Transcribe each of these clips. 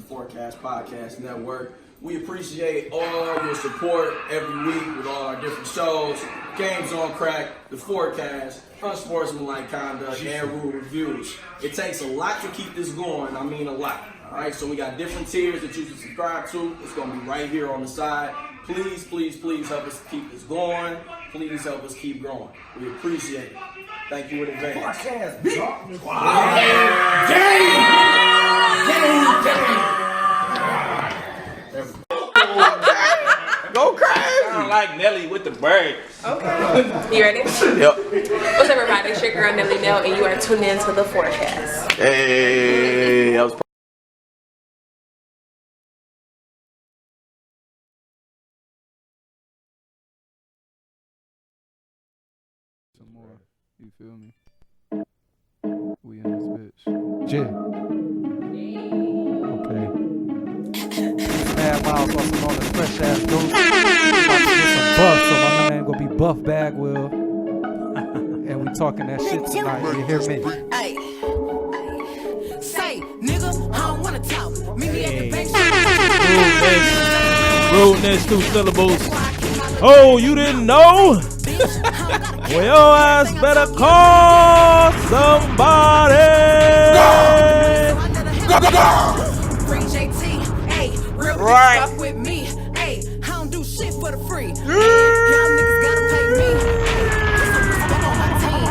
Forecast Podcast Network. We appreciate all your support every week with all our different shows, Games on Krack, The Forecast, Unsportsmanlike Conduct, and Rule Reviews. It takes a lot to keep this going. I mean a lot. All right, so we got different tiers that you can subscribe to. It's going to be right here on the side. Please, please, please help us keep this going. Please help us keep growing. We appreciate it. Thank you in advance. Go crazy! Sound like Nelly with the bird. Okay. You ready? Yep. What's up, everybody? It's your girl Nelly Nell, and you are tuned in to The Forecast. Hey, that was some more. You feel me? We in this bitch. Jay. Okay. Mad Myles on some all the fresh ass dope. About to get some buff, so my name gonna be Buff Bagwell. And we talking that shit tonight. You hear me? Ay. Say, nigga, I don't wanna talk. Meet me at the bank. Rudeness, 2 syllables. Oh, you didn't know? Well, your ass better call somebody. Free JT, ayy, real Right. stuff with me, ayy, I don't do shit for the free. Y'all niggas gotta pay me, ayy, on my team,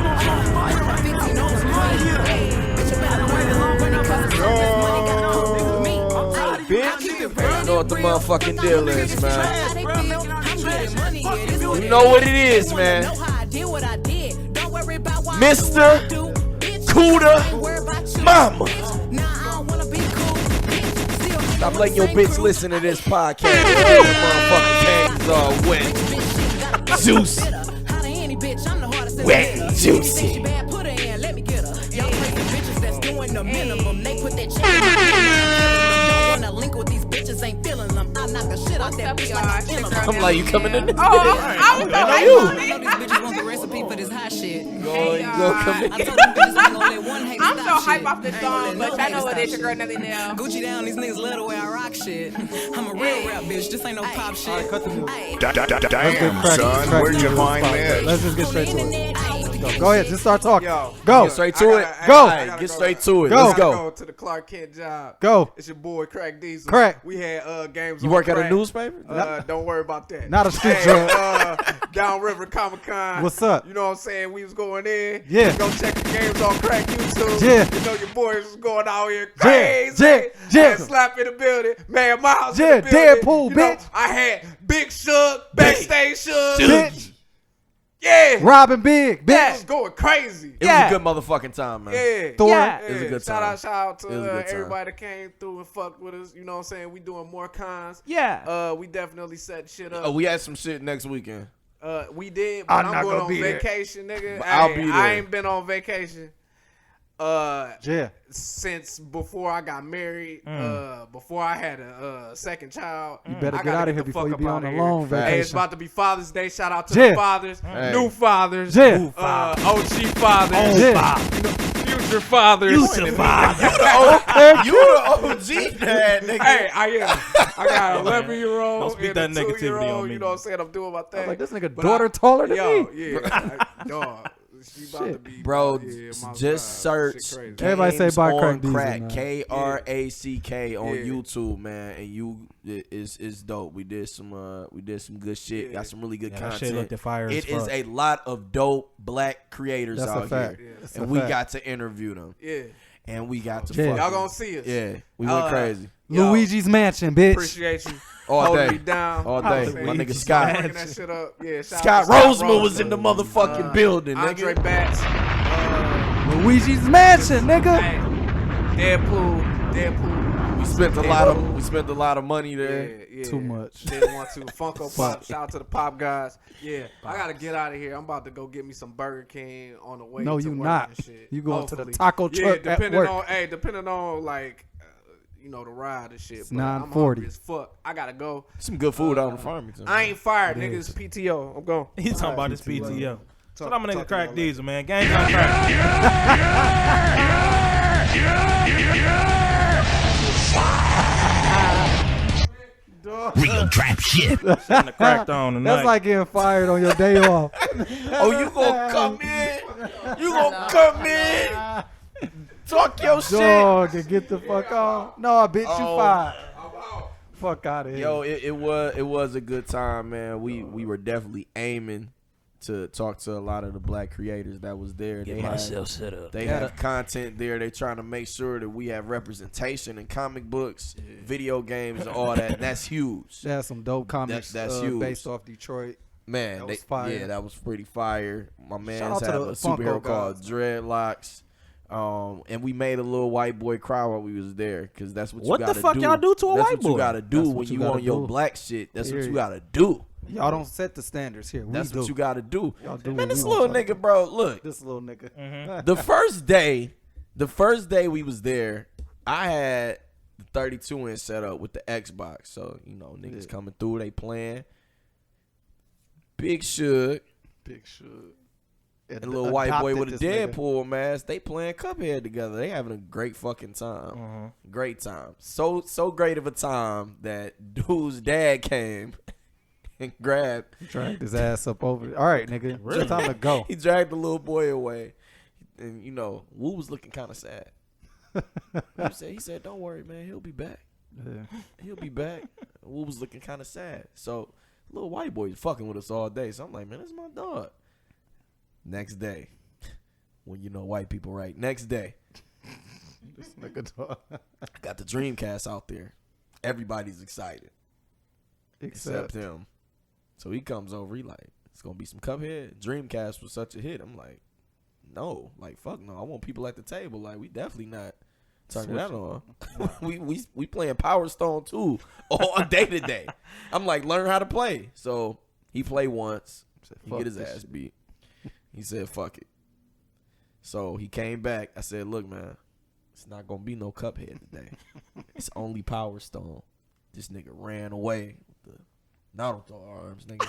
15 over money, ayy, bitch, you better run it long running cause it's this money got no with me, bitch. You know what the motherfucking deal is, man. You You know what it is, man. Mr. Cuda Mama. Stop letting your bitch listen to this podcast. Motherfucking panties are wet. Juice. Wet and juicy. I'm like, you coming in? I was so hyped on it. Bitches want the recipe for this hot shit. Go come in. I told them bitches ain't gonna let one hate I'm stop so hyped shit. off this song, but y'all know what it is, your girl Nelly Nell. Gucci down, these niggas love the way I rock shit. I'm a real rap bitch, this ain't no pop shit. Alright, cut the music. Damn, son, where'd you find this? Let's just get straight to it. Go ahead, just start talking. Yo, Go. Get straight to it. Go. Get straight to it. Go. Let's go. Go to the Clark Kent job. Go. It's your boy Krack Diesel. Krack. We had games. You on work at a Krack. newspaper? Don't worry about that. Not a street Hey, job. Downriver Comic-Con. What's up? You know what I'm saying? We was going in. Yeah. Go check the games on Krack YouTube. Yeah. You know your boys was going out here Yeah. crazy. Yeah. And Slap in the building. Man, Myles Yeah. in the building. Deadpool, You know, bitch. I had Big Shug, Backstage Shug. Bitch. Yeah. Robbing Big. It Bitch. was going crazy. It was a good motherfucking time, man. Yeah. Thor. Yeah. It was a good Shout time. out It was a to good time. everybody that came through and fucked with us. You know what I'm saying? We doing more cons. Yeah. We definitely set shit Oh, up. we had some shit next weekend. We did, but I'm I'm not going gonna on be there. vacation, nigga. I'll Hey, be I there. ain't been on vacation Yeah. since before I got married, before I had a second child. You better I get gotta out of here the before fuck you up be on outta a here. long Hey, it's vacation. about to be Father's Day. Shout out to Yeah. the fathers, Hey. new fathers, Yeah. OG fathers, Yeah. future fathers. You the OG dad, nigga. Hey, I am. I got an 11-year-old Don't speak and that a negativity 2-year-old. on me. You know what I'm saying? I'm doing my thing. Like, this nigga But daughter taller than yo, me. yeah, dog. She about to Shit. be, Bro, yeah, my just God. search Shit crazy. Everybody say Games buy on Krack Diesel, Krack, man. Krack on Yeah. YouTube, man, and it's dope. We did some good shit. Yeah. Got some really good Yeah, that content. shit looked fire as It is fuck. a lot of dope black creators That's a out fact. here, That's and a we fact. got to interview them, Yeah. and we got to Yeah. Y'all fucking- gonna see us. yeah, we went crazy Yo, Luigi's Mansion, bitch. Appreciate you. all holding day, me down. all You know what day. I'm saying? My You nigga just Scott, working that shit up. Yeah, shout Scott out to Roseman was in the motherfucking building, Andre nigga. Batts. Luigi's Mansion, nigga. Hey, Deadpool. We spent a lot of money there. Yeah. Too much. Didn't want to. Funko Pop. Shout out to the Pop guys. Yeah, I gotta get out of here. I'm about to go get me some Burger King on the way. No, to you work not. and shit. You going to the Hopefully. taco Yeah, truck at depending work. on depending on like the ride and shit. It's But I'm 9:40. hungry as fuck. I gotta go. Some good food out in Farmington. I ain't fired, It nigga. is. It's PTO. I'm going. He's talking about his PTO. PTO. So I'm a nigga Talk to Krack y'all Diesel, man. Gang on Krack. Real trap shit. Setting the cracked on tonight. That's like getting fired on your day off. Oh, you gonna come in? You gonna come in? Talk your shit. Dog, and get the fuck off. No, bitch, you Oh. fired. Fuck out of here. Yo, it was a good time, man. We were definitely aiming to talk to a lot of the black creators that was there. Get myself set up. They have content there. They trying to make sure that we have representation in comic books, video games, and all that. That's huge. They had some dope comics That's huge. based off Detroit. Man, That was fire. yeah, that was pretty fire. My man out had to a the superhero Funko called guys. Dreadlocks. And we made a little white boy cry while we was there, because that's what you What the gotta fuck do. y'all do to a That's white what you boy? gotta do That's when what you you on gotta your do. black shit. That's what you Period. gotta do. Y'all don't set the standards here. That's we what do. you gotta do. Y'all do Man, what this we little want y'all nigga, bro, look. This little nigga. Mm-hmm. The first day we was there, I had the 32-inch set up with the Xbox. So, you know, niggas coming through, they playing. Big Suge Big Suge. and a little white boy with a Adopted this nigga. Deadpool mask, they playing Cuphead together. They having a great fucking time. Great time. So great of a time that dude's dad came and grabbed. Dragged his ass up over. All right, nigga. It's time to go. He dragged the little boy away. And, you know, Wu was looking kind of sad. He said, don't worry, man. He'll be back. Yeah. He'll be back. Wu was looking kind of sad. So, little white boy was fucking with us all day. So, I'm like, man, that's my dog. Next day. When you know white people, right? Next day. This nigga dog. Got the Dreamcast out there. Everybody's excited. Except him. So, he comes over. He like, it's going to be some Cuphead. Dreamcast was such a hit. I'm like, no. Like, fuck no. I want people at the table. Like, we definitely not turning that on. we playing Power Stone 2 all day to day. I'm like, learn how to play. So he played once. He fuck get his this ass shit. beat. He said, fuck it. So he came back. I said, look, man, it's not going to be no Cuphead today. It's only Power Stone. This nigga ran away with the Naruto arms, nigga.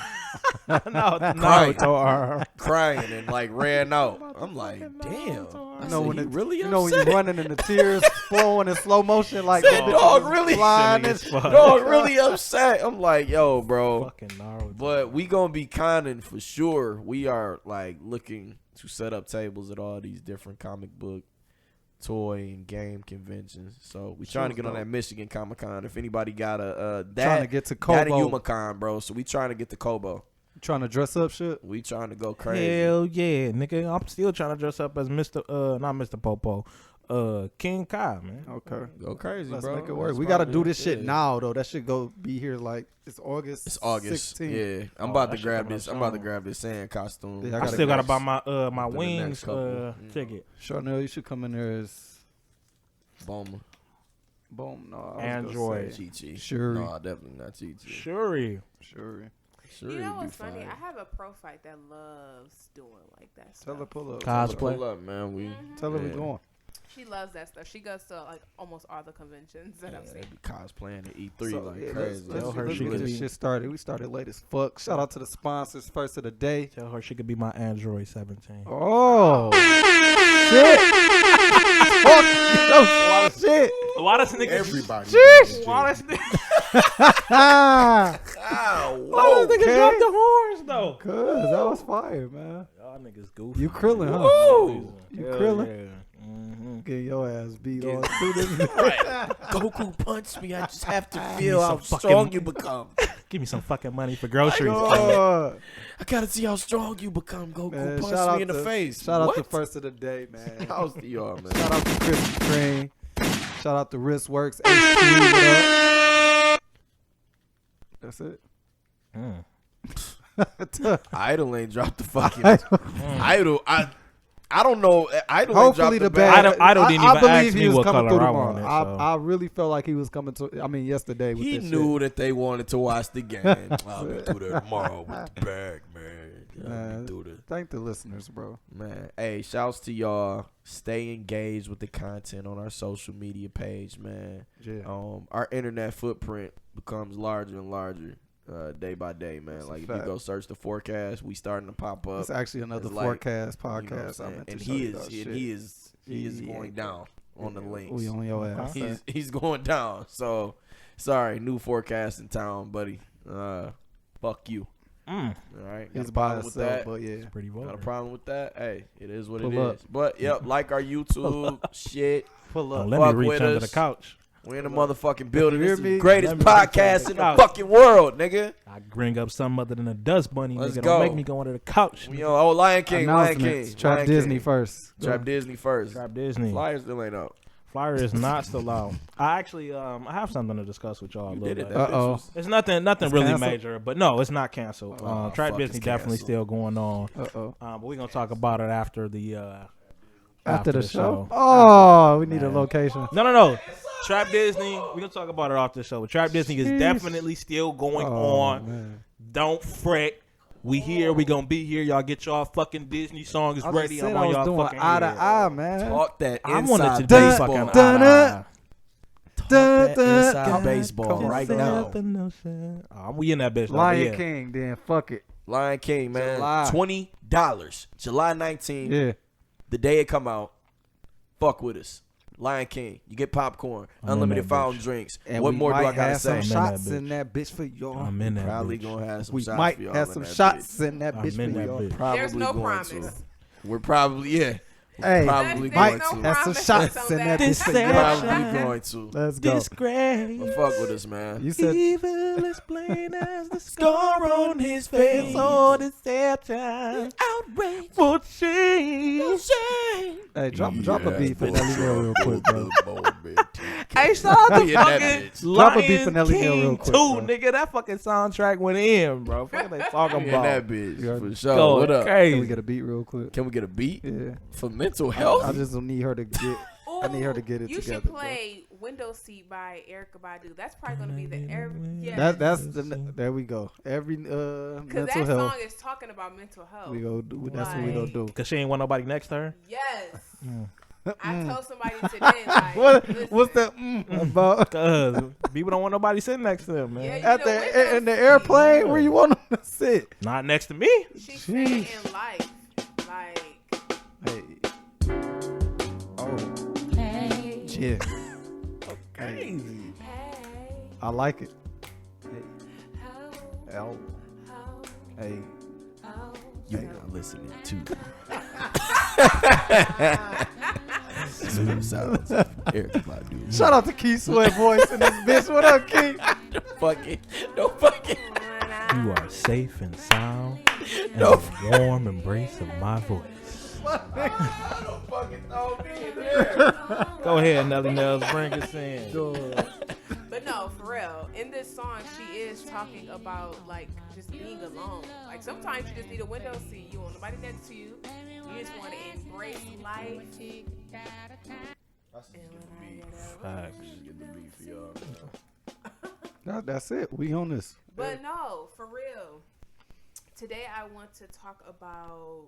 Naruto arm. Crying and like ran out. I'm like, damn. I You know when he it, really you know when upset? you running and the tears flowing in slow motion like Said that bitch dog was really flying silly and as fuck. Dog really upset. I'm like, yo, bro. Fucking Naruto. But we gonna be conning for sure. We are like looking to set up tables at all these different comic book, toy, and game conventions. So we trying to get on that Michigan Comic-Con. If anybody got a Trying to get to that Kobo. Yumacon, bro. So we trying to get to Kobo. trying to dress up shit. We trying to go crazy. Hell yeah, nigga. I'm still trying to dress up as not Mr. Popo. King Kai, man. Okay. Go crazy, Let's bro. make it work. That's We got to probably do it. this shit Yeah. now, though. That should go be here like it's August. It's August. 16th. Yeah, I'm Oh, about that to shit grab coming this. up I'm about to soon. grab this sand costume. Yeah, I gotta still gotta next- buy my my the wings next couple. ticket. Charnel, you should come in there as Bomber. boom. No, I was gonna Android. say Chi-Chi. Shuri. No, definitely not Chi-Chi. Shuri. Shuri. Shuri You know would be what's funny? fine. I have a pro fight that loves doing like that Tell her stuff. pull up. Cosplay. Pull up, man. We Tell her we yeah. going. She loves that stuff. She goes to like almost all the conventions that I've Yeah, seen. they be cosplaying at E3 So, like yeah, crazy. Tell her let's she get could this be- shit started. We started late as fuck. Shout out to the sponsors first of the day. Tell her she could be my Android 17. Oh shit! Fuck, that's a lot of shit. Why does nigga? Everybody. Why does nigga? Ah, Why does nigga Okay. drop the horns though? cause that was fire, man. Y'all niggas goofy. You krillin', huh? Woo! You Hell krillin'? yeah. Mm-hmm. Get your ass beat Get- on. Do this. Goku punched me. I just have to me feel how some fucking- strong you become. Give me some fucking money for groceries. God. I gotta see how strong you become. Goku Man, punched shout out me in the to- face. Shout out What? to first of the day, man. How's the y'all, man? Shout out to Krispy Kreme. Shout out to Wristworks. HQ, what up? That's it. Mm. Idol ain't dropped the fucking Idol. I don't know. Idol ain't Hopefully dropped the bag. bag. Idol didn't I even believe ask he me was what coming color through I tomorrow. wanted, I, so. I really felt like he was coming to. I mean, yesterday with He this knew that they wanted to watch the game. I'll be through that tomorrow with the bag, man. I'll Man, be through the shit. Thank the listeners, bro. man. Hey, shouts to y'all. Stay engaged with the content on our social media page, man. Yeah. Our internet footprint becomes larger and larger day by day, man. That's a Like if fact. you go search the forecast, we starting to pop up. It's actually another It's like, forecast You know what I'm podcast. I saying? meant to And show he you is that and shit. he is Yeah. going down on the links. We on your ass. He's going down. So Sorry, new forecast in town, buddy. Fuck you. All right. He's Got a by problem with himself, that? but yeah. Pretty Got a vulgar. problem with that? Hey, it is what Pull it up. is. But, yep, like our YouTube shit. Pull Don't up. let me Fuck reach with under us. the couch. We in the motherfucking building. You hear This is the me? greatest Let me reach under podcast the in the couch. fucking world, nigga. I bring up something other than a dust bunny. Let's Nigga, go. don't make me go under the couch. We on Lion King, Lion King. Announcements. Trap Lion Disney King. first. Trap Disney first. Trap Disney. Flyers still ain't out. Flyer is not still out. I actually I have something to discuss with y'all a You little did it. bit. That bitch Uh-oh. was- It's nothing It's really canceled? major, but no, it's not canceled. Oh, Trap fuck, Disney it's definitely canceled. still going on. Uh-oh. But we're gonna talk about it after the After the show? Oh, we need a Man. location. No. Trap Disney. We're gonna talk about it off the show. But Trap Disney is definitely still going on. Man. Don't fret. We here. We gonna be here. Y'all get y'all fucking Disney songs I ready. just said I'm I on was y'all doing fucking eye to head. eye, man. Talk that I inside wanted to do baseball. fucking Talk dun, eye-to-eye. that inside Come baseball on, right come now. We in that bitch. though, but Lion yeah. King, then fuck it. Lion King, man. July. $20. July 19th. Yeah. The day it come out. Fuck with us. Lion King. You get popcorn. I'm in Unlimited that fountain bitch. drinks. And what we more do might I gotta have say? some I'm in that shots bitch. in that bitch for y'all. I'm in that Probably bitch. gonna have some We shots might for y'all have in some that shots bitch. in that I'm bitch in for that y'all. bitch. Probably There's no going promise. to. We're probably Hey, probably might There's no going to. have some promise shots on in that that. bitch for y'all. Probably going to. Let's go. Disgrace. But fuck with us, man. You said Evil is plain as the scar on his face. Oh, deception. Outrage. For shame. hey, drop a beat for Nelly Nell real quick, bro. Hey, shout out We to in that fucking bitch. Drop a beat Lion for Nelly Nell King real quick, 2, bro. nigga. That fucking soundtrack went in, bro. Fuck they talking In about. that bitch. You heard For me? sure. Going What up? crazy. Can we get a beat real quick? Can we get a beat? Yeah. For mental health? I just need her to get. I need her to get it You together. should play Window Seat by Erykah Badu. That's probably gonna be the That's there we go. Every because mental that health. song is talking about mental health. We go. That's what we gonna do. Cause she ain't want nobody next to her. Yes. I told somebody today, like, What's listen, that about? Cause people don't want nobody sitting next to them, man. Yeah, you At know, the window in the seat. airplane where you want them to sit. Not next to me. She's saying in life, like, Hey. Oh. Yeah. Crazy. hey, I like it. oh, L. oh, Hey. oh. You're not listening to Smooth sounds of Erykah Badu. Shout out to Keith Sweat voice in this bitch. What up, Keith? Don't fucking. You are safe and sound in No. the warm embrace of my voice. Go ahead, Nelly Nell. Bring us in. But no, for real. In this song, she is talking about like just being alone. Like sometimes you just need a window seat. You want nobody next to you. You just want to embrace life. Facts. That's it. We on this. But no, for real. Today I want to talk about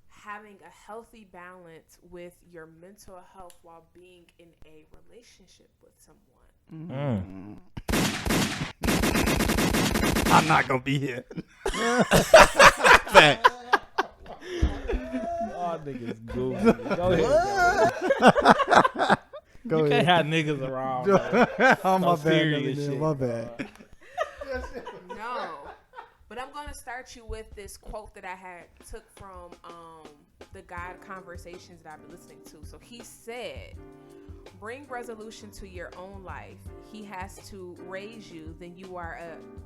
having a healthy balance with your mental health while being in a relationship with someone. I'm not gonna be here. All niggas goofy. Go ahead. Go You can't ahead. have niggas around. man. Oh, my bad. serious Nelly Nell, shit, my bad. No. But I'm going to start you with this quote that I took from the God Conversations that I've been listening to. So he said, bring resolution to your own life. He has to raise you, then you are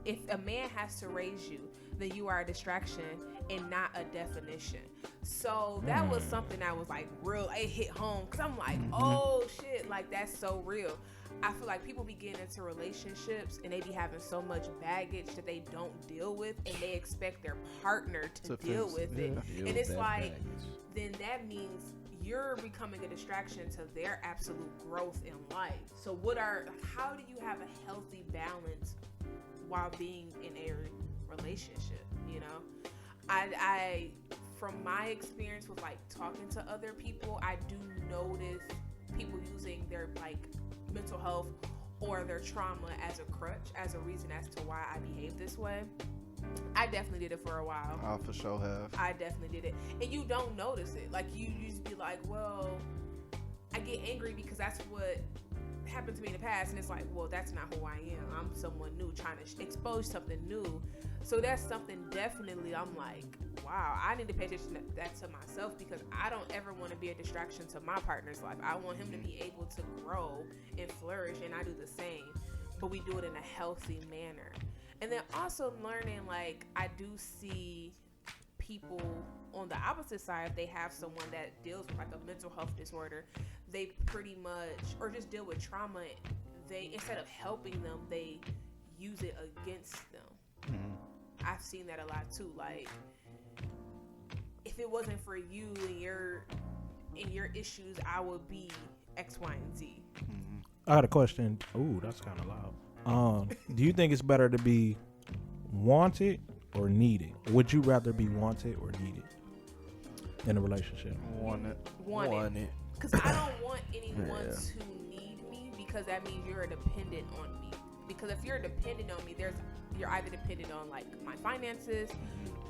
if a man has to raise you, then you are a distraction and not a definition. So that was something that was like real, it hit home. Cause I'm like, oh shit, like that's so real. I feel like people be getting into relationships and they be having so much baggage that they don't deal with, and they expect their partner to deal fix- with it. yeah. And it's like, then that means you're becoming a distraction to their absolute growth in life. So how do you have a healthy balance while being in a relationship? You know, I from my experience with like talking to other people, I do notice people using their like mental health or their trauma as a crutch, as a reason as to why I behave this way. I definitely did it for a while. I for sure have. I definitely did it. And you don't notice it. Like, you just be like, well, I get angry because that's what happened to me in the past, and it's like, well, that's not who I am. I'm someone new trying to expose something new. So that's something definitely I'm like, wow, I need to pay attention to that to myself, because I don't ever want to be a distraction to my partner's life. I want him to be able to grow and flourish, and I do the same, but we do it in a healthy manner. And then also learning, like, I do see people on the opposite side, if they have someone that deals with like a mental health disorder, they pretty much, or just deal with trauma, they, instead of helping them, they use it against them. Mm-hmm. I've seen that a lot too. Like, if it wasn't for you and your issues, I would be X, Y, and Z. Mm-hmm. I got a question. Ooh, that's kind of loud. Do you think it's better to be wanted or needed? Would you rather be wanted or needed in a relationship? Wanted. Because I don't want anyone to need me, because that means you're dependent on me. Because if you're dependent on me, you're either dependent on like my finances,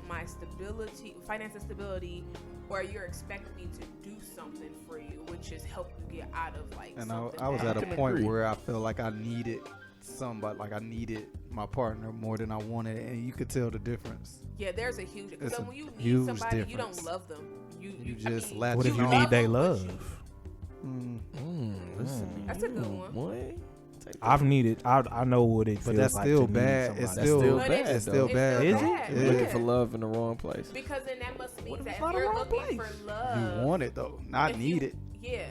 my stability, stability, or you're expecting me to do something for you, which is help you get out of like. And something I was at a bad. point where I felt like I needed somebody, like I needed my partner more than I wanted, and you could tell the difference. Yeah, there's a huge. It's So a when you need huge somebody, you difference. don't love them. You just I mean, latch What if you on. need their them, but love? That's a good one. Boy. I've needed. I know what it feels But that's like still to need bad. somebody. It's That's still still But bad. it's It's still though. bad. Is It's it? bad, Yeah. Looking for love in the wrong place. Because then that must mean if that it's if not a you're wrong looking place? for love, You want it though, not if need you- it. Yeah,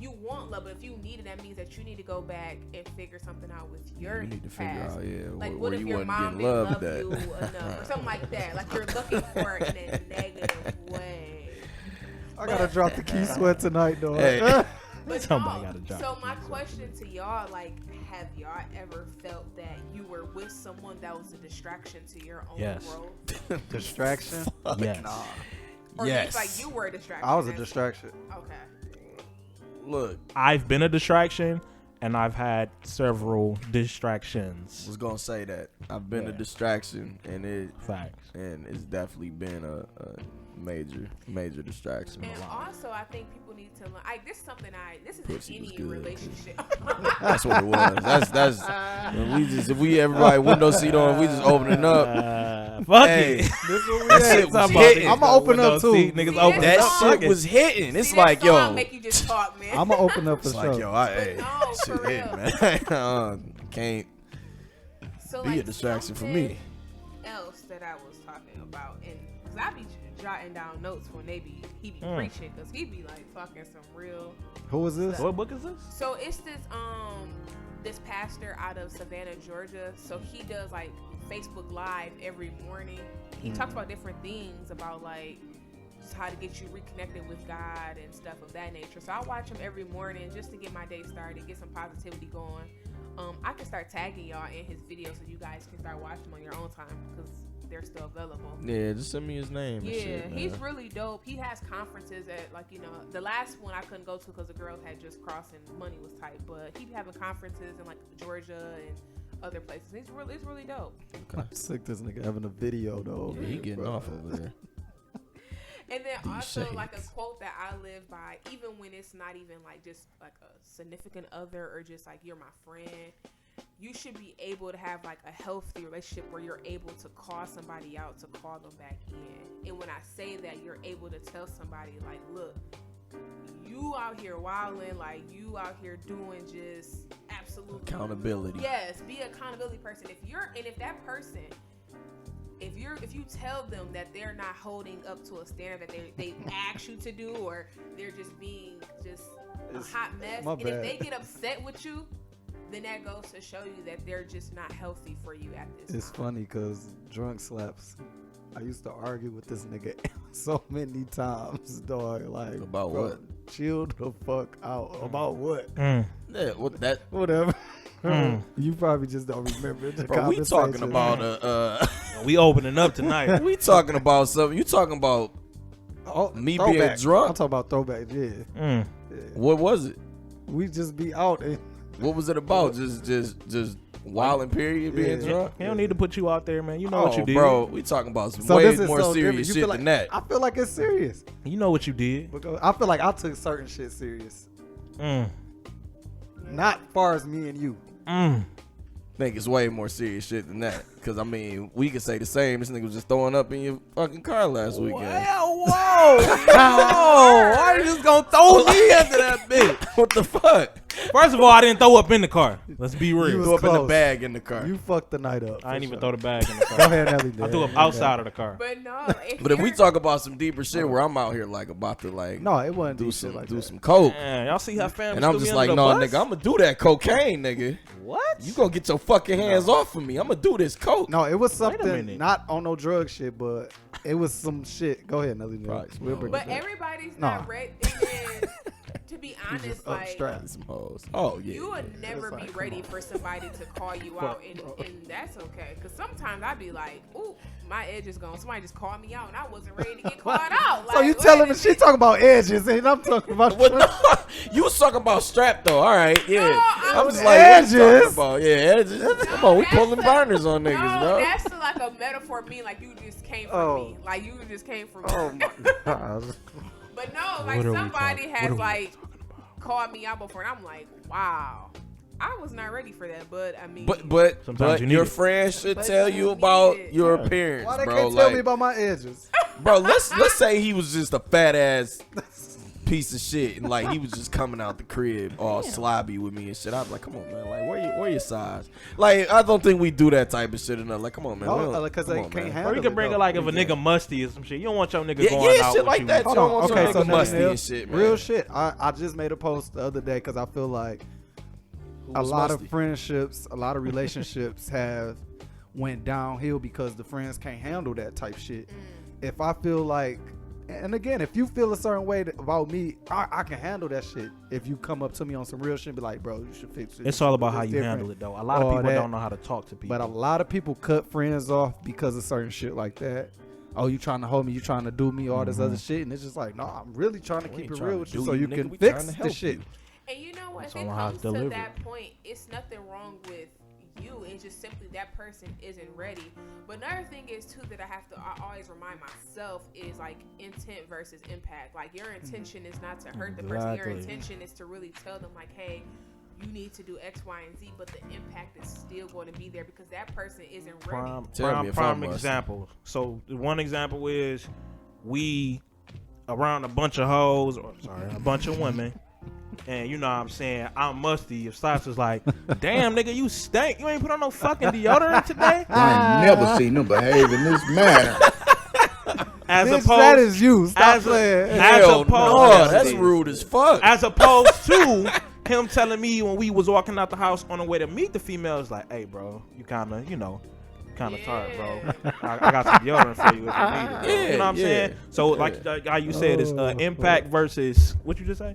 you want love, but if you need it, that means that you need to go back and figure something out with your You need to figure past. out, Like, where what if you your wasn't mom getting didn't loved love at. you enough, or something like that? Like, you're looking for it in a negative way. I gotta drop the key sweat tonight, though. Hey. But Somebody no, gotta drop so the my keys. question to y'all, like, have y'all ever felt that you were with someone that was a distraction to your own Yes. growth? Distraction. Yes. Nah, Or Yes. it's like you were a distraction? I was a That's- distraction. Okay. Look, I've been a distraction, and I've had several distractions. was gonna say that I've been a Yeah. distraction, and Facts. it's definitely been a major distraction. And also, I think people need to learn. This is something this is Pussy in was any good, relationship. That's what it was. That's if we everybody window seat on, we just opening up. Fuck Hey, it. This what we that at. shit was Somebody hitting. I'ma open up too. Niggas See, open that's up. all- That Fuck shit it. was hitting. It's See, like, that song yo, make you just talk, man. I'ma open up for it's sure. like, yo, hey, no, shit for hitting, real. man. Can't So, be a distraction for me. Else that I was talking about, and because I be jotting down notes when he be preaching, because he be like talking some real. Who is this? What book is this? So it's this pastor out of Savannah, Georgia. So he does like Facebook Live every morning. He talks about different things about like just how to get you reconnected with God and stuff of that nature. So I watch him every morning just to get my day started, get some positivity going. I can start tagging y'all in his videos so you guys can start watching them on your own time because they're still available. Yeah, just send me his name. And Yeah, shit, man. he's really dope. He has conferences at the last one I couldn't go to because the girls had just crossed and money was tight. But he's having conferences in like Georgia and other places. It's really dope. I'm sick this nigga having a video though. Yeah, he getting off over there. And then These also shades. like a quote that I live by, even when it's not even like just like a significant other or just like you're my friend. You should be able to have like a healthy relationship where you're able to call somebody out to call them back in. And when I say that, you're able to tell somebody like, look, you out here wilding, like you out here doing just absolute Accountability. Yes, be an accountability person. If that person, if you tell them that they're not holding up to a standard that they ask you to do, or they're just being just a hot mess, my and if bad. they get upset with you, then that goes to show you that they're just not healthy for you at this It's time. funny because drunk slaps. I used to argue with this nigga so many times, dog. Like, About bro, what? Chill the fuck out. About what? Yeah, what that? Whatever. You probably just don't remember the Bro, we talking conversation. about We opening up tonight. we talking about something. You talking about me being throwback. drunk? I'm talking about throwback. Yeah. what was it? We just be out and What was it about? Just wilding period, being Yeah. drunk. He don't need to put you out there, man. You know what you did. Bro, we talking about some so way this is more so serious different. You shit feel like, than that. I feel like it's serious. You know what you did. Because I feel like I took certain shit serious. Not far as me and you. Think it's way more serious shit than that. Because, I mean, we could say the same. This nigga was just throwing up in your fucking car last weekend. Whoa. Why you just gonna throw me into that bitch? What the fuck? First of all, I didn't throw up in the car. Let's be real. Threw up in the bag in the car. You fucked the night up. I didn't even throw the bag in the car. Go ahead, Nelly. I threw up outside of the car. But no, But if we talk about some deeper shit where I'm out here like about to like No, it wasn't do deep some shit like do that. some coke. Man, y'all see how family And I'm just like, no, nigga, I'm gonna do that cocaine, nigga. What? You gonna get your fucking hands off of me. I'm gonna do this coke. No, it was something minute. not on no drug shit, but it was some shit. Go ahead, Nelly. Probably We'll bring but it back. everybody's No. not ready. And to be honest, just like upstrapped. Some hoes. Oh yeah. you would never It's like, be come ready on. for somebody to call you out, and that's okay. Because sometimes I'd be like, ooh, my edge is gone. Somebody just called me out, and I wasn't ready to get called out. So you Like, telling wait me a she minute. talking about edges, and I'm talking about What no, you was talking about strap though. All right, yeah. No, I was I'm like, what you edges. talking about? Yeah, edges. Come on, we that's pulling a- burners on niggas, No, bro. that's like a metaphor. Me, like you just came from Oh. me. Like you just came from Oh me. my god. But no, like What are we somebody talking- has what are we like called me out before, and I'm like, wow, I was not ready for that. But I mean, But Sometimes you need your it. friends should But tell you you need about it. your appearance, Why they bro. can't tell me Like, about my edges? bro, let's say he was just a fat ass piece of shit, and like he was just coming out the crib all slobby with me and shit. I was like, come on, man, like where your size? Like I don't think we do that type of shit enough. Like, come on, man. we No, don't- because come they on, can't man. handle Or you can it, bring though. it like if a nigga musty or some shit. You don't want your nigga Yeah, going yeah, out shit with like you. that. Hold You don't on. want Okay, your so nigga musty Nelly, and shit, man. real shit. I just made a post the other day because I feel like a was lot musty? of friendships, a lot of relationships have went downhill because the friends can't handle that type shit. If I feel like, and again, if you feel a certain way about me, I can handle that shit. If you come up to me on some real shit and be like, bro, you should fix it. It's all about how It's you different. handle it, though. A lot of All people that. don't know how to talk to people. But a lot of people cut friends off because of certain shit like that. Oh, you trying to hold me? You trying to do me? All this other shit, and it's just like, no, I'm really trying to We keep ain't it trying real to with you, do so you, you nigga. can We fix trying to the help shit. you. and you know what? If all it on how comes it's to delivered. that point, it's nothing wrong with you. It's just simply that person isn't ready. But another thing is too that I always remind myself is like intent versus impact. Like your intention is not to hurt the person. Your Exactly. intention is to really tell them like, hey, you need to do X, Y, and Z, but the impact is still going to be there because that person isn't ready. Tell me if I'm prime musty. example. So the one example is we around a bunch of hoes, or sorry, a bunch of women. And you know what I'm saying, I'm musty. If Stops is like, damn nigga, you stink. You ain't put on no fucking deodorant today. I ain't never seen them behave in this manner. As Bitch, opposed, that is you. Stop as a- playing. as Hell opposed, no, Yes, that's it is. rude as fuck. As opposed to him telling me when we was walking out the house on the way to meet the females, like, hey bro, you kinda, kind of tired, bro. I got some deodorant for you if you need it. Bro. You know what I'm saying? So like how you said, it's impact versus what you just say?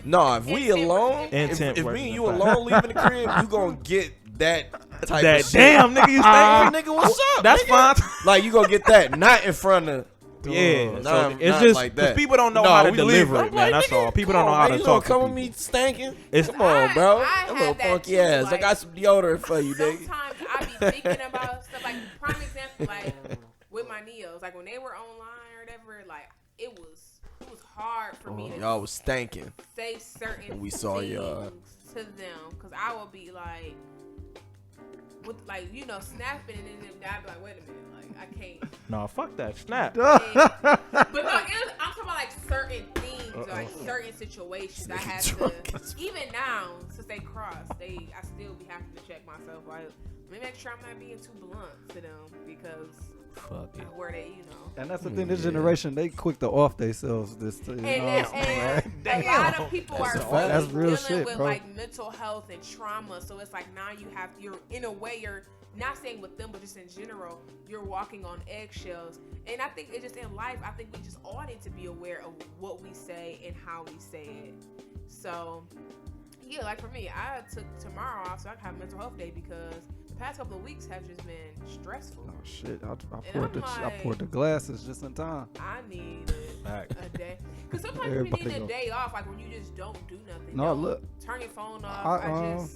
No, if we Intent alone, versus Intent if versus me and you impact. alone leaving the crib, you gonna get that type That of shit. damn nigga, you Ah, stink. nigga, what's up? That's nigga? fine. Like you gonna get that, not in front of. Yeah, Nah, so it's not just like because that. people don't know No, how to we deliver leave. it, I'm man. like, That's nigga, all. People come don't know on, how man, to you talk gonna come to with people. me stinking? It's Come on, bro. I That have little that funky too, ass. I like- got some deodorant for you, nigga. Sometimes I be thinking about stuff like prime example, like with my neos, like when they were online or whatever, like it was hard for me to Y'all was stinking. say certain When we saw things y'all. to them because I would be like, with like snapping and then I'd be like, wait a minute, like I can't. No, fuck that. Snap. But no, I'm talking about like certain things, or like certain situations. I had to, even now since they crossed, I still be having to check myself. Like, let me make sure I'm not being too blunt to them because Fuck it. where they, And that's the thing. This generation, they quick to off themselves. And a lot of people That's are a fact. really That's real dealing shit, with bro. like mental health and trauma. So it's like now you're in a way you're not saying with them, but just in general, you're walking on eggshells. And I think it's just in life, I think we just all need to be aware of what we say and how we say it. So yeah, like for me, I took tomorrow off so I can have a mental health day because the past couple of weeks have just been stressful. Oh shit! I I'm poured the glasses just in time. I need a day. Because sometimes Everybody you need a go. day off, like when you just don't do nothing. No, Don't look. turn your phone off.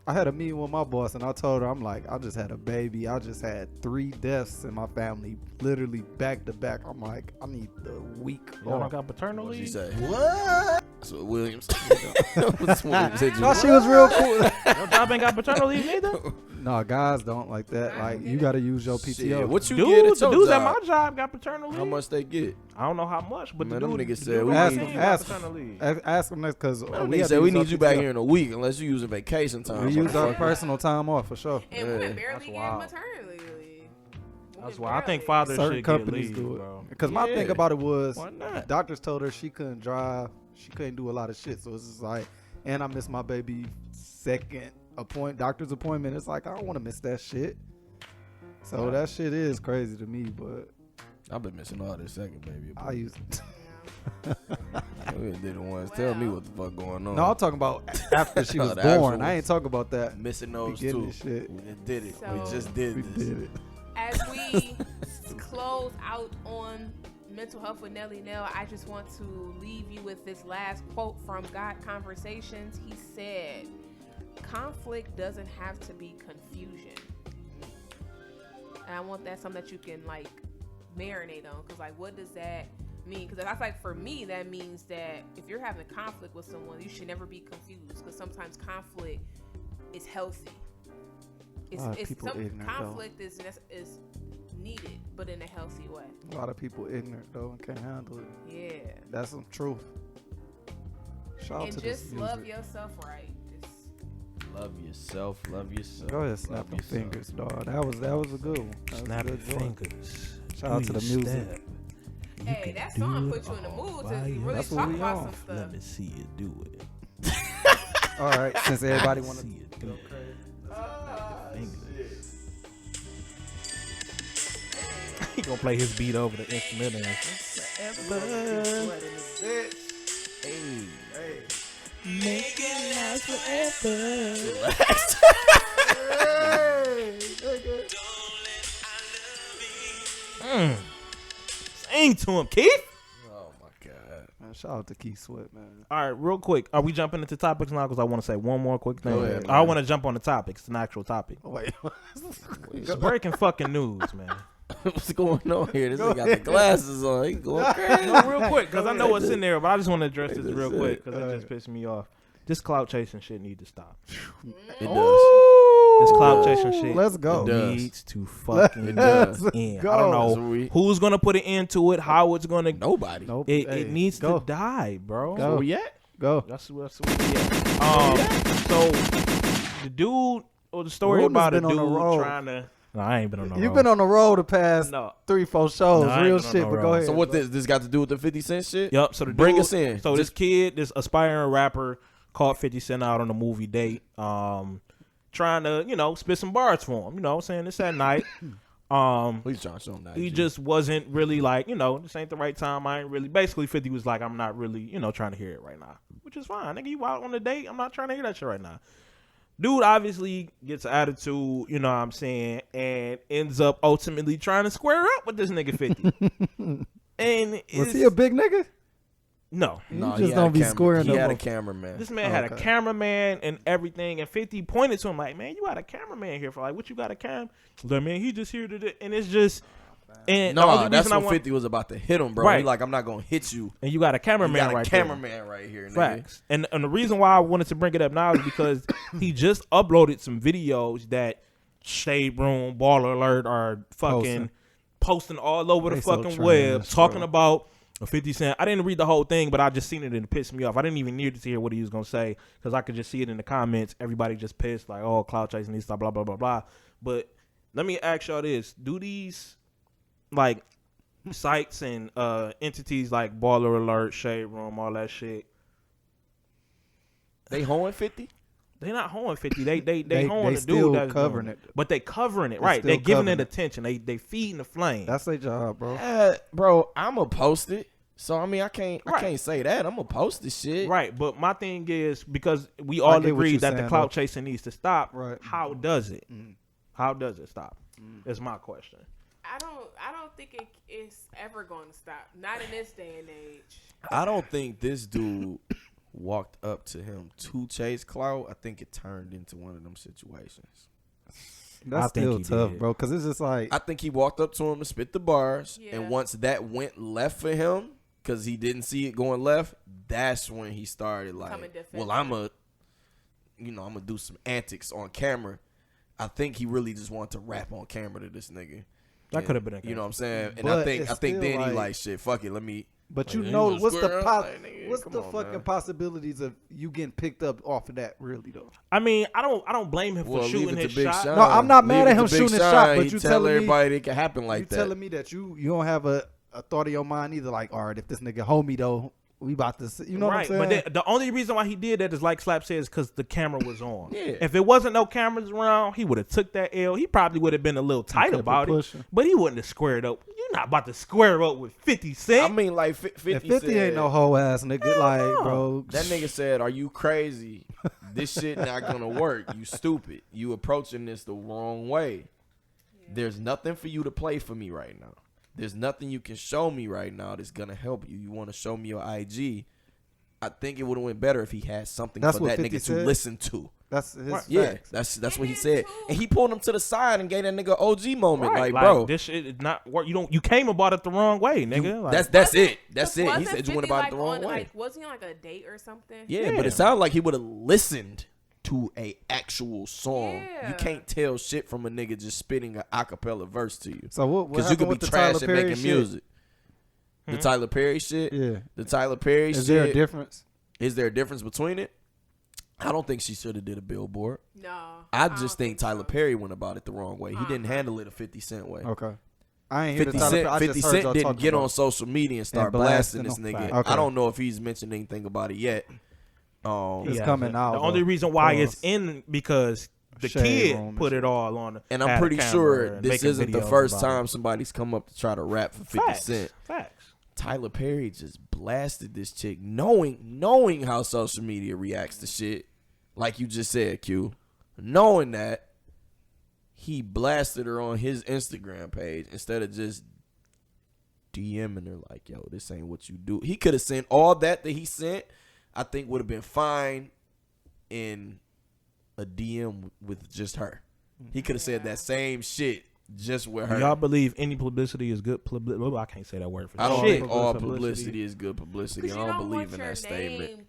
I had a meeting with my boss, and I told her, I'm like, I just had a baby. I just had 3 deaths in my family, literally back to back. I'm like, I need the week Y'all don't off. got paternal What'd she leave? say? What? That's what Williams. That's what Williams said. No, she was real cool. Your job ain't got paternal leave neither? No, guys don't like that. Like, you got to use your PTO. Shit, what you Dudes, get at the your dudes at job? my job got paternal leave. How much they get? I don't know how much, but Man, the them dude, niggas the said dude we I need- seen got ask, paternal leave. ask them that because Man, we they have said to we use our need you back PTO. here in a week unless you using vacation time. We use our motherfucker. personal time off for sure. And women Yeah. barely That's get wild. maternity leave. That's Women why I think barely. fathers Certain should companies get leave, do it. bro. Because my thing Yeah. about it was, Why not? doctors told her she couldn't drive, she couldn't do a lot of shit. So it's just like, and I missed my baby second doctor's appointment. It's like I don't want to miss that shit. So that shit is crazy to me, but I've been missing all this second, baby. I use. We did the ones. Tell me what the fuck going on. No, I'm talking about after she was The born. actual I ain't talking about that. missing those beginning too. shit. We did it. So- we just did We this. did it. As we close out on mental health with Nelly Nell, I just want to leave you with this last quote from God Conversations. He said, "Conflict doesn't have to be confusion." And I want that something that you can like marinate on, because like, what does that mean? Because that's like, for me, that means that if you're having a conflict with someone, you should never be confused, because sometimes conflict is healthy. lot of people ignorant, though. Conflict is needed, but in a healthy way. A lot of people ignorant though and can't handle it. Yeah. That's some truth. Shout out And to this just love music. yourself right. Just Love yourself. Love yourself. Go ahead, snap love them yourself. fingers, dog. That was a good one. That was a Snap your good joint. fingers. Shout out to the music. Step. You hey, can that do song it put you in the all mood by to really yourself. That's what talk we about on. some stuff. Let me see you do it. All right, since everybody want See to you do it. He gonna play his beat over the instrumental. Make it last forever. Sing to him, Keith. Oh my god. man, shout out to Keith Sweat, man. All right, real quick. Are we jumping into topics now? Because I want to say one more quick thing. Go ahead, I man. want to jump on the topic. It's an actual topic. Oh, wait. It's breaking fucking news, man. What's going on here? This nigga got the glasses on. He going crazy. No, real quick, because I know what's in there, but I just want to address this real That's quick it. because it just pissed me off. This clout chasing shit need to stop. It does. This clout chasing shit Let's go. It does. needs to fucking It does. end. go. I don't That's know what we- who's gonna put an end to it, how it's gonna. Nobody. Nope. It, Hey, it needs go. to die, bro. Go. Where we at? Go. That's what we at. So the dude or the story Ruden's about a been on dude the road. trying to. No, I ain't been on the road. You've been on the road the past No. 3-4 shows. No, I ain't Real been on shit, no but go road. ahead. So what this got to do with the 50 Cent shit? Yup. So the Bring dude, us in. So this Just- kid, this aspiring rapper, caught 50 Cent out on a movie date, trying to spit some bars for him. You know what I'm saying? It's at night. He's trying to show him that. He just wasn't really like, this ain't the right time. I ain't really. Basically, 50 was like, I'm not really, trying to hear it right now, which is fine. Nigga, you out on a date? I'm not trying to hear that shit right now. Dude obviously gets an attitude, you know what I'm saying, and ends up ultimately trying to square up with this nigga 50. And Was he a big nigga? No. You he just had don't a be squaring He up had a on- cameraman. This man had a Okay. cameraman and everything, and 50 pointed to him like, man, you got a cameraman here for like, what you got a cam? Like, man, he just here to do, and it's just, and the No, only that's reason I when want, 50 was about to hit him, bro. Right. He like, I'm not gonna hit you. and you got a You cameraman got a right there. cameraman right here, nigga. Facts. And the reason why I wanted to bring it up now is because he just uploaded some videos that Shade Room, Baller Alert are fucking posting all over the They so fucking web, trash, talking bro. about a 50 Cent. I didn't read the whole thing, but I just seen it and it pissed me off. I didn't even need to hear what he was gonna say because I could just see it in the comments. Everybody just pissed like, oh, Clout Chasing these stuff, blah blah blah blah. But let me ask y'all this: do these like sites and entities like Baller Alert, Shade Room, all that shit? They hoeing 50? They not hoeing 50. They They hoeing the still dude that's covering doing it. But they covering it, They right? still They giving covering it it. attention. They feeding the flame. That's their job, bro. Bro, I'ma post it. So I mean, I can't Right. say that. I'm gonna post this shit. Right, but my thing is because we all get what agree you're that the saying, clout though. chasing needs to stop. Right. How does it? How does it stop? Is my question. I don't think it is ever going to stop. Not in this day and age. I don't think this dude walked up to him to chase Clout, I think it turned into one of them situations. That's I think still he tough, did. bro. Because it's just like I think he walked up to him and spit the bars, Yeah. and once that went left for him, because he didn't see it going left, that's when he started Becoming like, defensive. well, I'm gonna do some antics on camera. I think he really just wanted to rap on camera to this nigga. That And, could have been a you know what I'm saying? And But I think it's then still he like- like, shit, fuck it, let me. But Like, you he know, was what's the square up, like, nigga, what's come the on, fucking man. possibilities of you getting picked up off of that? Really though. I mean, I don't blame him for Well, leave shooting it to his Big shot. Sean. No, I'm not mad Leave at it him to Big shooting his Sean. shot, but He you telling telling me everybody it can happen like you that. telling me that you don't have a thought in your mind either. Like, all right, if this nigga homie though, we about to, you know right, what I'm saying? but the only reason why he did that is like Slap says, because the camera was on. Yeah. If it wasn't no cameras around, he would have took that L. He probably would have been a little tight kept it about it, pushing. but he wouldn't have squared up. You're not about to square up with 50 Cent. I mean, like 50, If 50 said, ain't no hoe ass nigga, like, no. bro. that nigga said, "Are you crazy? This shit not gonna work. You stupid. You approaching this the wrong way. There's nothing for you to play for me right now. There's nothing you can show me right now that's gonna help you. You want to show me your IG? I think it would have went better if he had something That's for what that 50 nigga to said? listen to. That's his Yeah, facts. that's what he said. And he pulled him to the side and gave that nigga OG moment, Right, like, bro. this shit is not work. You came about it the wrong way, nigga. Like, That's it. That's But it. He wasn't said you 50 went about like it the wrong on, way. Like, wasn't he on like a date or something? Yeah, but Yeah. it sounded like he would have listened to a actual song. Yeah. You can't tell shit from a nigga just spitting an acapella verse to you. So what Because you could happened be with the trash Tyler at Perry making shit? music. The Tyler Perry shit? Yeah. The Tyler Perry shit. Is there a difference? Is there a difference between it? I don't think she should have did a billboard. No. I don't just think Tyler so. Perry went about it the wrong way. He didn't handle it a 50 Cent way. Okay. I ain't hear the 50 Tyler Cent, Perry. I 50 just heard Cent y'all didn't talking get about on it. social media and start blasting blasting this them. nigga. Okay. I don't know if he's mentioned anything about it yet. It's coming out. The only though. reason why Pause. it's in because the Shade kid room and put shit. it all on. And had I'm a pretty camera sure and this making isn't the videos first about it. time somebody's come up to try to rap for 50 Facts. Cent. Facts. Tyler Perry just blasted this chick, knowing how social media reacts to shit. Like you just said, Q. Knowing that, he blasted her on his Instagram page instead of just DMing her like, yo, this ain't what you do. He could have sent all that he sent, I think would have been fine in a DM with just her. He could have said that same shit just with her. Y'all believe any publicity is good publicity? I can't say that word for I don't shit. think all publicity is good publicity. I Because you don't don't believe want in your that statement. name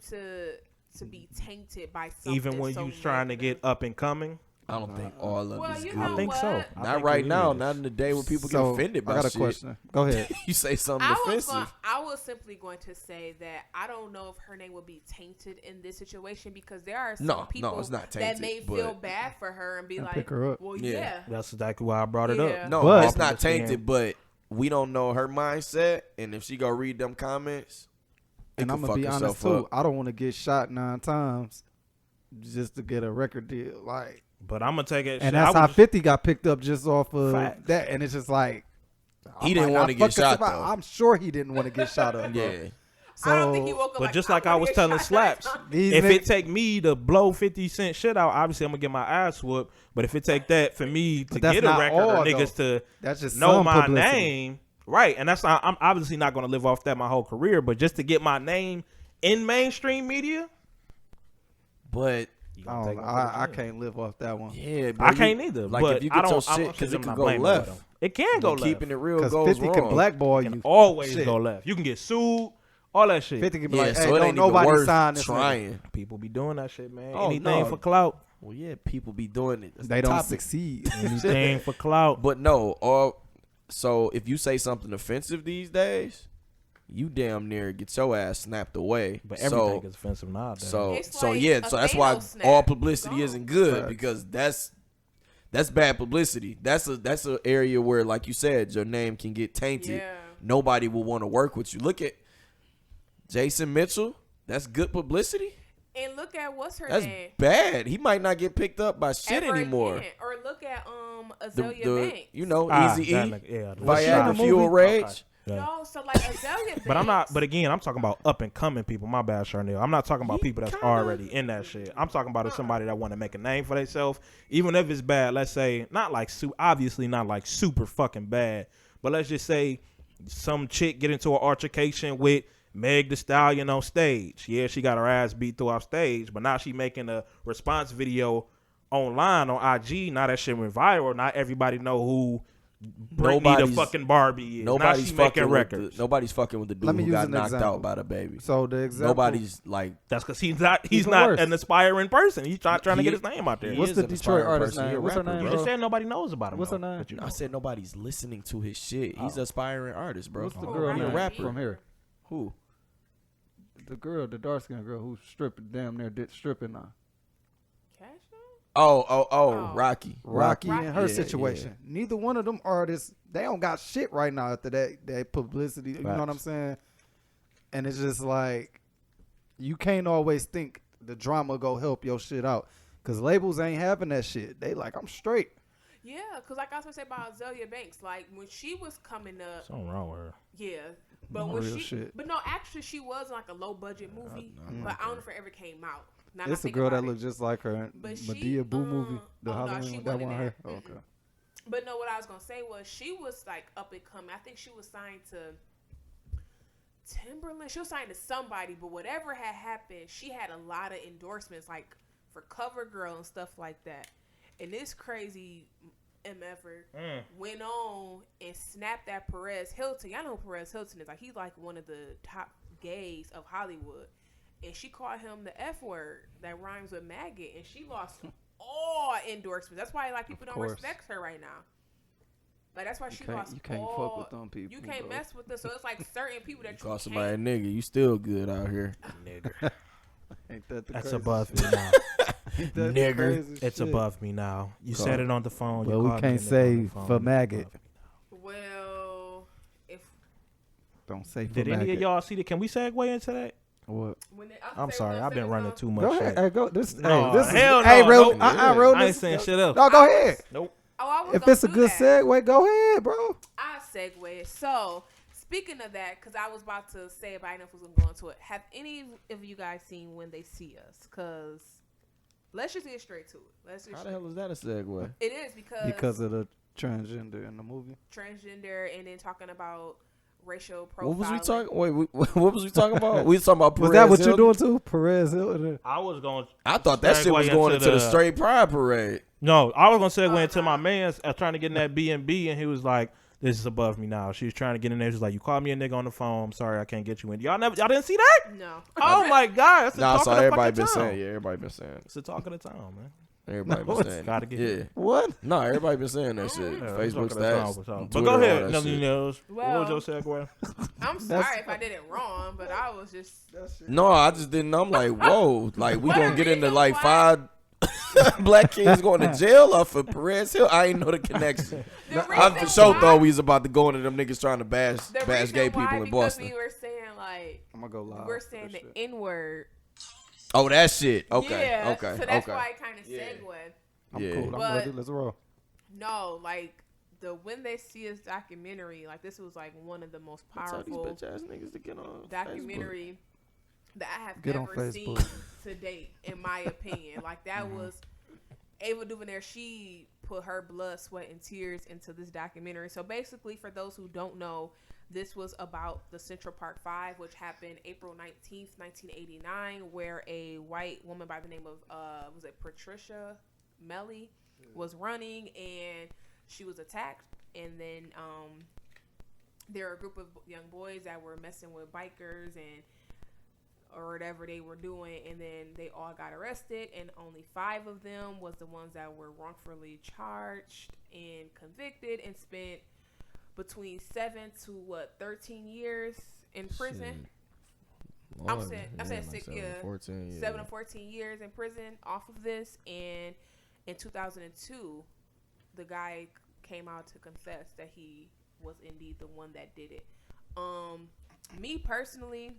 to be tainted by something. Even when so you trying to negative. get up and coming. I don't think all of Well, it's you good. know I think what? so. Not I Not think right it now. is. Not in the day when people So, get offended by I got a shit. question. Go ahead. You say something offensive. I was simply going to say that I don't know if her name would be tainted in this situation because there are some No, people it's not that tainted, may but- feel bad for her and be like, pick her up. well, Yeah. yeah. That's exactly why I brought it Yeah. up. No, But- it's not tainted, but we don't know her mindset, and if she go read them comments, it And could I'm gonna fuck be honest herself too. up. I don't want to get shot 9 times just to get a record deal. Like, But I'm gonna take it. and that's how 50 got picked up just off of Facts. that. And it's just like He I didn't might wanna not get fuck shot, somebody- though. I'm sure he didn't want to get shot up. Bro. Yeah. So, I don't think he woke up But like, just like I wanna was get telling shot Slaps, that time. these if niggas- it take me to blow 50 Cent shit out, obviously I'm gonna get my ass whooped. But if it take that for me to But that's get a not record all, or niggas to that's just know some my publicity. name, right? And that's not. I'm obviously not gonna live off that my whole career, but just to get my name in mainstream media, But you I, gonna don't take know. my I name. can't live off that one. yeah, bro, I can't either. Like but if you I get don't. your I'm- shit, because I'm it not could go blaming left. nobody. It can go left. Keeping it real Because goes 50 wrong. can blackball It can you. always Shit. go left. You can get sued. All that shit. 50 can be Yeah, like, hey, so it don't ain't even nobody worth sign this. nigga. trying. People be doing that shit, man. Oh, Anything no. for clout. Well, yeah, people be doing it. That's They the don't topic. succeed. Anything for clout. But no, so if you say something offensive these days, you damn near get your ass snapped away. But So- everything is offensive nowadays. So It's so like yeah, a so that's why Thanos snap. all publicity Gone. isn't good Facts. because that's bad publicity. That's an area where, like you said, your name can get tainted. Yeah. Nobody will want to work with you. Look at Jason Mitchell. That's good publicity. And look at what's her That's name. bad. He might not get picked up by shit Ever anymore. again. Or look at The, Azalea Banks. you know, Ah, Easy that E, nigga, yeah, Was she in the Viagra movie? Fuel Rage. Okay. Yeah. No, so like Azalea Banks. But I'm not. But again, I'm talking about up and coming people. My bad, Charnel. I'm not talking about people that's already in that shit. I'm talking about somebody that want to make a name for themselves, even if it's bad. Let's say not like obviously not like super fucking bad, but let's just say some chick get into an altercation with Meg Thee Stallion on stage. Yeah, she got her ass beat through off stage, but now she making a response video online on IG. Now that shit went viral. Not everybody know who Britney the fucking Barbie is. Nobody's fucking making records. Nobody's fucking with the Let dude me who use got an knocked example. out by the baby. So the example. Nobody's like That's because he's not Even not worse. an aspiring person. He's trying to get his name out there. he What's is the an Detroit aspiring artist person. He a name? What's her rapper, name, You bro. just said nobody knows about him. What's her though, name? but you know. I said nobody's listening to his shit. He's an aspiring artist, bro. What's the Oh, girl right. name rapper. from here? Who? The girl, the dark skinned girl who's stripping, damn near stripping now. Cash Doll? Oh, Rocky. Rocky and her Yeah, situation. Neither one of them artists, they don't got shit right now after that publicity. You know what I'm saying? And it's just like, you can't always think the drama go help your shit out. Because labels ain't having that shit. They like, I'm straight. Yeah, because like I was going to say about Azalea Banks, like when she was coming up, Something wrong with her. yeah. But No when real she, shit. but no, actually she was like a low budget movie, but I don't know if it ever came out. Now that I It's a think girl about that it. looks just like her in But she, Medea Boo movie. The oh, no, Halloween she one. That wasn't one in her? that. Oh, okay. But no, what I was gonna say was she was like up and coming. I think she was signed to Timberland. She was signed to somebody, but whatever had happened, she had a lot of endorsements, like for CoverGirl and stuff like that. And this crazy MFer went on and snapped at Perez Hilton. Y'all know who Perez Hilton is. Like he's like one of the top gays of Hollywood. And she called him the F word that rhymes with maggot, and she lost all endorsements. That's why like people don't course. respect her right now. Like that's why she can't- lost you can't all. fuck with them people, You can't bro. mess with them. So it's like certain people that you Call somebody a can't. nigga. You still good out here. Nigger. Ain't that the That's crazy above shit? me now. Ain't that the Nigger. crazy It's shit? above me now. You Call- said it on the phone. Well, you we called can't me a nigga on say the phone. for It's maggot. above me now. Well, if Don't say for Did any maggot. of y'all see that? Can we segue into that? What? when they, I'm sorry, I've been running too much. Go ahead. shit. Hey, go. This. No, hey, this hell is. no, Hey, real. nope. Real. I ain't saying shit else. No, go ahead. Nope. Oh, I was If gonna it's a do good that. segue, go ahead, bro. I segue. So, speaking of that, because I was about to say it, but I didn't know if I was going to go into it. Have any of you guys seen When They See Us? Because let's just get straight to it. Let's just How the hell is that a segue? It is Because of the transgender in the movie. transgender and then talking about racial profiling. What was we talking? Wait, what was we talking about? We was talking about Was Perez that what you're Hilton? doing too? Perez Hilton. I was going. I thought that shit was going into the straight pride parade. No, I was gonna segue into my man's trying to get in that B&B, and he was like, "This is above me now." She was trying to get in there. She was like, "You called me a nigga on the phone. I'm sorry, I can't get you in." Y'all didn't see that? No. Oh my god, that's the Nah, talk so of the everybody fucking been town. saying. Yeah, everybody been saying. It's the talk of the town, man. Everybody been saying. Gotta get Yeah. it. What? No, everybody been saying that shit. Yeah, Facebook talk of the town, stats. for sure. on But Twitter, go all ahead, that Nelly shit. Nell. Well, What was your segue? I'm sorry if I did it wrong, but I was just. No, I just didn't know. I'm like, whoa, like we What gonna a get into reason like why- 5 black kids going to jail off of Perez Hill. I ain't know the connection. The I for reason sure why- thought we was about to go into them niggas trying to bash The bash reason gay why, people in because Boston. we were saying like I'm gonna go live. we're saying the N word. Oh, that shit. Okay, Yeah, okay, so that's okay. why I kind of Yeah. segued. I'm Yeah. cool. I'm But- ready. Let's roll. No, like the When They See Us documentary, like this was like one of the most Tell these powerful bitch ass niggas to get on documentary that I have Get on ever seen Facebook. to date, in my opinion. Like that was Ava DuVernay. She put her blood, sweat, and tears into this documentary. So basically, for those who don't know, this was about the Central Park Five, which happened April 19th, 1989, where a white woman by the name of was it Patricia Melly was running, and she was attacked, and then there were a group of young boys that were messing with bikers and or whatever they were doing, and then they all got arrested, and only 5 of them was the ones that were wrongfully charged and convicted and spent between 7 to 13 years in prison. I'm saying 6, yeah, 14, yeah. 7 to 14 years in prison off of this. And in 2002, the guy came out to confess that he was indeed the one that did it. Me personally,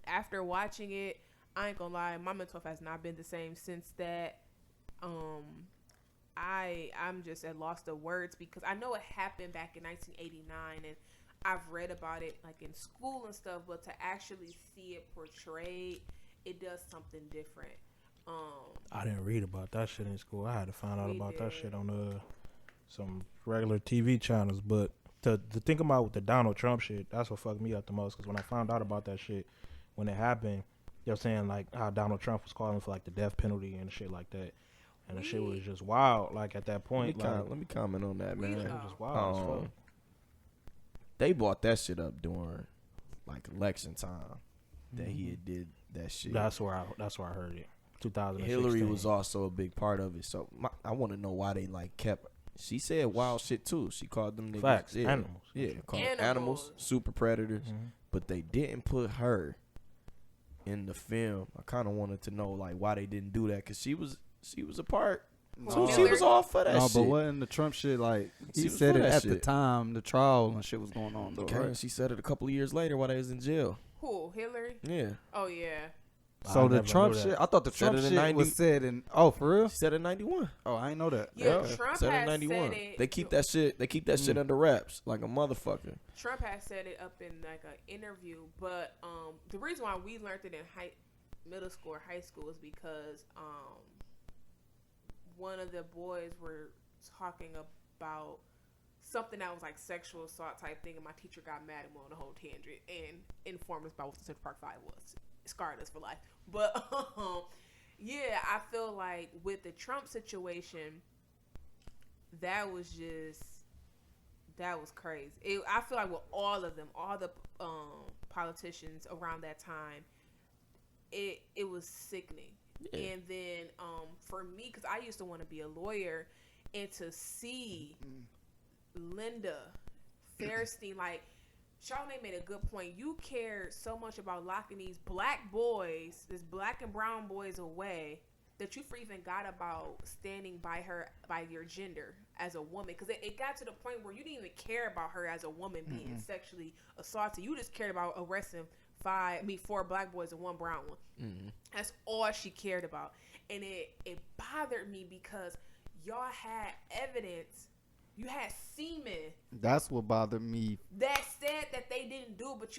after watching it, I ain't gonna lie, my mental health has not been the same since that. I'm just at loss of words because I know it happened back in 1989, and I've read about it like in school and stuff, but to actually see it portrayed, it does something different. I didn't read about that shit in school. I had to find out We about that did. shit on some regular TV channels. But to think about with the Donald Trump shit, that's what fucked me up the most. Because when I found out about that shit, when it happened, you know, saying like how Donald Trump was calling for like the death penalty and shit like that, and the shit was just wild. Like at that point, let me comment on that, man. it was just wild as fuck. They bought that shit up during like election time that he had did that shit. That's where I heard it. 2016. Hillary was also a big part of it. So I want to know why they like kept. She said wild shit too. She called them niggas Facts, animals. Yeah, called animals, super predators. But they didn't put her in the film. I kind of wanted to know like why they didn't do that because she was a part. No. She was all for that No, shit. but wasn't the Trump shit like he She was said for it that at the shit. time the trial and shit was going on though, Okay, right? she said it a couple of years later while they was in jail. Who? Hillary? Yeah, Oh yeah. So I the never Trump knew that. shit, I thought the Said Trump it in shit 90 was said in for real? she said it in 91. Oh, I ain't know that. Yeah, Trump said it in has 91. said it. They keep that shit. They keep that shit under wraps like a motherfucker. Trump has said it up in like an interview, but the reason why we learned it in middle school or high school is because one of the boys were talking about something that was like sexual assault type thing, and my teacher got mad and went on a whole tangent and informed us about what the Central Park Five was. It scarred us for life. But yeah, I feel like with the Trump situation, that was crazy. I feel like with all of them, all the politicians around that time, it was sickening. Yeah. And then for me, because I used to want to be a lawyer, and to see Linda Fairstein, like Charlamagne made a good point. You care so much about locking these black boys, these black and brown boys away, that you even got about standing by her, by your gender as a woman. Because it got to the point where you didn't even care about her as a woman being sexually assaulted. You just cared about arresting 4 black boys and 1 brown one. That's all she cared about. And it bothered me because y'all had evidence. You had semen. That's what bothered me. That said that they didn't do, but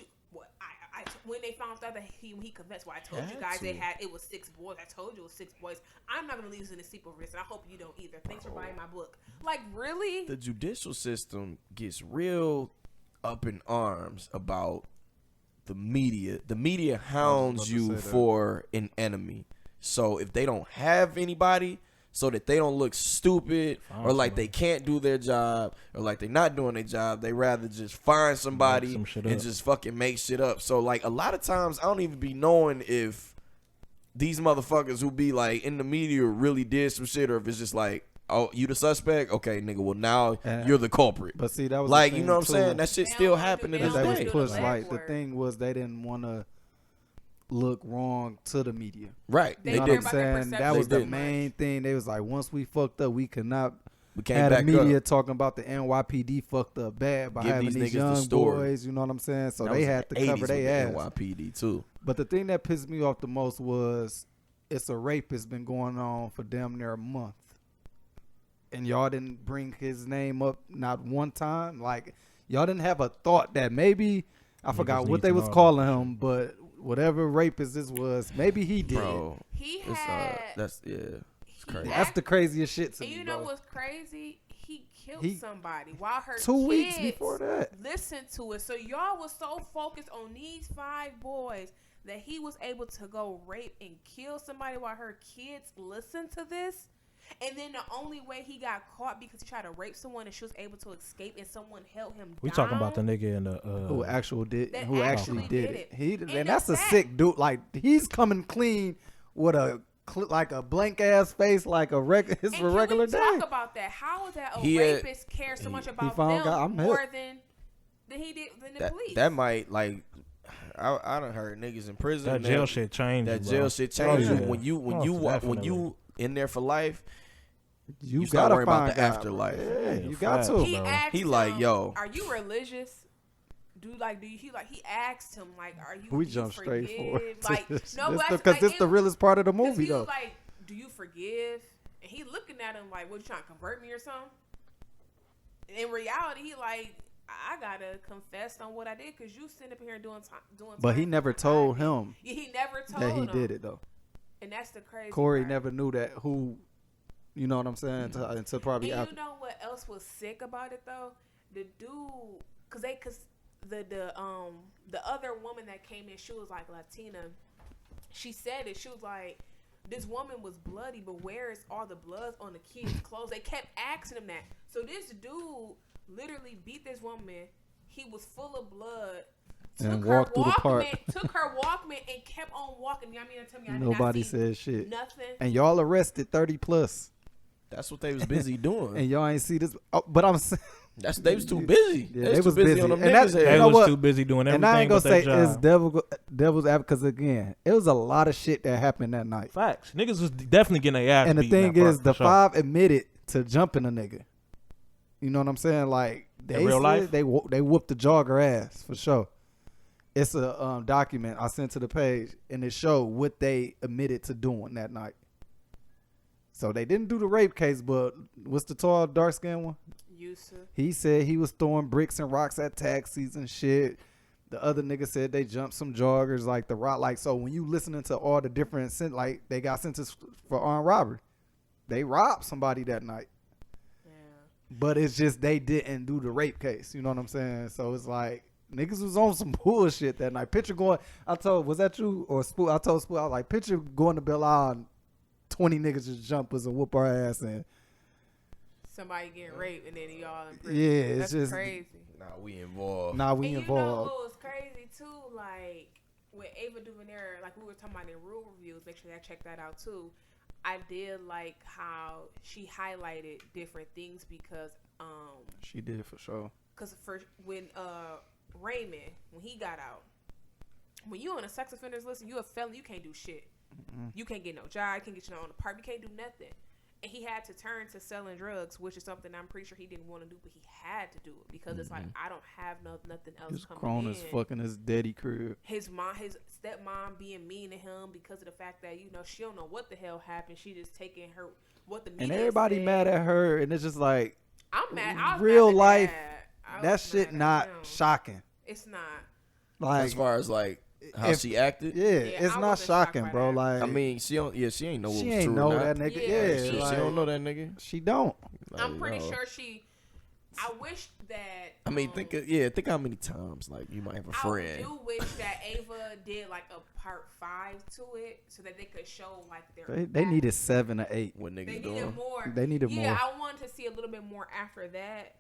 when they found out that he confessed, I told you guys it was 6 boys. I told you it was 6 boys. I'm not gonna leave this in the sleep over this, and I hope you don't either. Thanks for buying my book. Like, really? The judicial system gets real up in arms about the media. The media hounds you for an enemy. So if they don't have anybody, so that they don't look stupid or like they can't do their job or like they're not doing their job, they rather just find somebody and just fucking make shit up. So like a lot of times I don't even be knowing if these motherfuckers who be like in the media really did some shit or if it's just like, oh, you the suspect? Okay, nigga, well now you're the culprit. But see, that was like, you know what I'm saying? That shit still happened to this that day. was pushed. Like the thing was they didn't want to look wrong to the media. Right. You know what I'm saying? That was the main thing. They was like, once we fucked up, we came have the media talking about the NYPD fucked up bad by having these young boys. You know what I'm saying? So they had to cover their ass. NYPD too. But the thing that pissed me off the most was it's a rapist been going on for damn near a month. And y'all didn't bring his name up not one time. Like, y'all didn't have a thought that maybe, I forgot what they was calling him, but whatever rapist this was, maybe he did. Bro, he had. It's crazy. That's the craziest shit to me. And you know what's crazy? He killed somebody while her 2 weeks before that. Listened to it. So y'all was so focused on these 5 boys that he was able to go rape and kill somebody while her kids listened to this. And then the only way he got caught because he tried to rape someone and she was able to escape and someone held him down. We talking about the nigga in the who actually did it. And and that's a sick dude. Like, he's coming clean with a blank ass face, like a regular day. Talk about that. How is that rapist care so much about them more than the police? That might like. I done heard niggas in prison. That jail shit changed. That jail shit changed when you in there for life. You start worrying about the afterlife. Yeah, you got to. He like, yo, are you religious? He asked him like, are you? We jump straight forward. Like, no, because this the realest part of the movie though. Like, do you forgive? And he looking at him like, what, you trying to convert me or something? In reality, he like, I gotta confess on what I did because you sitting up here doing. But he never told him. Yeah, he never told that he him. did it though. And that's the crazy. Corey part. never knew that. Who, you know what I'm saying? Until probably and after. You know what else was sick about it though? the dude, cause the other woman that came in, she was like Latina. She said it. She was like, this woman was bloody, but where is all the blood on the kids' clothes? They kept asking him that. So this dude literally beat this woman. He was full of blood. And walked through the park. Took her Walkman and kept on walking. You know what I mean? Tell me I Nobody did not see said shit. Nothing. And y'all arrested 30 plus. That's what they was busy doing. And y'all ain't see this. Oh, but I'm saying. They was too busy. Yeah, they was too busy on them and niggas' that, head. They know was what? too busy doing everything. And I ain't gonna but their say it's job. devil's advocate, because again, it was a lot of shit that happened that night. Facts. Niggas was definitely getting their ass And the beat thing in that is, park, the for sure. 5 admitted to jumping a nigga. You know what I'm saying? Like they In real said life? they whooped the jogger ass for sure. It's a document I sent to the page, and it showed what they admitted to doing that night. So they didn't do the rape case, but what's the tall, dark skinned one? Yusuf. He said he was throwing bricks and rocks at taxis and shit. The other nigga said they jumped some joggers, like the rock. Like, so when you listening to all the different, like they got sentenced for armed robbery, they robbed somebody that night. Yeah. But it's just they didn't do the rape case. You know what I'm saying? So it's like niggas was on some bullshit that night. Picture going. Was that you or Spook? I told Spook, I was like, picture going to Belle Isle and 20 niggas just jump us and whoop our ass and. Somebody getting raped and then y'all in prison. Yeah, it's That's just crazy. Nah, we involved. Nah, we and involved. You know what was crazy too? Like with Ava DuVernay, like we were talking about in Rule Reviews. Make sure that check that out too. I did like how she highlighted different things because she did for sure. Because when Raymond, when he got out, when you on a sex offenders list and you a felon, you can't do shit. Mm-hmm. You can't get no job. You can't get your own apartment. You can't do nothing. And he had to turn to selling drugs, which is something I'm pretty sure he didn't want to do, but he had to do it because it's like I don't have nothing else His coming crone in. is fucking his daddy crib. His stepmom being mean to him because of the fact that she don't know what the hell happened. She just taking her what the media And everybody said. mad at her, and it's just like I'm mad. I was real mad at life. I That was shit mad at not him. shocking. It's not. Like As far as like how if- she acted. yeah, it's I not wasn't shocked shocking, by bro. that. Like I mean, she don't. Yeah, she ain't know what she was ain't true know or that not. nigga. Yeah, Yeah, She like, don't know that nigga. she don't. I'm pretty Like, no. sure she. I wish that. I mean, think how many times like you might have a friend. I do wish that Ava did like a part 5 to it so that they could show like their. They needed 7 or 8. What They niggas needed doing? more. They needed yeah, more. I wanted to see a little bit more after that.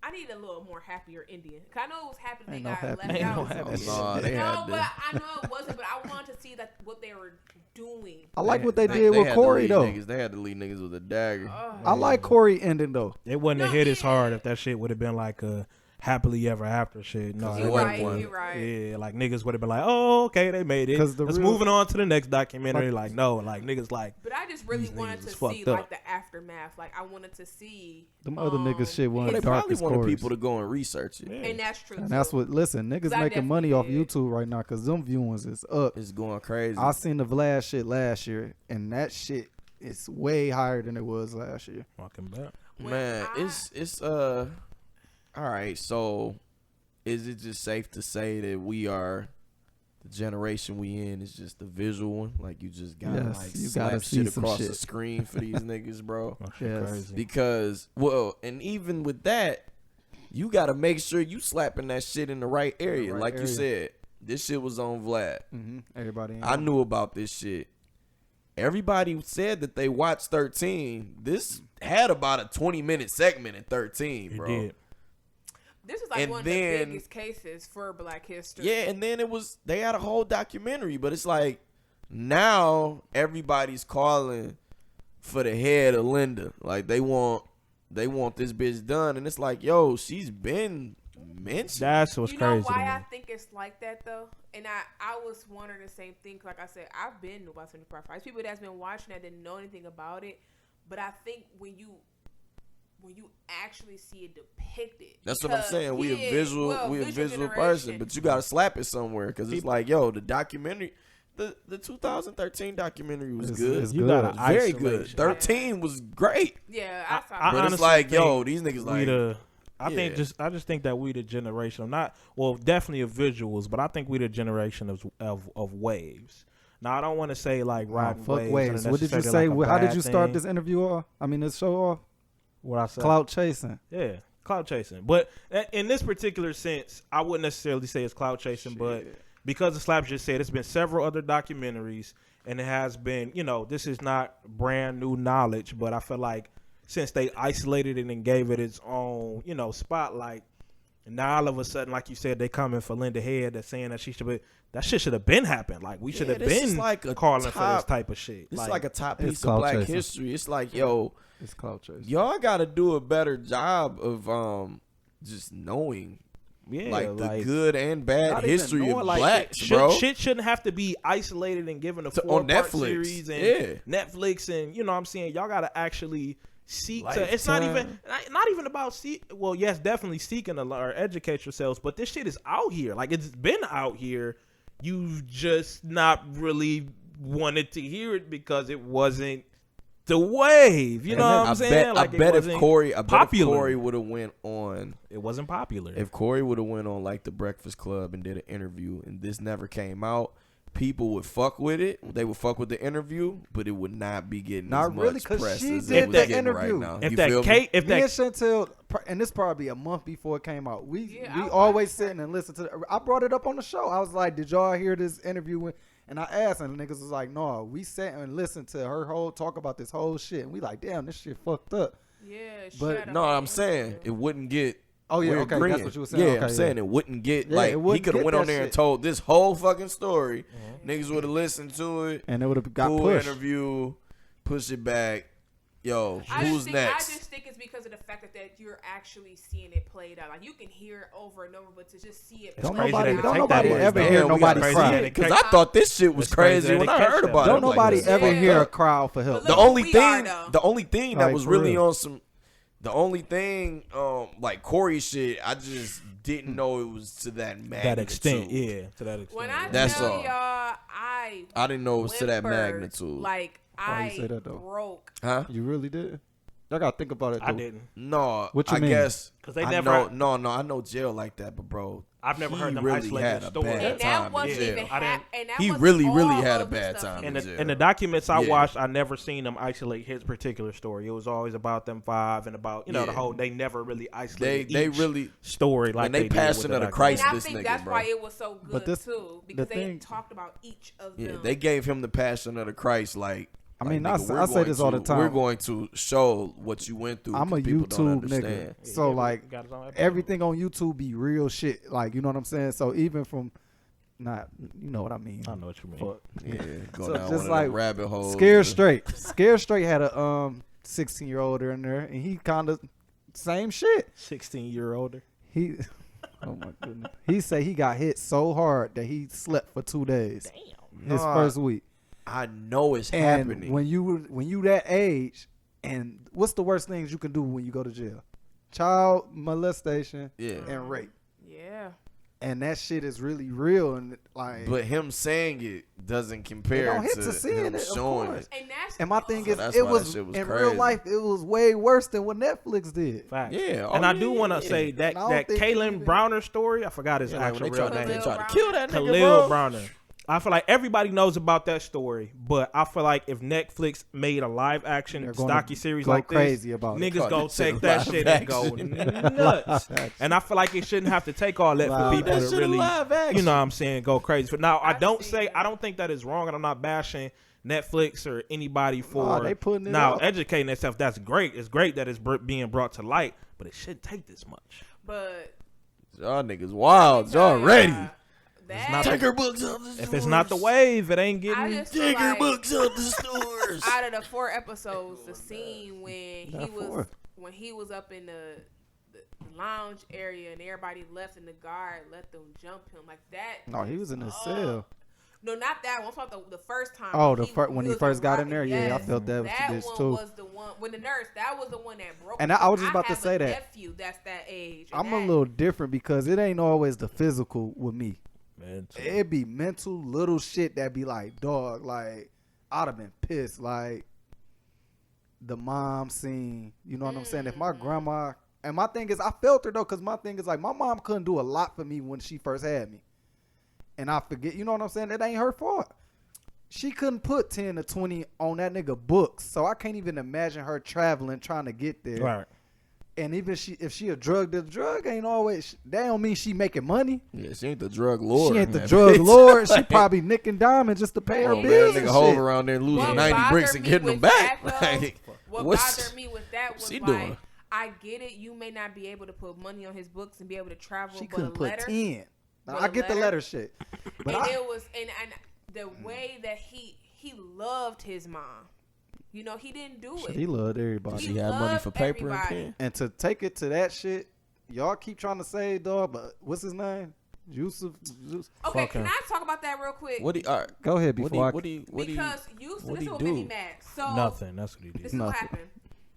I need a little more happier Indian. Cause I know it was happy they Ain't no got happy. left Ain't out. no happy. Nah, they No, had but to. I know it wasn't. But I wanted to see that what they were doing. I like what they They did with had to Corey lead though. Niggas. They had to lead niggas with a dagger. I like Corey ending though. It wouldn't have No, hit as yeah. hard if that shit would have been like a happily ever after shit. No, You're it right, would've- you're right. Yeah, like niggas would have been like, oh, okay, they made it. 'Cause the Let's real- moving on to the next documentary. Like, no, like niggas like But I just really These wanted niggas to is see fucked like up. the aftermath. Like I wanted to see Them other niggas shit one of They the probably darkest wanted Corys. people to go and research it. and that's true. And that's too. what, listen, niggas 'Cause I making money off definitely did. YouTube right now because them viewings is up. It's going crazy. I seen the Vlad shit last year, and that shit is way higher than it was last year. fucking back. Man, it's all right. So, is it just safe to say that we are the generation we in is just the visual one? Like you just gotta Yes, like you slap gotta see shit some across the shit. screen for these niggas, bro. That shit Yes. crazy. Because and even with that, you gotta make sure you slapping that shit in the right area. right Like you area. said, this shit was on Vlad. Everybody. I knew about this shit. Everybody said that they watched 13. This had about a 20-minute segment in 13, It bro. did. This is like And one of then- the biggest cases for Black history. Yeah, and then they had a whole documentary, but it's like now everybody's calling for the head of Linda. Like they want this bitch done, and it's like, yo, she's been mentioned. That's what's You know crazy. to why me. I think it's like that though, and I was wondering the same thing. Like I said, I've been to about 75 fights. People that's been watching that didn't know anything about it, but I think when you actually see it depicted, That's what I'm because, saying. We yeah, a visual, well, we a visual person, generation. but you gotta slap it somewhere because it's like, yo, the documentary, the 2013 documentary was good. It's You good. gotta It was very good. isolation. 13 was great, Yeah, I I saw but that. it's honestly like, think yo, these niggas like. I just think that we the generation definitely of visuals, but I think we the generation of waves. Now I don't want to say like riding fuck waves. waves. and What did you say? necessarily like a How did bad you start thing. this interview off? I mean, this show off? What I said? Clout Chasing. Yeah, Clout chasing. But in this particular sense, I wouldn't necessarily say it's clout chasing, but because the Slap just said, it's been several other documentaries, and it has been, this is not brand new knowledge, but I feel like since they isolated it and gave it its own, spotlight, and now all of a sudden, like you said, they coming for Linda Head. They're saying that that shit should have been happened. Like we should have been calling for this type of shit. It's like a top piece of Black history. It's like, it's clout chasing. Y'all got to do a better job of just knowing. Like the good and bad history of blacks, bro. Shit shouldn't have to be isolated and given a 4-part series and Netflix, and what I'm saying, y'all gotta actually seek to. It's not even about well, yes, definitely seeking to or educate yourselves, but this shit is out here. Like it's been out here. You've just not really wanted to hear it because it wasn't the wave. You know what I'm saying? I bet if Corey would have went on, it wasn't popular. If Corey would have went on like the Breakfast Club and did an interview, and this never came out, people would fuck with it. They would fuck with the interview, but it would not be getting as much press as it was getting right now. Me and Chantel, and this probably a month before it came out. We always sitting and listen to. I brought it up on the show. I was like, "Did y'all hear this interview?" And I asked, and the niggas was like, "No, we sat and listened to her talk about this whole shit." And we like, "Damn, this shit fucked up." Yeah, but no, I'm saying it wouldn't get. Oh yeah, okay, agreeing. that's what you were saying. Yeah, okay, I'm saying it wouldn't get he could have went on there and told this whole fucking story. Niggas would have listened to it, and it would have got pushed. Interview, push it back. Yo, who's next? I just think it's because of the fact that you're actually seeing it played out. Like you can hear it over and over, but to just see it. Don't nobody ever hear nobody cry. Because I thought this shit was crazy when I heard about it. Don't nobody ever hear a crowd for help. The only thing that was really on some. The only thing, like Corey shit, I just didn't know it was to that magnitude. That extent, yeah, to that extent. When I That's tell all. y'all, I didn't know it was to that magnitude. Like Why you say that, though? broke. Huh? You really did? Y'all gotta think about it. Though. I didn't. No, what you I mean? guess because they never. No, I know jail like that, but bro, I've never heard them really isolate had the a story. bad And time that wasn't in even jail. He really had a bad time In in jail. the documents I watched, I never seen them isolate his particular story. It was always about them five and about the whole. They never really isolated they each really story like they passionate of Christ. And I this think nigga, that's bro. why it was so good too, because they talked about each of them. Yeah, they gave him the passion of the Christ. Like, I mean, nigga, I say this all the time. We're going to show what you went through. I'm a people don't YouTube nigga, understand. so like everything on YouTube be real shit. Like, you know what I'm saying? So even from you know what I mean. I know what you mean. Yeah, go so down just one like of them rabbit holes. Scared Straight had a 16-year-old in there, and he kind of same shit. 16-year-older. He, oh my goodness. He said he got hit so hard that he slept for 2 days. Damn. His first week. I know it's and happening. when you that age, and what's the worst things you can do when you go to jail? Child molestation and rape. Yeah. And that shit is really real, and like. But him saying it doesn't compare to him showing it. And my thing is, that's it why was that shit was in crazy. real life, it was way worse than what Netflix did. Facts. Yeah, and I do want to say that Kalen Browner story. I forgot his actual real name. They tried to kill that nigga, Khalil bro. Browner. I feel like everybody knows about that story, but I feel like if Netflix made a live action docuseries like this, crazy about niggas gonna take that shit and go nuts. And I feel like it shouldn't have to take all that for people to really, you know what I'm saying, go crazy. But now I don't think that is wrong, and I'm not bashing Netflix or anybody for they putting it now out. educating themselves. That's great. It's great that it's being brought to light, but it shouldn't take this much. But y'all niggas wild. Y'all ready? Take her books out the stores. If it's not the wave, it ain't getting. Take her books out the stores. Out of the 4 episodes, the scene when he was up in the lounge area and everybody left and the guard let them jump him like that. No, he was in his cell. No, not that one. I'm talking the first time. Oh, when he first got in there, yeah, I felt that was too. Was the one when the nurse. That was the one that broke. And I was just about to say that. Nephew, that's that age. I'm a little different because it ain't always the physical with me. Mental. It be mental little shit that be like, dog, like I'd have been pissed. Like the mom scene, you know what I'm saying? If my grandma, and my thing is, I felt her though, because my thing is like my mom couldn't do a lot for me when she first had me. And I forget, you know what I'm saying? It ain't her fault. She couldn't put 10 to 20 on that nigga books. So I can't even imagine her traveling, trying to get there. Right. And even if she a drug dealer, drug ain't always. That don't mean she making money. Yeah, she ain't the drug lord. She ain't the man. drug lord. She Like, probably nicking diamond just to pay her oh, man, bills nigga and hold shit. around there losing What 90 bricks bothered and me getting them with back. that, though, Like, what what's bothered me with that was she like, doing? I get it. You may not be able to put money on his books and be able to travel, She but couldn't a put letter. 10. Now, But I a get the letter- letter shit. But And I, it was, and the way that he loved his mom. You know, he didn't do it. he loved everybody. She had money for loved paper and everybody. pen. And to take it to that shit, y'all keep trying to say, dog, but what's his name? Yusuf. Okay, Fuck can him. I talk about that real quick? What do you, all right. Go ahead What do before you, I. what do you, what do you, Because Yusuf, what this is do what you made me do? mad. So Nothing. That's what he this did. is what Nothing. happened.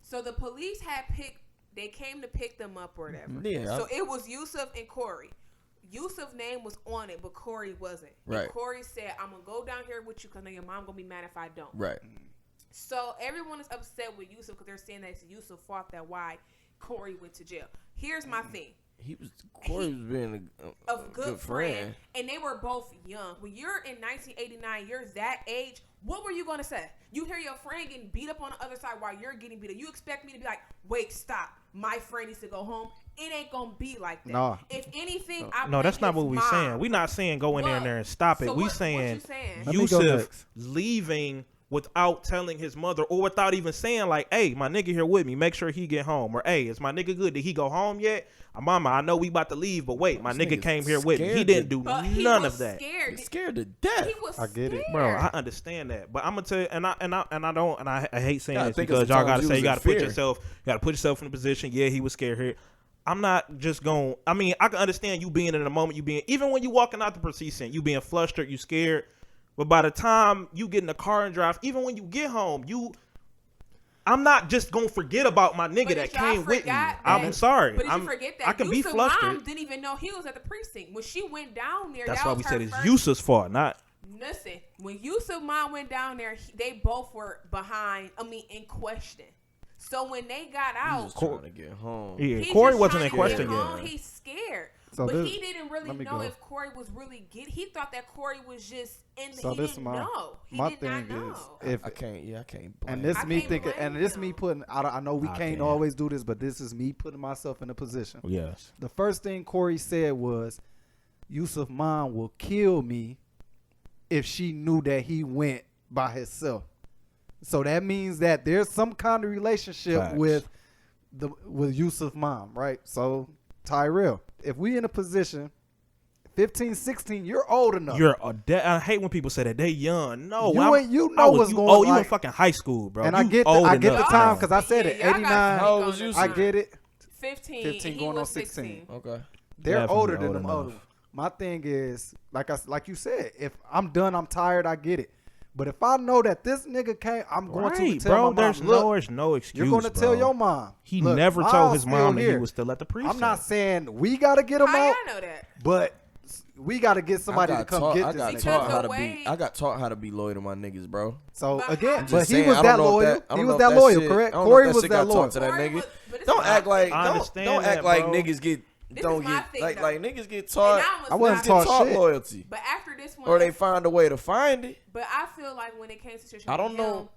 So the police had picked. They came to pick them up or whatever. Yeah. So it was Yusuf and Corey. Yusuf's name was on it, but Corey wasn't. Right. And Corey said, "I'm gonna go down here with you because your mom gonna be mad if I don't." Right. So everyone is upset with Yusuf because they're saying that it's Yusuf's fault that why Corey went to jail. Here's my thing. Corey was being A good friend, and they were both young. When you're in 1989, you're that age. What were you gonna say? You hear your friend getting beat up on the other side while you're getting beat up. You expect me to be like, "Wait, stop! My friend needs to go home." It ain't gonna be like that. Nah. If anything, I No, blame that's not his what we mom. saying. We not saying go in there What? and stop it. So We what saying you saying? Let me go Yusuf next. leaving without telling his mother or without even saying like, "Hey, my nigga here with me. Make sure he get home." Or, "Hey, is my nigga good? Did he go home yet? Mama, I know we about to leave, but wait, my This nigga nigga's came here with me. He scared didn't to- do But he none was of that." Scared. He's scared to death. He was I get it. scared. Bro, I understand that, but I'm gonna tell you, and I hate saying Yeah, I this think because it's the y'all times gotta you say was you gotta in put fear. yourself in a position. Yeah, he was scared here. I'm not just going. I mean, I can understand you being in the moment, even when you walking out the precinct, you being flustered, you scared. But by the time you get in the car and drive, even when you get home, I'm not just gonna forget about my nigga But that y'all came with me. forgot I'm that- sorry. But did you forget that I can be Yusuf's flustered. mom didn't even know he was at the precinct when she went down there. That's that why was we her said it's first- Yusuf's fault, not. Listen, when Yusuf's mom went down there, they both were in question. So when they got He out, was trying to get home. Yeah, he's Corey just wasn't in trying to question get yet. home. He's scared. So but this- he didn't really let me know go. if Corey was really he thought that Corey was just in So he this didn't my know. He my did thing not know. is if I can't blame and this I me can't thinking blame and this him. me putting I know we I can't can't. always do this, but this is me putting myself in a position. Yes. The first thing Corey said was, Yusuf's mom will kill me if she knew that he went by himself. So that means that there's some kind of relationship Facts. with Yusuf's mom, right? So Tyrell, if we in a position 15, 16, you're old enough. I hate when people say that they young. No, You I'm- ain't- you I know was- what's you, going Oh, you like- in fucking high school, bro. and You I get old the enough time now. because I said it. Yeah, y'all got 89. How old was you? I get it. 15, 15 and he going on was 16. Okay. They're Definitely older than old them enough. older. My thing is, like you said, if I'm done, I'm tired, I get it. But if I know that this nigga can't, I'm going to Right, tell bro. my mom, There's look, no excuse. you're going to tell bro. your mom. He look, never told Myles his still mom that he here. was still at the precinct. I'm not saying we got to get him How out, y'all know that? but we got to get somebody to come get I this got nigga. taught how the to way- be. I got taught how to be loyal to my niggas, bro. So But again, I'm but just he saying, was I that don't know if loyal. that- I He don't was know that if loyal, shit- correct? I don't know Corey if that was shit that got loyal. taught to that Corey nigga. was- but it's Don't my act like thing. I don't understand act that, like bro. niggas get This don't is my get thing, like though. niggas get taught. And I wasn't Niggas not- get taught shit. loyalty, But after this one, or they find a way to find it. But I feel like when it came to situation, I don't with know him,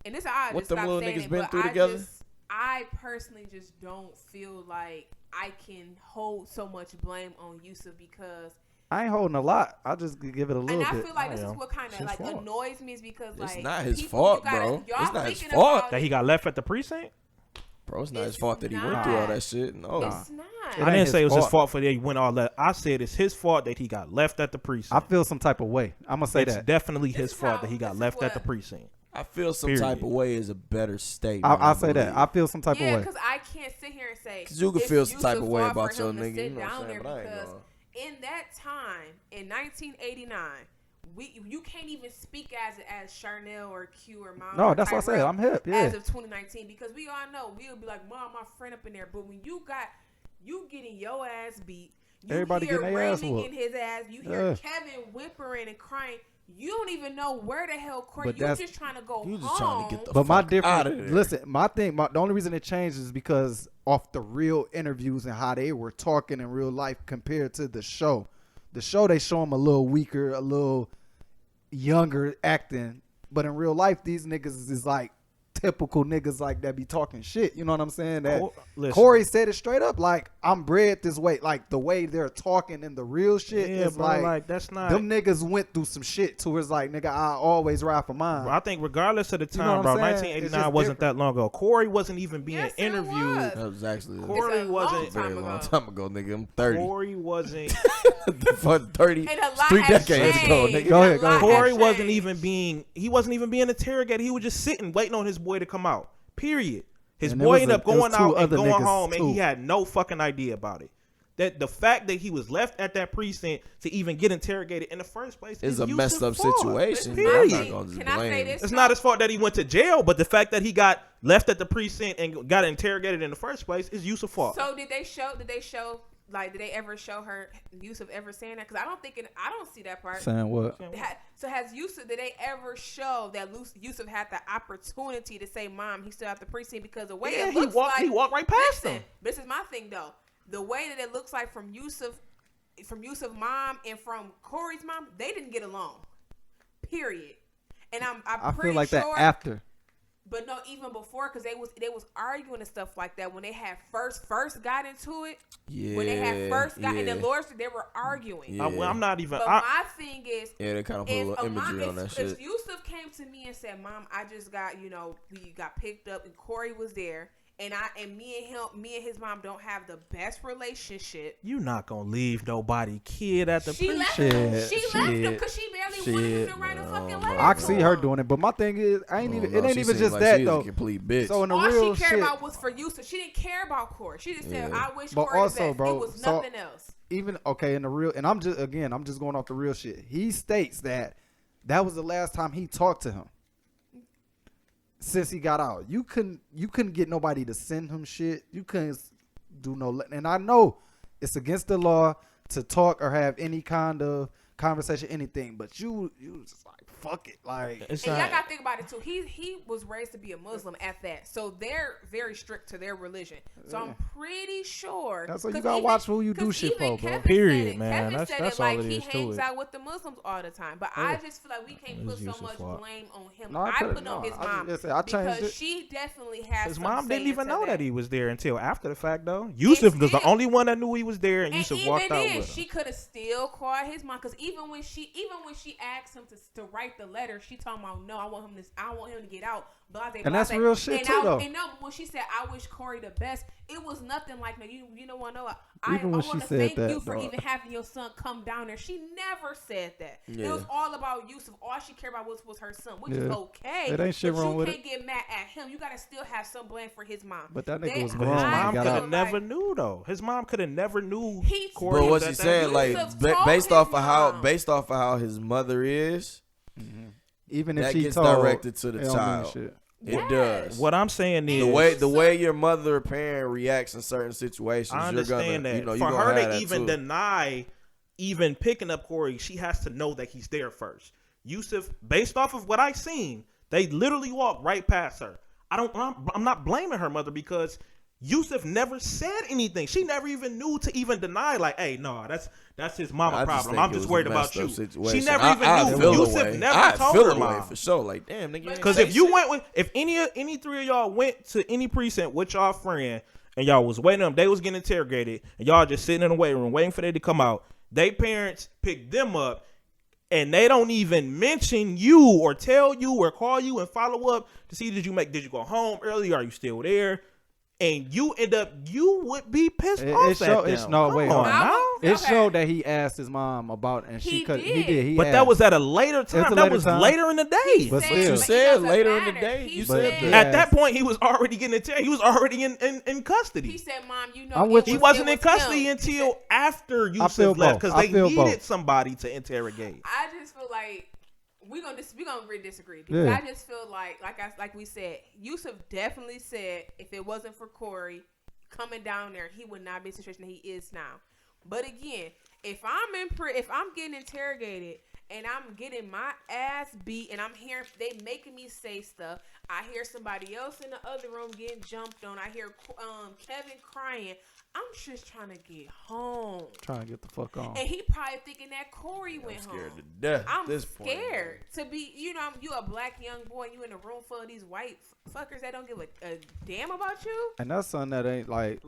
and this I what just them stopped little saying niggas it, been but through together. I personally just don't feel like I can hold so much blame on Yusuf because, I ain't holding a lot. I just give it a little and I bit. feel like this I is am. what kind It's of his like fault. annoys me is because It's like not his people, fault, you gotta, bro. Y'all It's not his thinking fault. about That he it, got left at the precinct. Bro, it's not his It's fault that he went through all not. that shit. No, It's not. It I ain't didn't his say it was his fault. fault for that he went all that. I said it's his fault that he got left at the I precinct. feel some type of way. I'm gonna say It's that. definitely This his is fault how- that he got this is left at the what- precinct. I feel some Period. type of way is a better statement. I'll say that. I feel some type Yeah, of way. because I can't sit here and say 'Cause you can it's feel some type Yusuf's of way fault about for your him to nigga, sit you know what I'm down saying? there But I ain't because gonna- in that time in 1989, you can't even speak as Charnel or Q or Mom. No, or that's what I said. Tyrell I'm hip. Yeah. as of 2019 because we all know we'll be like, Mom, my friend up in there. But when you getting your ass beat, you Everybody hear getting their ass Raymond whooped. in his ass, you hear Yeah. Kevin whimpering and crying. You don't even know where the hell Corey. But You that's- just trying to go You just home. trying to get the But my fuck out of different there. listen, the only reason it changed is because off the real interviews and how they were talking in real life compared to the show. The show they show them a little weaker, a little younger acting, but in real life these niggas is like typical niggas like that be talking shit. You know what I'm saying? That Listen. Corey said it straight up. Like, I'm bred this way. Like, the way they're talking and the real shit Yeah, is bro, like that's not. them niggas went through some shit to where it's like, nigga, I always ride for mine. Bro, I think regardless of the You know time, what bro, I'm saying? It's 1989 just wasn't different. that long ago. Corey wasn't even being Yes, it interviewed. was. That was actually Corey It's a long wasn't. a very time long ago. time ago, nigga. I'm 30. Corey wasn't. For 30, And a lot 3 has decades ago, changed. nigga. Go ahead, A go lot ahead. Corey has wasn't changed. even being. He wasn't even being interrogated. He was just sitting, waiting on his boy to come out. Period. His And boy it was ended up it was going two out and other going niggas, home, and he too. had no fucking idea about it. That the fact that he was left at that precinct to even get interrogated in the first place It's is a messed up Yusuf's fault. situation. Period. I'm not gonna just Can I say blame. this? It's not his fault that he went to jail, but the fact that he got left at the precinct and got interrogated in the first place is Yusuf's fault. So did they show? Like, did they ever show her Yusuf ever saying that? Because I don't see that part. Saying what? So has Yusuf? Did they ever show that Yusuf had the opportunity to say, "Mom, he's still at the precinct"? Because the way Yeah, it he looks walked- like, he walked right past listen, him. This is my thing though. The way that it looks like from Yusuf's mom and from Corey's mom, they didn't get along. Period. And I'm I pretty feel like sure, that after. But no, even before, because they was arguing and stuff like that when they had first got into it. Yeah. When they had first got in the yeah. Lord's, they were arguing. Yeah. I'm not even. But my thing is, Yeah, they kind of put a little imagery on that if shit. Yusuf came to me and said, "Mom, I just got, we got picked up and Corey was there, and me and his mom don't have the best relationship." You not gonna leave nobody kid at the She left precinct. him. She left him because she barely wanted him to write a fucking letter. I to can see him. her doing it, but my thing is, it ain't even just that though. A complete bitch. So in the All real she cared shit, about was for Yusuf. She didn't care about Corey. She just said, Yeah. "I wish But Corey also, the best." bro, It was so- nothing else. even okay in the real, and I'm just going off the real shit. He states that was the last time he talked to him since he got out. You couldn't get nobody to send him shit. You couldn't do no. And I know it's against the law to talk or have any kind of conversation, anything. But you just like fuck it, like. It's And y'all not. gotta think about it too. He was raised to be a Muslim at that, so they're very strict to their religion. So I'm pretty sure. That's why you 'cause gotta even- watch who you do 'cause shit even for, bro. Kevin Period, said it. man. Kevin That's- said that's it like all it he is to hangs it. out with the Muslims all the time. But I just feel like we can't put It's so Yusuf's much fault. blame on him. No, I I put it- put on no, his I mom just said I changed because it. she definitely has. His some mom didn't say even into know that that he was there until after the fact, though. Yusuf was the still- only one that knew he was there, and And Yusuf even walked out then, with him. she could have still called his mom because even when she asked him to write the letter, she told him, "No, I want him to get out." Blah, blah, And that's blah. real shit, And too, though. And no, but when she said, "I wish Corey the best," it was nothing like, "No, you don't want to know." I Even when want she to said thank that, you for dog. even having your son come down there. She never said that. Yeah. It was all about Yusuf. All she cared about was her son, which is Yeah. okay. It ain't shit but wrong you with can't get mad at him. You gotta still have some blame for his mom. But that nigga They- was But grown his when he mom got could out. have never knew, though. His mom could have never knew. He- Corey But what was she at that said, like, Yusuf ba- told based his off of how mom. his mother is, Even if that she gets told, directed to the it don't mean child. shit. It Yes. does. What I'm saying is, The way your mother or parent reacts in certain situations, I you're understand gonna, that. you're For gonna her have to that even too. deny even picking up Corey, she has to know that he's there first. Yusuf, based off of what I seen, they literally walked right past her. I'm not blaming her mother because Yusuf never said anything. She never even knew to even deny, like, "Hey, no, that's his mama I just problem. think I'm it just was a worried about messed you." up situation. She never I even feel knew. the Yusuf way. never I told feel her the way mom. for sure. Like, damn, nigga. Because if you went with, if any three of y'all went to any precinct with y'all friend and y'all was waiting on them, they was getting interrogated, and y'all just sitting in the waiting room waiting for them to come out, they parents picked them up, and they don't even mention you or tell you or call you and follow up to see did you go home early? Are you still there? And you would be pissed off at them. No, wait, Come hold on on. now. It Okay. showed that he asked his mom about, and He she could. He did. did. He But that asked. was at a later time. a That later was time. later in the day. But said- still. you but it said doesn't later in the matter. day, He you But- said yeah. that. At that point, he was already getting he was already in custody. He said, "Mom, you know." I'm with it you. He was- wasn't it in was custody him." until after feel Yusuf left both. because I they feel needed both. somebody to interrogate. I just feel like we gonna really disagree because Yeah. I just feel like we said, Yusuf definitely said if it wasn't for Corey coming down there, he would not be in the situation that he is now. But again, if I'm getting interrogated and I'm getting my ass beat and I'm hearing they making me say stuff, I hear somebody else in the other room getting jumped on. I hear Kevin crying. I'm just trying to get home. Trying to get the fuck on. And he probably thinking that Corey went home. Scared to death. I'm at this point. scared to be, you a black young boy and you in a room full of these white fuckers that don't give a damn about you. And that's something that ain't like,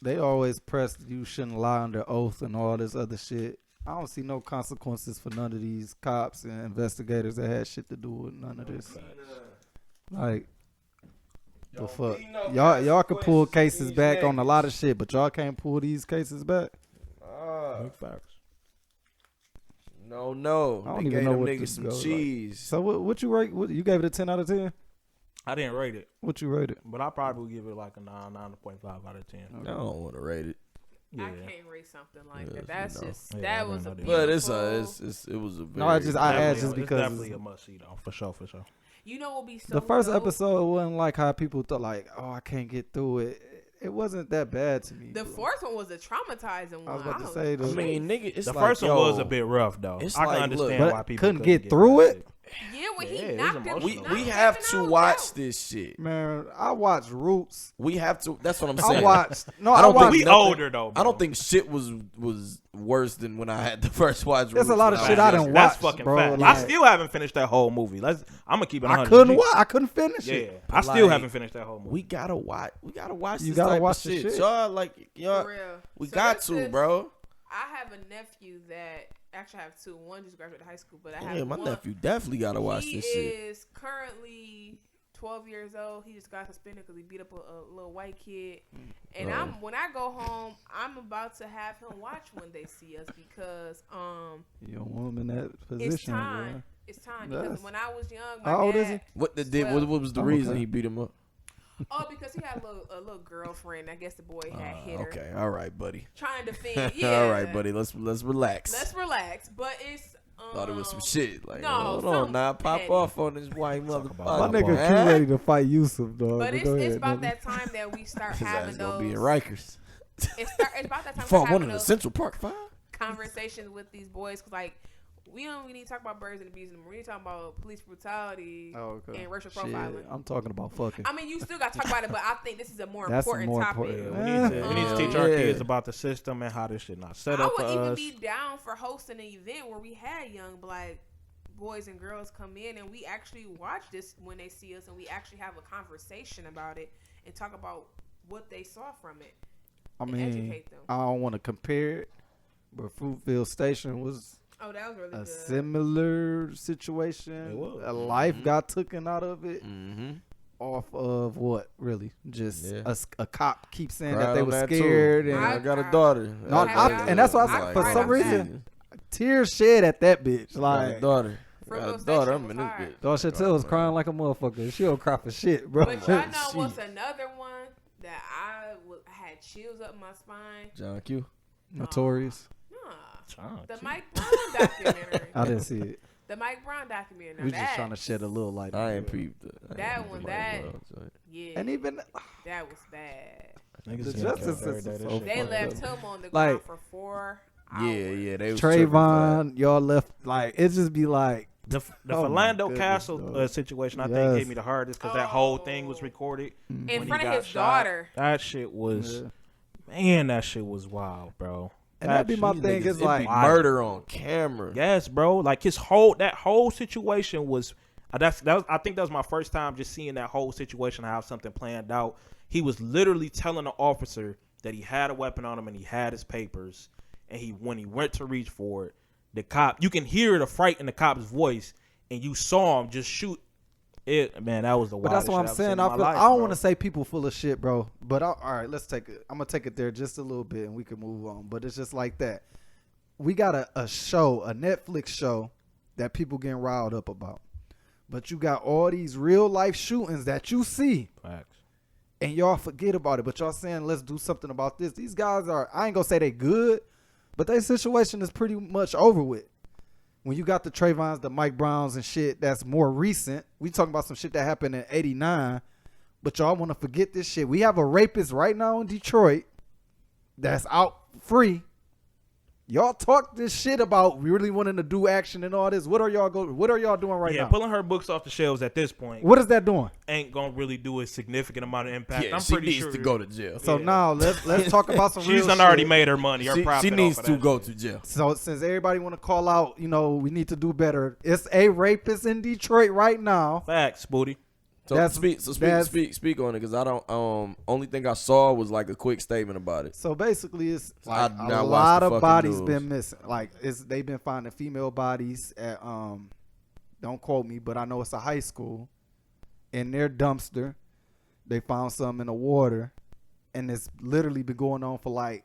they always press you shouldn't lie under oath and all this other shit. I don't see no consequences for none of these cops and investigators that had shit to do with none of this. Like, the fuck, y'all can pull cases back on a lot of shit, but y'all can't pull these cases back. Big facts. No. I don't They even gave know them what niggas to some go, like. cheese. So what you rate? What you gave it a 10 out of 10? I didn't rate it, What you rate it? but I probably would give it like a 9.5 out of 10. I don't want to rate it. Yeah. I can't rate something like Yes, that. That's you know. just Yeah, I that didn't was a know that. beautiful. But it was a very, No, I asked Definitely- just it's because definitely a must see though, for sure. You know what would be so the first dope? episode wasn't like how people thought, like, oh, I can't get through it. It wasn't that bad to me. The bro. fourth one was a traumatizing one. I was about to don't- say I the mean, nigga, it's The like, first one yo, was a bit rough though. it's I can like, understand look, why people couldn't get past through it. Yeah, when Yeah, he it was knocked him, emotional. we knocked have Kevin to out, watch that- this shit. Man, I watched Roots. We have to. That's what I'm saying. I watched. No, I I don't think watched. We nothing- older though. I Bro. don't think shit was worse than when I had the first watch. There's a Roots lot of when shit was I done younger. That's watched, fucking bro, fact. like- I still haven't finished that whole movie. I'm gonna keep it. I 100. couldn't watch. I couldn't finish Yeah, it. I still like, haven't finished that whole movie. We gotta watch. We gotta watch. You this gotta type watch of the shit. shit. Y'all like y'all. For real. We So got this to, is- bro. I have a nephew that actually I have two. One just graduated high school, but I have Yeah, my one. nephew definitely gotta watch He this shit. is currently 12 years old. He just got suspended because he beat up a little white kid. And Oh. when I go home, I'm about to have him watch When They See Us because You don't want him in that position. it's time. Bro. It's time because Yes. when I was young, my How old dad, is he? What the did? Well- What was the Oh, reason okay. he beat him up? Oh, because he had a little girlfriend. I guess the boy had hit her. Okay, all right, buddy. Trying to defend. Yeah. All right, buddy. Let's relax. Let's relax. But it's Thought it was some shit. Like, no, hold something on, now pop petty. off on this white about motherfucker. My nigga Huh? Q ready to fight Yusuf, dog. But Go ahead, it's about nigga. that time that we start His having ass those. gonna be in Rikers. It's about that time we Fought having one in the those Central Park 5. conversations with these boys because like we don't really need to talk about birds and bees anymore. We need to talk about police brutality Oh, okay. and racial Shit, profiling. I'm talking about fucking. I mean, you still got to talk about it, but I think this is a more That's a important more topic. important- We need to teach our Yeah. kids about the system and how this shit not set I up for would even us. be down for hosting an event where we had young black boys and girls come in and we actually watch this When They See Us and we actually have a conversation about it and talk about what they saw from it. I and mean, educate them. I don't want to compare it, but Fruitville Station was Oh, that was really a good. similar situation. It was. A life got taken out of it Mm-hmm. off of what? Really, just Yeah. a cop keeps saying Cried that they on were that scared too. and I got a daughter. No, and that's why I said, for cried some on reason, tears shed at that bitch. got a Like, daughter. Fruitville Got a daughter. Station I'm was in this hard. bitch. Dog Chantel was crying like a motherfucker. She don't cry for shit, bro. But y'all know Shit. what's another one that I had chills up my spine? John Q. Notorious. Nah, the Mike Brown documentary. I didn't see it. The Mike Brown documentary. Now We just that- trying to shed a little light. I on ain't it. peeped. That one, Yeah, And even that was bad. Niggas The getting justice killed every system day. so That shit They fucked left up. him on the Like- ground for 4 hours. Yeah. They was tripping for Trayvon, y'all left like it just be like The Oh my Philando goodness, Castle dog. situation, I think, Yes. gave me the hardest because that whole thing was recorded In when he front of got his shot. daughter. That shit was, Yeah. man, that shit was wild, bro. And that'd be my shit- thing. Niggas, It's it like be murder on camera. Yes, bro. Like that whole situation was. I think that was my first time just seeing that whole situation, how something planned out. He was literally telling the officer that he had a weapon on him and he had his papers, and when he went to reach for it, the cop, you can hear the fright in the cop's voice, and you saw him just shoot it. Man, that was the But wildest that's what I'm shit I've saying. seen in I my feel, life, I don't bro. want to say people full of shit, bro. But all right, let's take it. I'm gonna take it there just a little bit, and we can move on. But it's just like that. We got a show, a Netflix show that people getting riled up about. But you got all these real life shootings that you see, Facts. and y'all forget about it. But y'all saying let's do something about this. These guys are. I ain't gonna say they good, but their situation is pretty much over with. When you got the Trayvons, the Mike Browns and shit that's more recent, we talking about some shit that happened in 89, but y'all want to forget this shit. We have a rapist right now in Detroit that's out free Y'all talk this shit about really wanting to do action and all this. What are y'all doing right now? Pulling her books off the shelves at this point. What is that doing? Ain't gonna really do a significant amount of impact. Yeah, I'm she pretty needs sure to go to jail. So now let's talk about some real She's shit. already made her money. Her She profit. needs off of to that go shit. to jail. So since everybody want to call out, we need to do better. It's a rapist in Detroit right now. Facts, booty. So That's- speak on it, because I don't. Only thing I saw was like a quick statement about it. So basically, it's I like did a not watch lot the of fucking bodies news. been missing. Like they've been finding female bodies at don't quote me, but I know it's a high school. In their dumpster, they found some in the water, and it's literally been going on for like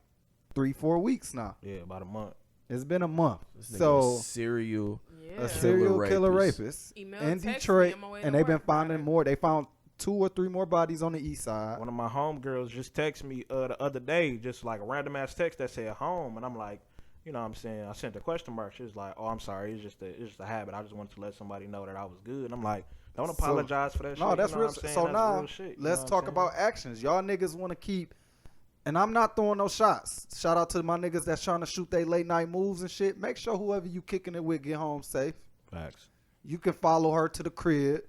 3-4 weeks now. Yeah, about a month. It's been a month. This nigga So a serial. a serial killer rapist Email, in text me Detroit, on my way to and they've been work, finding brother. more. They found 2 or 3 more bodies on the east side. One of my homegirls just texted me the other day, just like a random ass text that said home, and I'm like, you know what I'm saying? I sent a question mark. She was like, oh, I'm sorry. It's just a habit. I just wanted to let somebody know that I was good. And I'm like, don't apologize for that shit. No, that's you know real. what I'm saying? So That's now real shit, you let's know what talk I'm about actions. Y'all niggas want to keep, and I'm not throwing no shots. Shout out to my niggas that's trying to shoot they late night moves and shit. Make sure whoever you kicking it with get home safe. saying? Facts. You can follow her to the crib.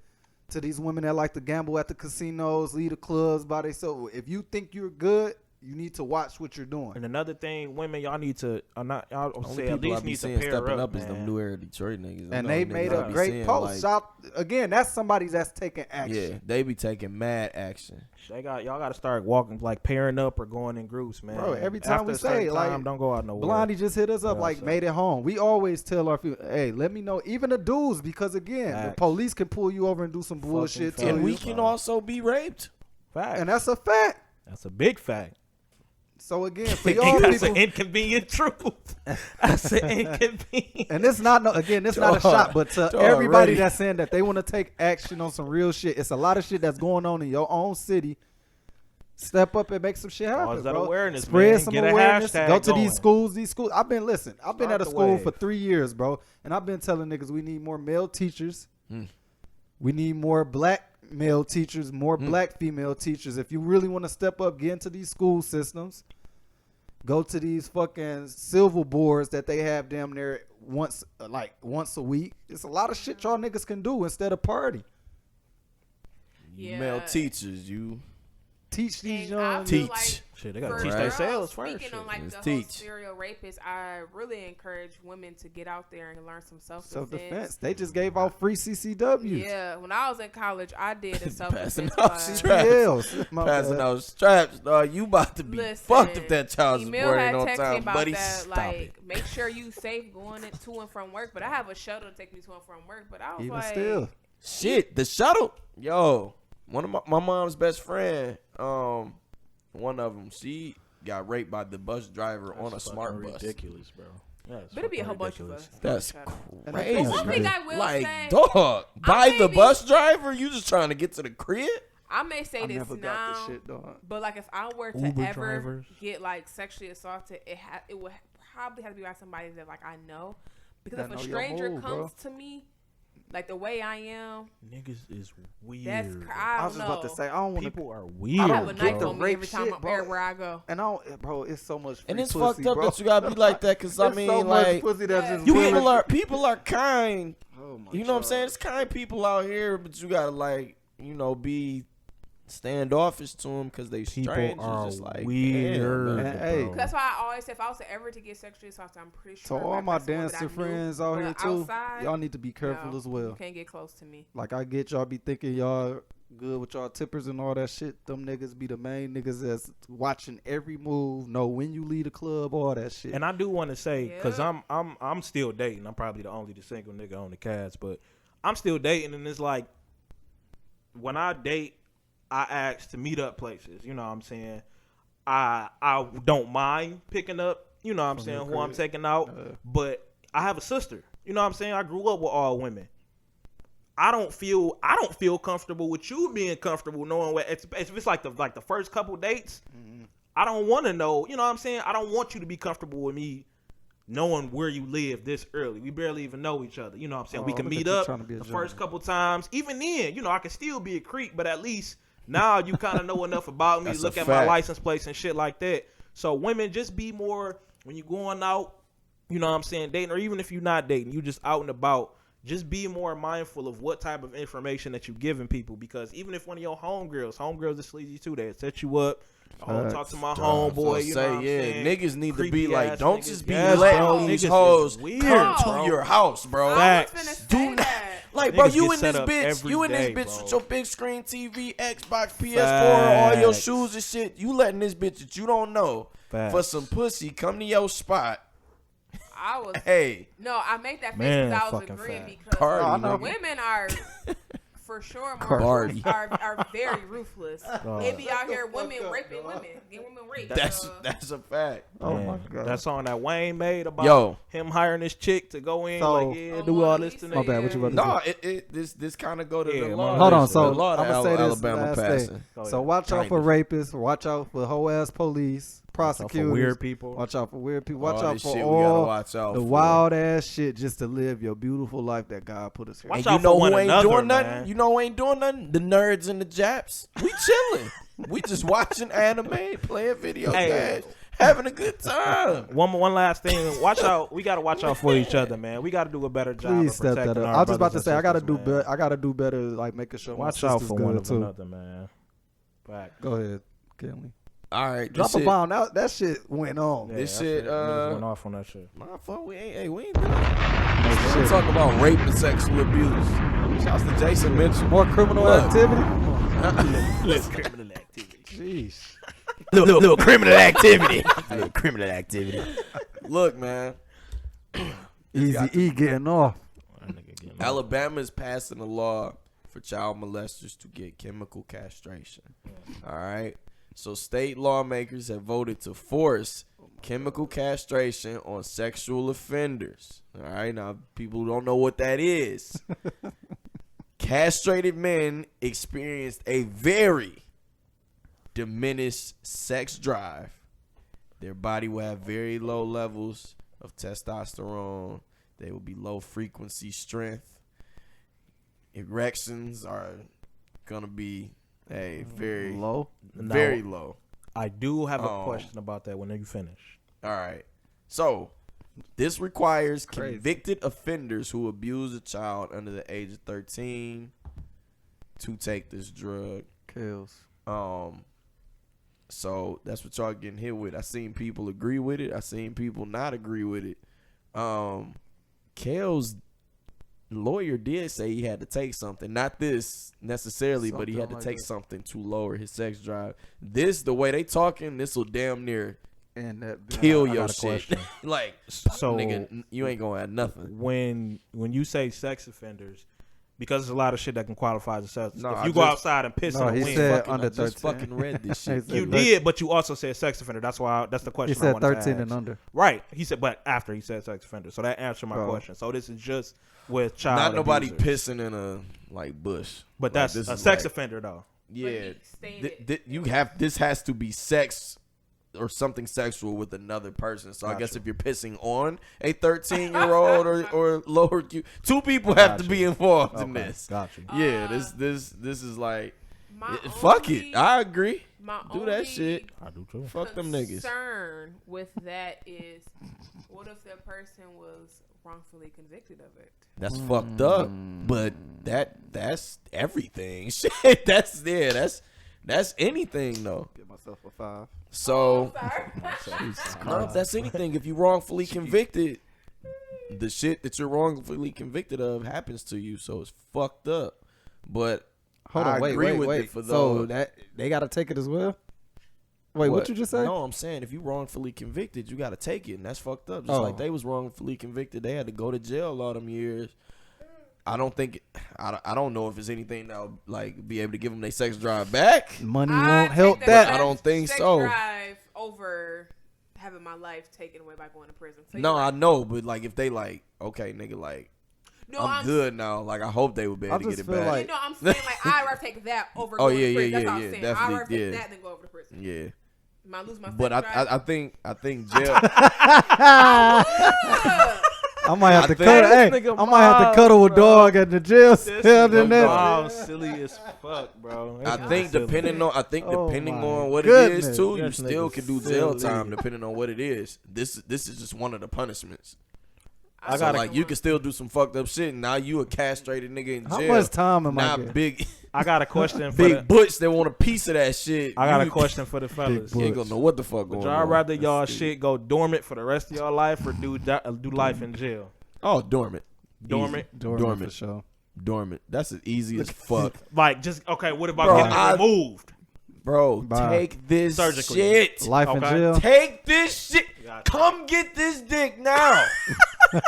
To these women that like to gamble at the casinos, leave the clubs by themselves. If you think you're good, you need to watch what you're doing. And another thing, women, y'all need to, y'all Only say at people I least be need to seeing pair stepping up, up is them man. New Era Detroit niggas. And Them they niggas made I a be great seeing, post. like, Shout, again, that's somebody that's taking action. yeah, they be taking mad action. Y'all got to start walking, like pairing up or going in groups, man. Bro, every time After we a certain say, like, time, don't go out nowhere. Blondie just hit us up Yeah, like so- made it home. We always tell our people, hey, let me know, even the dudes, because again, the Facts. police can pull you over and do some bullshit facts. to And you. we can also be raped. Facts. And that's a fact. That's a big fact. So again, for y'all That's an people, inconvenient truth. That's an inconvenient. and it's not not a Dog, shot, but to dog, everybody ready. that's saying that they want to take action on some real shit. It's a lot of shit that's going on in your own city. Step up and make some shit happen, Cause that bro. awareness, Spread man. some Get a awareness. hashtag Go to going. these schools. I've been at Start a the school for wave. 3 years, bro, and I've been telling niggas we need more male teachers. We need more black male teachers, more black female teachers. If you really want to step up, get into these school systems. Go to these fucking silver boards that they have damn near once a week. It's a lot of shit y'all niggas can do instead of party. Yeah. Male teachers, you Teach these And I young. feel Teach. like Shit, they gotta for teach girls, themselves first. Speaking on like Just the teach. whole serial rapist, I really encourage women to get out there and learn some self-defense. Self-defense. They just gave out free CCWs. Yeah, when I was in college, I did a passing self-defense out class. straps. CPLs. My Passing bad. out straps, dog. You about to be Listen, fucked if that child Emil support had ain't on texted me time, about buddy. that, Stop like, it. make sure you safe going to and from work. But I have a shuttle to take me to and from work. But I was Even like, still. Shit, the shuttle. Yo, one of my mom's best friend, one of them, she got raped by the bus driver on a smart bus. Ridiculous, bro. That's but it'd be a whole fucking bunch of ridiculous. us. That's And crazy. But one thing I will like, say- dog, by the maybe- bus driver, you just trying to get to the crib? I may say I this never now, got this shit, dog. but like if I were to Uber ever drivers. get like sexually assaulted, it would probably have to be by somebody that like I know, because That if a know your stranger move, comes bro. to me, like the way I am, Niggas is weird. that's I I was don't just know. about to say, I don't want to. People are I weird. have a get knife the on me rape every time shit, I'm bro. everywhere I go. And I don't, bro, it's so much free And it's pussy, fucked up bro. that you gotta be like that, cause I There's mean, so much like, pussy that's just You willing- people are kind. Oh my You know what I'm God. saying? It's kind people out here, but you gotta like, be standoffish to them because they People strangers. are Just like, weird. damn, man. Man, hey. bro. That's why I always say if I was to ever to get sexually assaulted, I'm pretty To sure. all like, my that's someone that I dancer knew, friends out but here too, outside, y'all need to be careful no, as well. You can't get close to me. Like I get y'all be thinking y'all good with y'all tippers and all that shit. Them niggas be the main niggas that's watching every move, know when you leave the club, all that shit. And I do want to say, because Yeah. I'm still dating. I'm probably the single nigga on the cast, but I'm still dating, and it's like when I date, I ask to meet up places. You know what I'm saying? I don't mind picking up. You know what I'm From saying? your Who I'm crib. taking out, but I have a sister. You know what I'm saying? I grew up with all women. I don't feel comfortable with you being comfortable knowing what it's like the first couple dates. I don't want to know, you know what I'm saying? I don't want you to be comfortable with me knowing where you live this early. We barely even know each other. You know what I'm saying? We Oh, can look at meet you up trying to be a the gentleman. first couple times. Even then, I can still be a creep, but at least now you kind of know enough about me. That's Look a at my fact. license plates and shit like that. So women, just be more, when you're going out, you know what I'm saying, dating, or even if you're not dating, you just out and about, just be more mindful of what type of information that you're giving people, because even if one of your homegirls is sleazy too, they set you up. Oh, talk to my homeboy. You know what I'm saying? Niggas need to be Creepy like, ass don't niggas. just be Yes, letting bro. these Niggas hoes is weird, come bro. to your house, bro. Facts. Do not. Like, Niggas bro, you get in set this up bitch, every you in this day, bitch bro. with your big screen TV, Xbox, PS4, all your Facts. shoes and shit. You letting this bitch that you don't know for Facts. some pussy come to your spot. I was Hey, no, I make that face Man, because I was fucking agreeing fat. because Cardi, I know. nigga. women are for sure Cardi. are very ruthless. They be out here women raping women, getting women raped. That's a fact. Oh Man, my god. that song that Wayne made about Yo. him hiring this chick to go in, So- like, yeah, do all this to My My niggas. bad. What you about to say? No, this kind of go to Yeah, the law. Hold on, so the law I'ma that say this Alabama last passing. thing. Go So ahead. watch out for Kinda. rapists. Watch out for hoe ass police, prosecutors. weird people. Watch out for weird people. Watch All out this for shit we gotta all watch out the for. wild ass shit just to live your beautiful life that God put us here. Watch And out you for know one who ain't another, doing nothing? man. You know who ain't doing nothing? The nerds and the Japs. We chilling. We just watching anime, playing video games, having a good time. One last thing. Watch out. We gotta watch out for each other, man. We gotta do a better job Please of step protecting that up. our I was just about to brothers say and I gotta sisters, do man. better. I gotta do better, like making sure Watch my out sister's for good one too. another, man. Fact. Go ahead, Kelly. All right, Drop this a shit, bomb. That shit went on. Yeah, This that shit, niggas went off on that shit. my fault. We ain't done. We talking about rape and sexual abuse. Shouts to Jason Mitchell. More criminal Look. activity. Criminal activity. Jeez. Little criminal activity. Little criminal activity. Look, man. Easy E getting off. Alabama is passing a law for child molesters to get chemical castration. All right. So state lawmakers have voted to force chemical castration on sexual offenders. All right. Now, people who don't know what that is. Castrated men experienced a very diminished sex drive. Their body will have very low levels of testosterone. They will be low frequency strength. Erections are gonna be very Low. very low. I do have a question about that when you finish. All right. So this requires Crazy. convicted offenders who abuse a child under the age of 13 to take this drug. Kills. So that's what y'all getting hit with. I seen people agree with it. I seen people not agree with it. Kale's lawyer did say he had to take something. Not this necessarily, but he had to Something like take that. something to lower his sex drive. This, the way they talking, this will damn near And that kill I your got a shit. question. Like, So nigga, you ain't gonna have nothing. when you say sex offenders, because there's a lot of shit that can qualify as sex. No, if I you go just- outside and piss No, in the he wind, said Fucking- under I just 13. fucking read this He shit. said you 13. did, but you also said sex offender. That's why. That's the He question. I said wanted to 13 ask. and under. Right. He said, but after he said sex offender, so that answered my Bro. question. So this is just with child. Not nobody abusers. pissing in a bush. But Like, that's this a is sex like- offender though. Yeah, stated- this has to be sex or something sexual with another person. So I guess Gotcha. if you're pissing on a 13-year-old or lower, two people have to be involved in Okay, this. got you. Yeah, this is like, My fuck only- it. I agree. My Do only that shit. I do too. Fuck them niggas. concern with that is, what if that person was wrongfully convicted of it? That's fucked up. But that's everything. Shit, that's anything though. Give myself a 5. So. Sorry. No, if that's anything, if you wrongfully convicted, the shit that you're wrongfully convicted of happens to you, so it's fucked up. But Hold I on, agree wait. with it for So those. that they gotta take it as well. Wait, what you just say? No, I'm saying if you wrongfully convicted, you got to take it, and that's fucked up. Just Oh. like they was wrongfully convicted, they had to go to jail all them years. I don't think I don't know if it's anything that'll like be able to give them their sex drive back. Money I won't take help the that. sex- I don't think sex so. Drive over having my life taken away by going to prison. So No, you're I right. know, but like if they like, okay, nigga, like No, I'm good now. Like I hope they would be able I to get just it feel back. like- You know, I'm saying like I'd rather take that over. Oh, going yeah, to prison. yeah, That's yeah, what I'm yeah, saying. definitely, I'd rather take yeah. that than go over to prison. Yeah. Might lose my. But sex drive. I think jail. I might have to think- cuddle. Hey, This nigga I might have to Myles, cuddle a bro. dog at the jail cell. Than that. Miles silly as fuck, bro. I This think nigga silly. depending Oh my on what it goodness. is too, you This still nigga can do jail silly. time depending on what it is. This is just one of the punishments. I So gotta- like you can still do some fucked up shit. And now you a castrated nigga in How jail. much time am I Now getting? big I got a question for big the. butch that want a piece of that shit. I got a You- question for the fellas. You ain't gonna know what the fuck going Would y'all on. rather y'all shit go dormant for the rest of y'all life or do life in jail? Oh, dormant. Dormant? Easy. Dormant for sure. Dormant. That's as easy as fuck. Like just okay. What about Bro, getting it removed? Bro, Bye. take this Surgically. shit. Life in Okay. jail. Take this shit. Gotcha. Come get this dick now.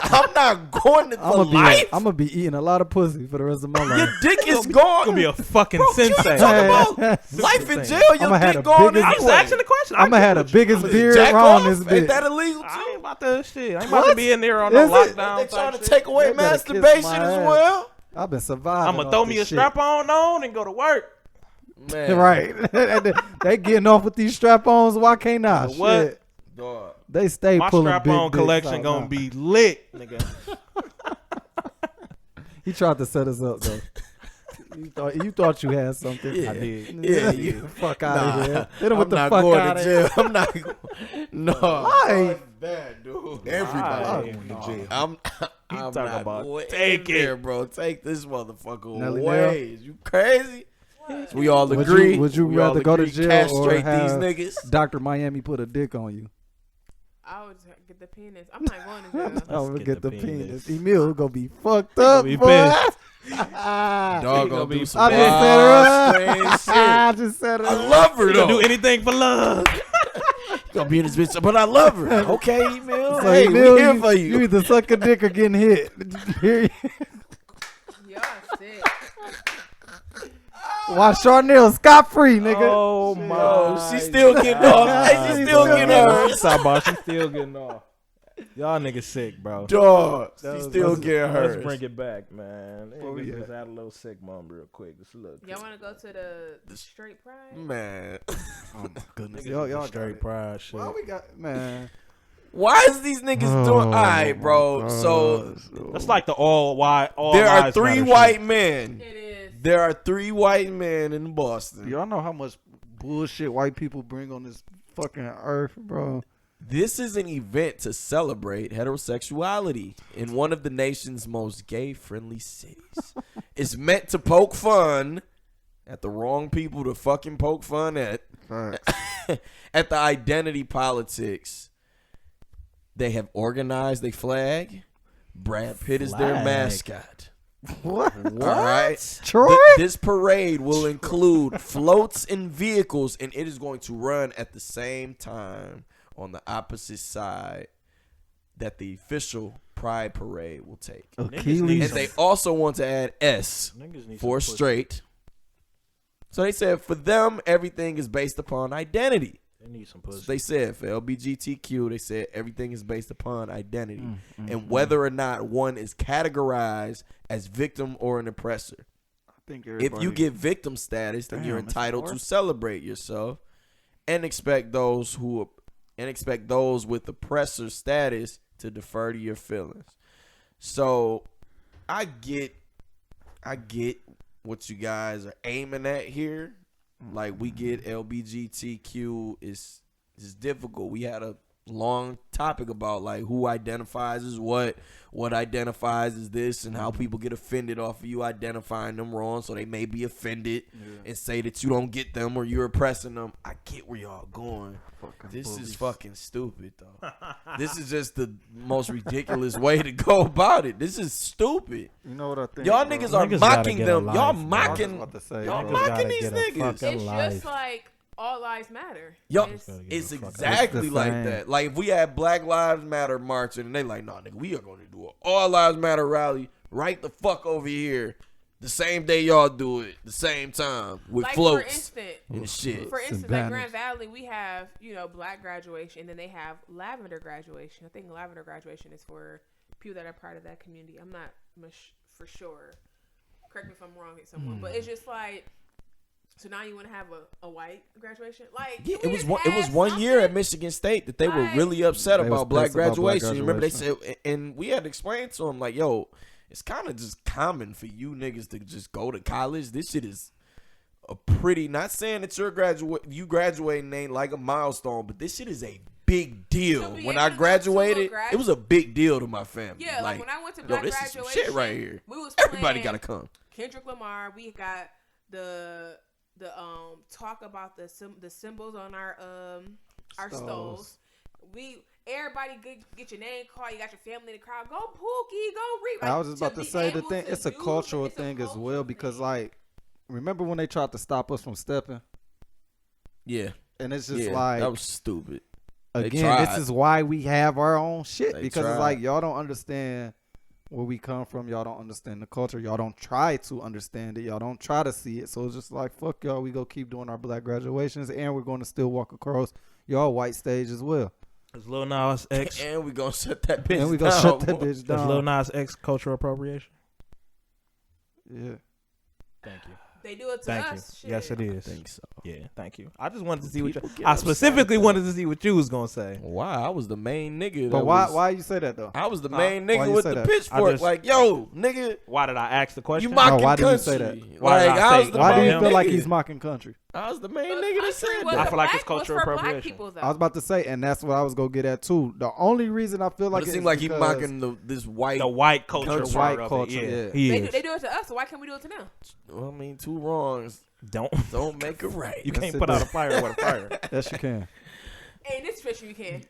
I'm not going to I'm for life. gonna be eating a lot of pussy for the rest of my Your life. dick is gone. Gonna be a fucking Bro, you sensei. talk about life in jail. Your I'ma have dick the gone biggest- I was anyway. asking the question. I'm gonna have the biggest beard Jack around off? this Ain't bitch. that illegal too? I ain't about that shit. I ain't about to be in there on no Is it? lockdown. They trying type to shit. take away They better kiss masturbation my as ass. well. I've been surviving. I'm gonna off throw me this a shit. strap on and go to work. Man, Right. They getting off with these strap-ons. Why can't I? What? Shit. Dog. They stay My pulling strap big on dicks collection out gonna now. be lit, nigga. He tried to set us up though. You thought you had something. Yeah. I did. Yeah, you fuck out Nah, of here. Hit him with I'm the not fuck going out to of jail. here. I'm not going. No. Why? Bad, dude. Everybody Why? going to jail. I'm talking not about going take there, it. bro. Take this motherfucker Nelly away. Is you crazy? So we all Would agree. you- would you We all rather go to agree, jail or castrate have- these niggas? Dr. Miami put a dick on you. I would get the penis. I'm not going to jail. I'm gonna get get the the penis. penis. Emil gonna be fucked up. be boy. pissed. Dog gonna gonna be do some I just said wild, her. strange I shit. just said her. I love her You gonna do though. anything for love. Gonna be in this bitch, but I love her. Okay, Emil. So Hey, Emil, we here for You you. either suck a dick or getting hit. Period. Y'all sick. Watch Charnel scot free, nigga. Oh my! Yo, she still getting off. Hey, she still getting hers. Sidebar, she still getting off. Y'all niggas sick, bro. Dog, she was- still getting Let's hers. bring it back, man. Oh, Let's yeah. just add a little sick moment real quick. Just look. Y'all want to go to the straight pride? Man, Oh my goodness. Y'all Y'all straight got pride shit. Well, we got man. why is these niggas doing? All right, bro. So That's like the all there are lives 3 matter white shit. men. It is. There are 3 white men in Boston. Y'all know how much bullshit white people bring on this fucking earth, bro. This is an event to celebrate heterosexuality in one of the nation's most gay-friendly cities. It's meant to poke fun at the wrong people to fucking poke fun at. At the identity politics. They have organized a flag. Brad Pitt is their Flag? mascot. What? All right. Troy? This parade will include floats and vehicles, and it is going to run at the same time on the opposite side that the official Pride Parade will take. Achilles. And they also want to add S Niggas need for some pussy. straight. So they said for them, everything is based upon identity. They need some So pussy. they said for LGBTQ, they said everything is based upon identity and whether or not one is categorized as victim or an oppressor. I think If you get victim status, then you're Damn, Mr. entitled to Morris. celebrate yourself and expect those with oppressor status to defer to your feelings. So I get what you guys are aiming at here. Like we get LGBTQ is difficult. We had a long topic about like who identifies as what identifies as this, and how people get offended off of you identifying them wrong, so they may be offended and say that you don't get them or you're oppressing them. I get where y'all going. This is fucking stupid though. This is just the most ridiculous way to go about it. This is stupid. You know what I think? Y'all bro? niggas are Niggas gotta mocking get a them. life, Y'all bro. mocking. I was about to say, Y'all bro. mocking gotta these get a niggas. fucking It's life. just like all lives matter. Yo, It's- it's the fuck out. exactly It's the like same. that. Like if we had Black Lives Matter marching and they like, nah, nigga, we are going to do an All Lives Matter rally right the fuck over here, the same day y'all do it, the same time with like floats for instance, and shit. For instance, banners. like Grand Valley, we have, black graduation, and then they have lavender graduation. I think lavender graduation is for people that are part of that community. I'm not much for sure. Correct me if I'm wrong, someone. But it's just like So now you want to have a white graduation? Like, Yeah, can it we was just one. It was add 1 year at something? Michigan State that they were Like- really upset They was about black pissed about black graduation. Remember they said, graduation. and we had to explain to them like, "Yo, it's kind of just common for you niggas to just go to college. This shit is a pretty. Not saying that you graduating ain't like a milestone, but this shit is a big deal. To be When able I to go to a graduated, grad- it was a big deal to my family. Yeah, like when I went to yo, black this graduation, is some shit right here. we was Everybody playing gotta come. Kendrick Lamar. We got the talk about the symbols on our stoves. Everybody get your name called. You got your family in the crowd. Go Pookie, go Reed. I was just about to say the thing. It's a cultural thing as well because, like, remember when they tried to stop us from stepping? Yeah, And it's just yeah, like, that was stupid. They again, tried. this is why we have our own shit They because tried. it's like y'all don't understand where we come from. Y'all don't understand the culture. Y'all don't try to understand it. Y'all don't try to see it. So it's just like, fuck y'all. We go keep doing our black graduations, and we're going to still walk across y'all white stage as well. Is Lil Nas X? And we gonna shut that bitch And we down. gonna shut that bitch Is Lil down. Nas X cultural appropriation? Yeah. Thank you. They do it to Thank us. you. Yes, it is. I think so. Yeah, thank you. I just wanted to see what People you. get I upset specifically at that. wanted to see what you was gonna say. Wow, I was the main nigga. But that why? was- Why you say that though? I was the Huh? main Why nigga you with say the that? pitchfork. just- Like, yo, nigga, Why did I ask the question? you mocking why did you country. say that? Why did Like, I I say- was the Why do main you feel like nigga. he's mocking country? I was the main But nigga that country said was I that. feel like it's black- was cultural for black appropriation. people, though. I was about to say, and that's what I was gonna get at too. The only reason I feel But like it it's seemed like he because- mocking this white. The white culture, Country. part White of culture, it. Yeah, yeah. he They is. do it to us. So why can't we do it to them? Well, I mean, two wrongs Don't make a right. you That's can't it, put out though. a fire with a fire. Yes, you can. Hey, in this picture you can.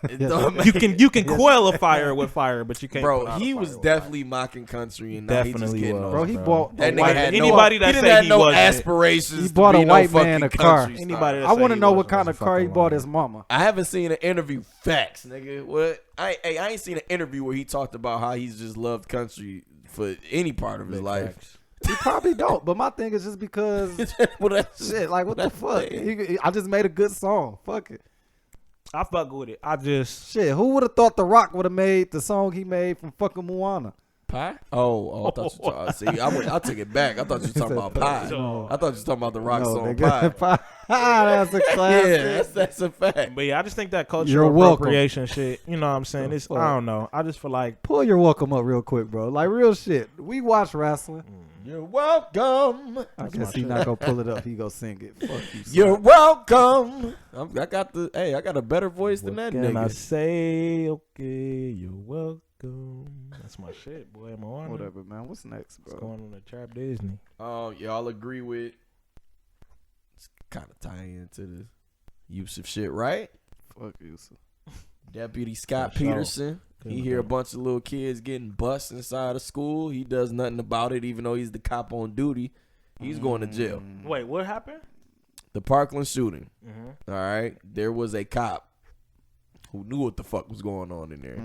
It Yes. don't You can quell a fire with fire, but you can't. Bro, put out a he fire was with definitely mocking country, and now he just Definitely getting was. off. Bro, he bro. bought That a nigga white. had Anybody no, that he didn't say have he no wasn't- aspirations. He to bought be a white no man a fucking car. country star. Anybody that I say want to he know what wasn't kind was of a car he fucking bought liar. his mama. I haven't seen an interview. Facts, nigga. What? I ain't seen an interview where he talked about how he's just loved country for any part of his life. He probably don't. But my thing is just because Well, that's- shit. Like what the that's fuck? it. I just made a good song. Fuck it. I fuck with it. I just Shit. Who would have thought The Rock would have made the song he made from fucking Moana? Pie? Oh, I thought you were see. I took it back. I thought you were talking about pie. No. I thought you were talking about the rock song nigga. pie. That's a classic. Yeah, that's a fact. But yeah, I just think that You're cultural welcome. appropriation shit. You know what I'm saying? It's fuck? I don't know. I just feel like Pull your welcome up real quick, bro. Like real shit. We watch wrestling. You're welcome. I guess he not gonna pull it up. He go sing it. Fuck you. son. You're welcome. I got a better voice than what that can I nigga. say? Okay, you're welcome. That's my shit, boy. Am I on it? Whatever, man. What's next, What's bro? going on at Trap Disney? Y'all agree with? It's kind of tying into the use of shit, right? Fuck you. son. Deputy Scott For sure. Peterson. He hear a bunch of little kids getting bust inside of school. He does nothing about it, even though he's the cop on duty. He's going to jail. Wait, what happened? The Parkland shooting. Mm-hmm. All right. There was a cop who knew what the fuck was going on in there.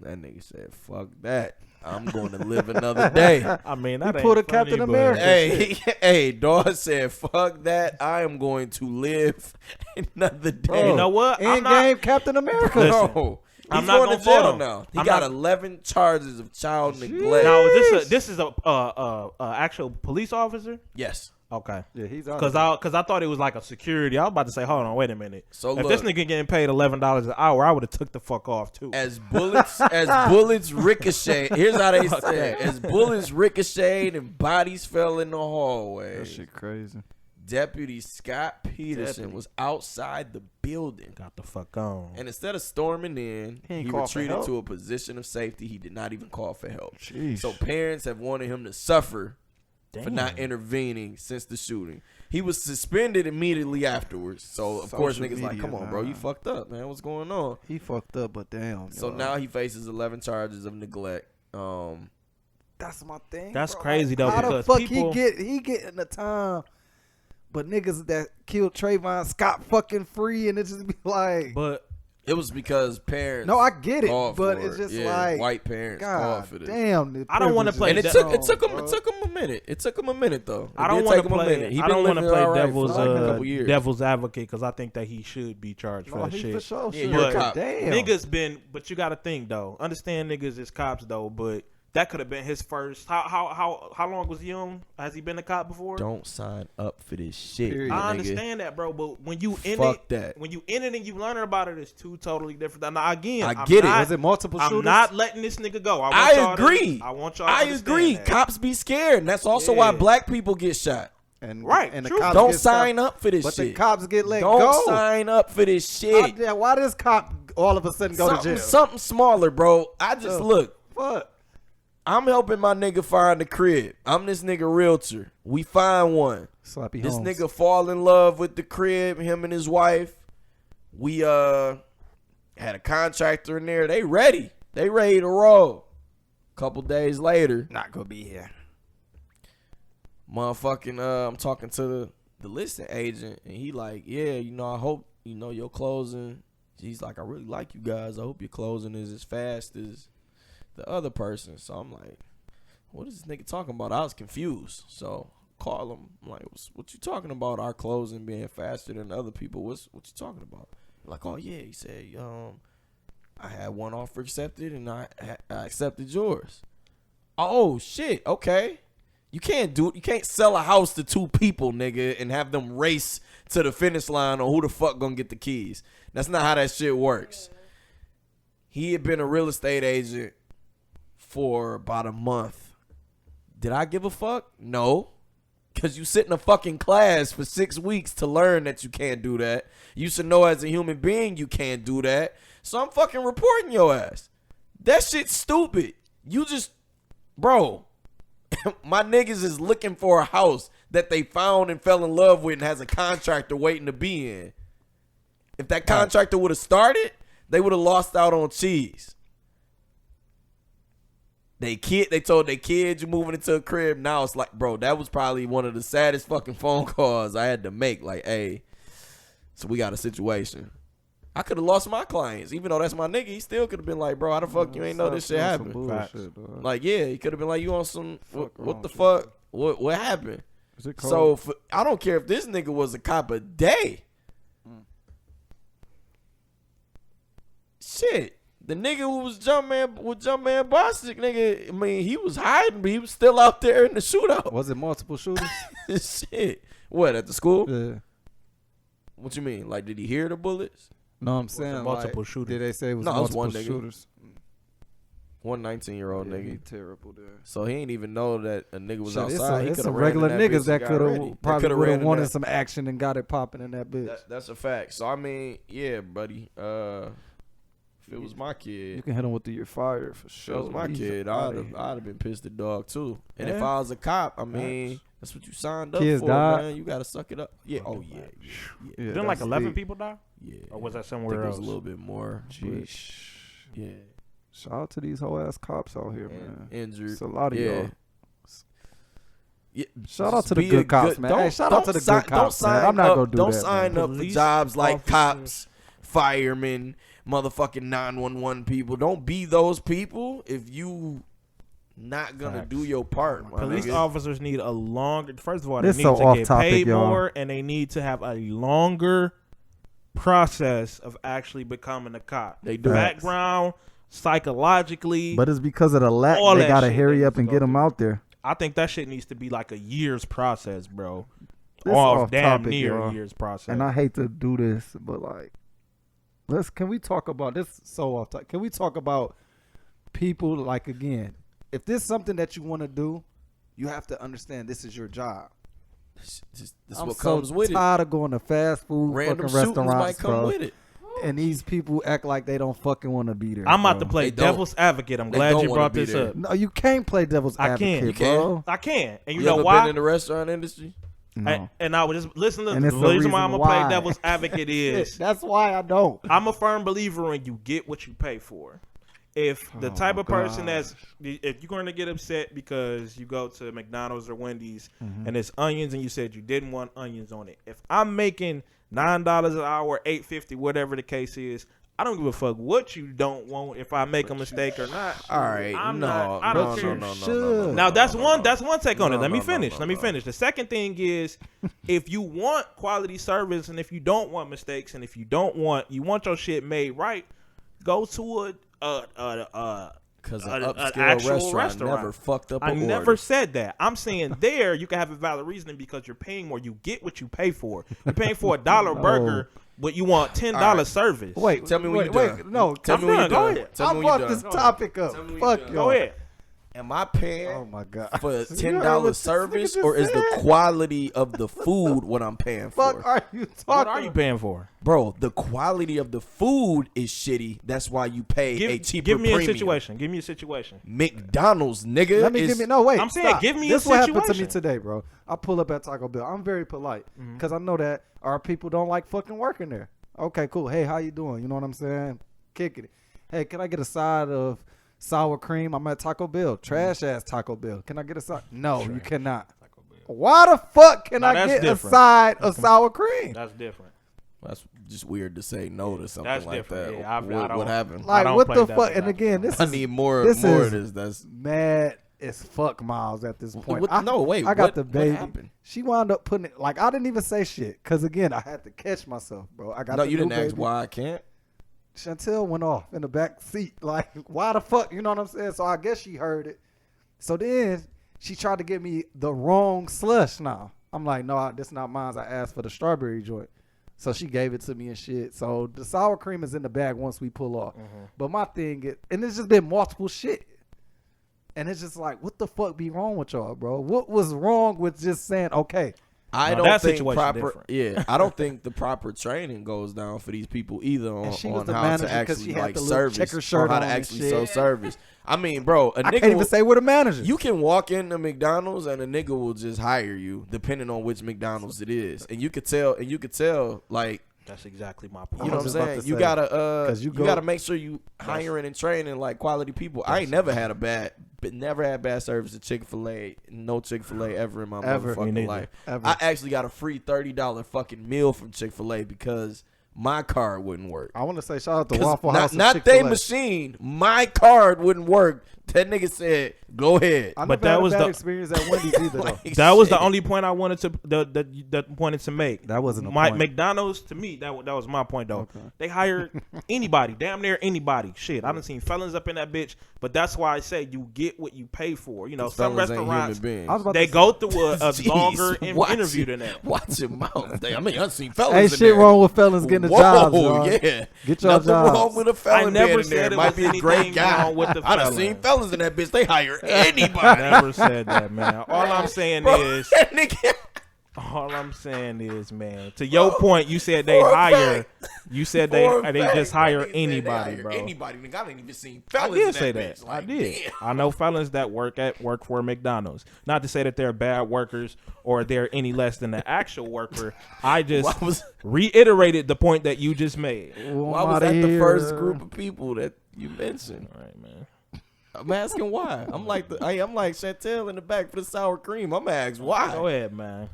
That nigga said, fuck that. I'm going to live another day. I mean, that pulled ain't a Captain funny, America. Hey, hey, dog said, fuck that. I am going to live another day. But you know what? I'm End not. game Captain America. Listen, No. I'm He's not going gonna to jail fault him. now. He I'm got not- 11 charges of child neglect. Now, this is a actual police officer? Yes. Okay. Yeah, he's out. Cause I thought it was like a security. I was about to say, hold on, wait a minute. So if look, this nigga getting paid $11 an hour, I would have took the fuck off too. as bullets ricochet. Here's how they say it. As bullets ricocheted and bodies fell in the hallway. That shit crazy. Deputy Scott Peterson was outside the building. Got the fuck on. And instead of storming in, He ain't he call for retreated help? to a position of safety. He did not even call for help. Jeez. So parents have wanted him to suffer for Damn. not intervening since the shooting. He was suspended immediately afterwards. So, of course, Social niggas like, media, come on, bro. nah. You fucked up, man. What's going on? He fucked up, but damn. So yo. now he faces 11 charges of neglect. That's my thing. That's bro. crazy, though, How because the fuck people- he getting the time, but niggas that killed Trayvon Scott fucking free, and it just be like, But It was because parents. no, I get it, called but for it's just Yeah, like white parents called God for this. damn. the I don't wanna privilege play And is it that- took strong, him bro. a minute. It took him a minute though. I It don't did want take to him a play. minute. He I been don't want to living play all right for devil's like a couple years. devil's advocate because I think that he should be charged for No, that he shit. for sure Yeah, should. you're a But cop. Damn. niggas been, but you got to think though. Understand niggas is cops though, but that could have been his first. How long was he on? Has he been a cop before? Don't sign up for this shit. Period. I nigga. understand that, bro. But when you in Fuck it, that. when you in it and you learn about it, it's two totally different. Now again, I I'm get it. not- Was it multiple shooters? I'm not letting this nigga go. I agree. I want y'all. To I understand agree. that. Cops be scared, and that's also why Yeah. black people get shot. And, Right, and the true. cops Don't get sign stopped. up for this But shit. the cops get let Don't go. sign up for this shit. Why does cop all of a sudden go to jail? Something smaller, bro. I just look. What? I'm helping my nigga find the crib. I'm this nigga realtor. We find one. Sloppy This Holmes. nigga fall in love with the crib, him and his wife. We had a contractor in there. They ready. They ready to roll. Couple days later, not gonna be here. motherfucking I'm talking to the listing agent, and he like, yeah, I hope your closing. He's like, I really like you guys. I hope your closing is as fast as the other person. So I'm like, what is this nigga talking about? I was confused. So call him. I'm like, what you talking about? Our closing being faster than other people. What you talking about? Like, oh yeah, he said, I had one offer accepted and I accepted yours. Oh shit, okay. You can't sell a house to two people, nigga, and have them race to the finish line on who the fuck gonna get the keys. That's not how that shit works. He had been a real estate agent for about a month. Did I give a fuck? No. Because you sit in a fucking class for 6 weeks to learn that you can't do that. You should know as a human being you can't do that. So I'm fucking reporting your ass. That shit's stupid. You just, bro, my niggas is looking for a house that they found and fell in love with and has a contractor waiting to be in. If that contractor would have started, they would have lost out on cheese. They told their kids you're moving into a crib. Now it's like, bro, that was probably one of the saddest fucking phone calls I had to make. Like, hey, so we got a situation. I could have lost my clients, even though that's my nigga. He still could have been like, bro, how the fuck you ain't know this shit happened? Like, yeah, he could have been like, you on some what the fuck? What happened? Is it cold? So I don't care if this nigga was a cop a day. Shit. The nigga who was Jumpman Bostic, nigga, I mean, he was hiding, but he was still out there in the shootout. Was it multiple shooters? Shit. What, at the school? Yeah. What you mean? Like, did he hear the bullets? No, I'm saying multiple like, shooters? Did they say it was No, it was multiple one nigga. shooters? One 19-year-old Yeah, he nigga. terrible there. So he ain't even know that a nigga was Shit, outside. It's He some coulda ran in regular that niggas bitch that and got could ready. have probably coulda would ran have in wanted that. some action and got it popping in that bitch. That's a fact. So I mean, yeah, buddy. If it was my kid, You can hit him with your fire for if sure. it was my He's kid, outta I'd here. have been pissed at dog too. And if Yeah. I was a cop, I mean, that's what you signed up Kids for, died. man. You gotta suck it up. Yeah. Oh yeah. Yeah, Didn't like that's 11 deep. people die? Yeah. Or was that I somewhere think it else? was a little bit more. but Jeez. Yeah. Shout out to these whole ass cops out here, And man. injured. It's a lot of yeah. y'all. Yeah, Shout out just to the be good a cops, man. Hey, shout out to the good cops, man. I'm not gonna do Don't that, sign man. up for Police jobs like officers. cops, firemen, motherfucking 911 people. Don't be those people if you not gonna Facts. do your part. My Police nigga. officers need a longer. First of all, they This need so to off get topic, paid y'all. more, and they need to have a longer process of actually becoming a cop. They do. Background, psychologically. But it's because of the lack. All They that gotta shit hurry they up and need to get go them through. out there. I think that shit needs to be like a year's process, bro. This Or off damn topic, near y'all. a year's process. And I hate to do this, but like, can we talk about this? So off topic. Can we talk about people? Like, again, if this is something that you want to do, you have to understand this is your job. This I'm what so comes with it. tired of going to fast food Random fucking shootings might restaurants, come bro. with it. And these people act like they don't fucking want to be there. I'm about bro. to play They don't. devil's advocate. I'm They glad don't you wanna brought be this there. up. No, you can't play devil's I advocate, can. You can. bro. I can. And you You know ever why? been in the restaurant industry? No. And I was just listen to And the it's the reason why I'm reason gonna play why. devil's advocate is That's why I don't. I'm a firm believer in you get what you pay for. If the Oh type my of person that's if you're going to get upset because you go to McDonald's or Wendy's and it's onions and you said you didn't want onions on it. If I'm making $9 an hour, $8.50, whatever the case is, I don't give a fuck what you don't want if I make a mistake or not. All right. I'm no, not- I don't care. Should. Now that's one take on it. No, Let me no, finish. no, Let me no. finish. The second thing is if you want quality service and if you don't want mistakes and if you want your shit made right, go to a Because an an upscale actual restaurant never fucked up I an order. never said that. I'm saying there you can have a valid reasoning because you're paying more. You get what you pay for. You're paying for $1 burger, but you want $10 service. Wait, Tell me when you wait, done. no, Tell me when you Go done. ahead. Tell I me when you brought this done. topic up. Tell me when you Fuck done. y'all. Go ahead. Am I paying Oh my god. for You $10 heard what this service, nigga or is just the said? quality of the food what I'm paying Fuck for? are you talking? What are you paying for? Bro, the quality of the food is shitty. That's why you pay a cheaper Give me premium. a situation. Give me a situation. McDonald's, nigga. Let me is- give me no wait. I'm saying, stop. give me this a what happened to me situation. today, bro. I pull up at Taco Bell. I'm very polite because I know that our people don't like fucking working there. Okay, cool. Hey, how you doing? You know what I'm saying? Kicking it. Hey, can I get a side of sour cream? I'm at Taco Bell. Trash ass Taco Bell. Can I get a side? No, you cannot. Why the fuck can I that's get different. a side of sour cream? That's different. That's just weird to say no to something That's like different. that. Yeah, I what don't- happened? Like don't what play the that fuck? with And that. again, this I is need more this of is this. That's mad as fuck, Miles. At this point, What- no, wait, I got what- the what baby. happened? She wound up putting it like I didn't even say shit because again, I had to catch myself, bro. I got no, the you new didn't ask baby. why I can't. Chantel went off in the back seat. Like, why the fuck? You know what I'm saying? So I guess she heard it. So then she tried to give me the wrong slush now. I'm like, no, this not mine. I asked for the strawberry joint. So she gave it to me and shit. So the sour cream is in the bag once we pull off. But my thing is, and it's just been multiple shit. And it's just like, what the fuck be wrong with y'all, bro? What was wrong with just saying, okay, I No, don't that think situation proper. different. Yeah, I don't think the proper training goes down for these people either on, And she was on the how manager to 'cause actually she had like the little service checker or shirt how on to and actually shit. sell service. I mean, bro, a I nigga can't even will- say we're the manager. You can walk into McDonald's and a nigga will just hire you depending on which McDonald's it is, and you could tell like. That's exactly my point. You know what I'm just about saying? to You say, gotta 'cause you you go- gotta make sure you hiring and training like quality people. I ain't never had never had bad service at Chick-fil-A. No Chick-fil-a ever in my Ever. Me motherfucking neither. life. Ever. I actually got a free $30 fucking meal from Chick-fil-A because my card wouldn't work. I want to say shout out to 'Cause Waffle House. and not they Chick-fil-A. machine. My card wouldn't work. That nigga said, "Go ahead." I But never had that a was bad the- experience at Wendy's either, though. Like, That was the shit. only point I wanted to that wanted to make. That wasn't a my point. McDonald's to me. That was my point though. Okay. They hired anybody, damn near anybody. Shit, I done seen felons up in that bitch. But that's why I say you get what you pay for. You know, some Fellas ain't restaurants human beings. I was about they to go through a Jeez, longer watch interview it. than that. Watch your mouth. I mean, I've seen fellas. Ain't in shit there. wrong with fellas getting a Whoa, job, y'all. yeah. Get y'all Nothing jobs. wrong with a fella I never being in said there. it Might was be a great anything guy. wrong with the I done fella. seen fellas in that bitch. They hire anybody. Never said that, man. All I'm saying Bro, is, that nigga. all I'm saying is, man. To your point, you said they For a hire. fact. You said For a they fact, just that hire nigga said they anybody, hire bro. Anybody. Nigga, I didn't even seen I fellas did in say that. that. Bitch. I Like, did. damn. I know felons that work for McDonald's. Not to say that they're bad workers or they're any less than the actual worker. I just Why was- reiterated the point that you just made. Why was that the first group of people that you mentioned? All right, man. I'm asking why. I'm like Chantel in the back for the sour cream. I'm asking why. Go ahead, man.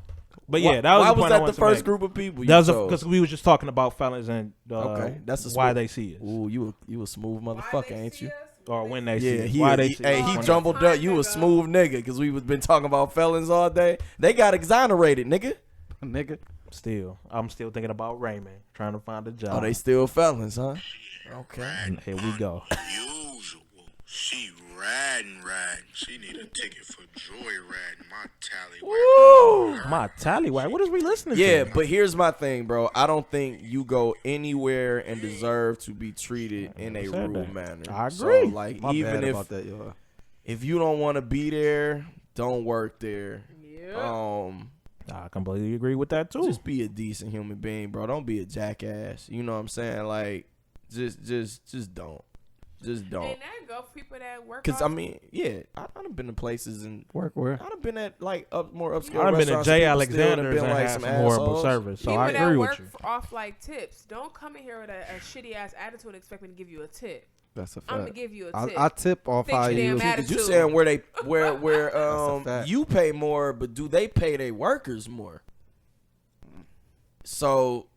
But yeah, that was why the was point I that wanted the to first make. group of people you That was chose? because we was just talking about felons and Okay, that's a why smooth- they see us Ooh, you a smooth motherfucker, ain't you? or when they see Yeah, us. he, Why they he, see hey, us. he When jumbled up. You a smooth nigga because we was been talking about felons all day. They got exonerated, nigga. Nigga. Still, I'm still thinking about Raymond trying to find a job. Oh, they still felons, huh? Okay. And here we go. Usual. She riding. She need a ticket for joyriding. My tallywhack. My tallywhack. What is we listening Yeah, to? but here's my thing, bro. I don't think you go anywhere and deserve to be treated in a said rude that. manner. I So, agree. like, My even bad if about that, y'all. if you don't want to be there, don't work there. I completely agree with that too. Just be a decent human being, bro. Don't be a jackass. You know what I'm saying? Like, just don't. Just don't. And that go for people that work. Cause I mean, yeah, I done been to places and Work where? I done been at like more upscale I've been to restaurants. Jay and people still done Alexander's and had some some horrible assholes. service, so people I that agree work with you. off like tips. Don't come in here with a shitty ass attitude and expect me to give you a tip. That's a fact. I'm gonna give you a tip. I tip off Fix how your you. damn Cause you attitude. saying where That's a fact. you pay more, but do they pay their workers more? So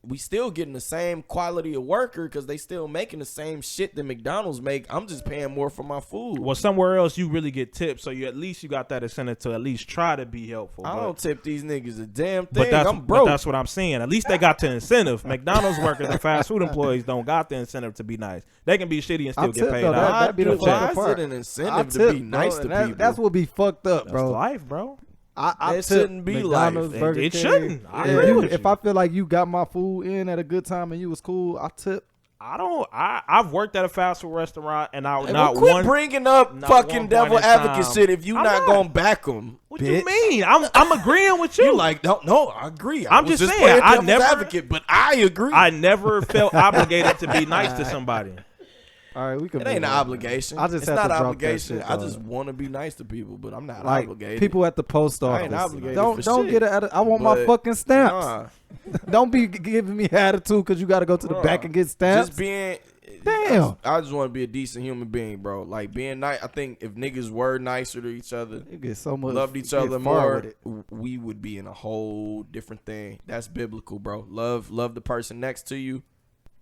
we still getting the same quality of worker because they still making the same shit that McDonald's make. I'm just paying more for my food. Well, somewhere else you really get tips, so you at least got that incentive to at least try to be helpful. I don't tip these niggas a damn thing. But that's, I'm broke. But that's what I'm saying. At least they got the incentive. McDonald's workers and fast food employees don't got the incentive to be nice. They can be shitty and still get paid out. That'd be the Why fucking part. is it an incentive to be nice to people? That's what be fucked up, bro. That's life, bro. I It shouldn't be McDonald's, life. Burger It King. shouldn't. I agree with If you. I feel like you got my food in at a good time and you was cool, I tip. I've worked at a fast food restaurant and I Hey, not quit one. bringing up not fucking one devil point in advocate time. shit if you I'm not not. gonna back them. What you mean? I'm agreeing with you. You like no, I agree. I'm I was just saying, playing I devil's never- advocate, but I agree. I never felt obligated to be nice to somebody. All right, we can. It ain't move an on, obligation. man. I just it's have not to drop that obligation. shit, I dog. just want to be nice to people, but I'm not like obligated. people at the post I office. ain't obligated Don't for shit. get it. I want my But, fucking stamps. nah. Don't be giving me attitude because you got to go to the Bruh, back and get stamps. Just being. Damn. I just want to be a decent human being, bro. Like being nice. I think if niggas were nicer to each other, You get so much. loved each get other far more, with it. we would be in a whole different thing. That's biblical, bro. Love the person next to you.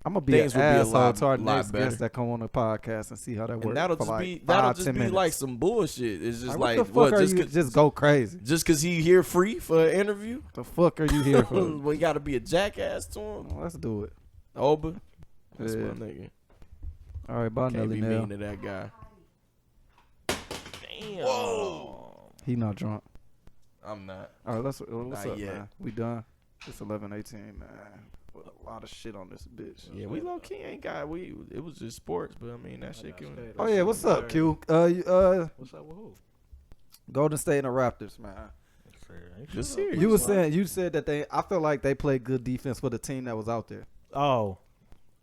I'm gonna be an Things would be a asshole lot- to our lot next better. guest that come on the podcast and see how that works. And that'll for just like be 5-10 minutes. like some bullshit. It's just Like, like what the fuck what? are Just you? Just go crazy. just cause he here free for an interview, The fuck are you here for? we gotta be a jackass to him. Let's do it. Oba, that's Yeah. my nigga. All right, bye, Can't Nelly be Nell. mean to that guy. Damn. Whoa, He not drunk. I'm not. All right, what's Not up, yet. man? We done. It's 11:18, man. With a lot of shit on this bitch. Yeah, we low key ain't got. It was just sports, but I mean that shit can. Oh yeah, what's up, Q? What's up with who? Golden State and the Raptors, man. Just serious. You said that I feel like they played good defense for the team that was out there, Oh,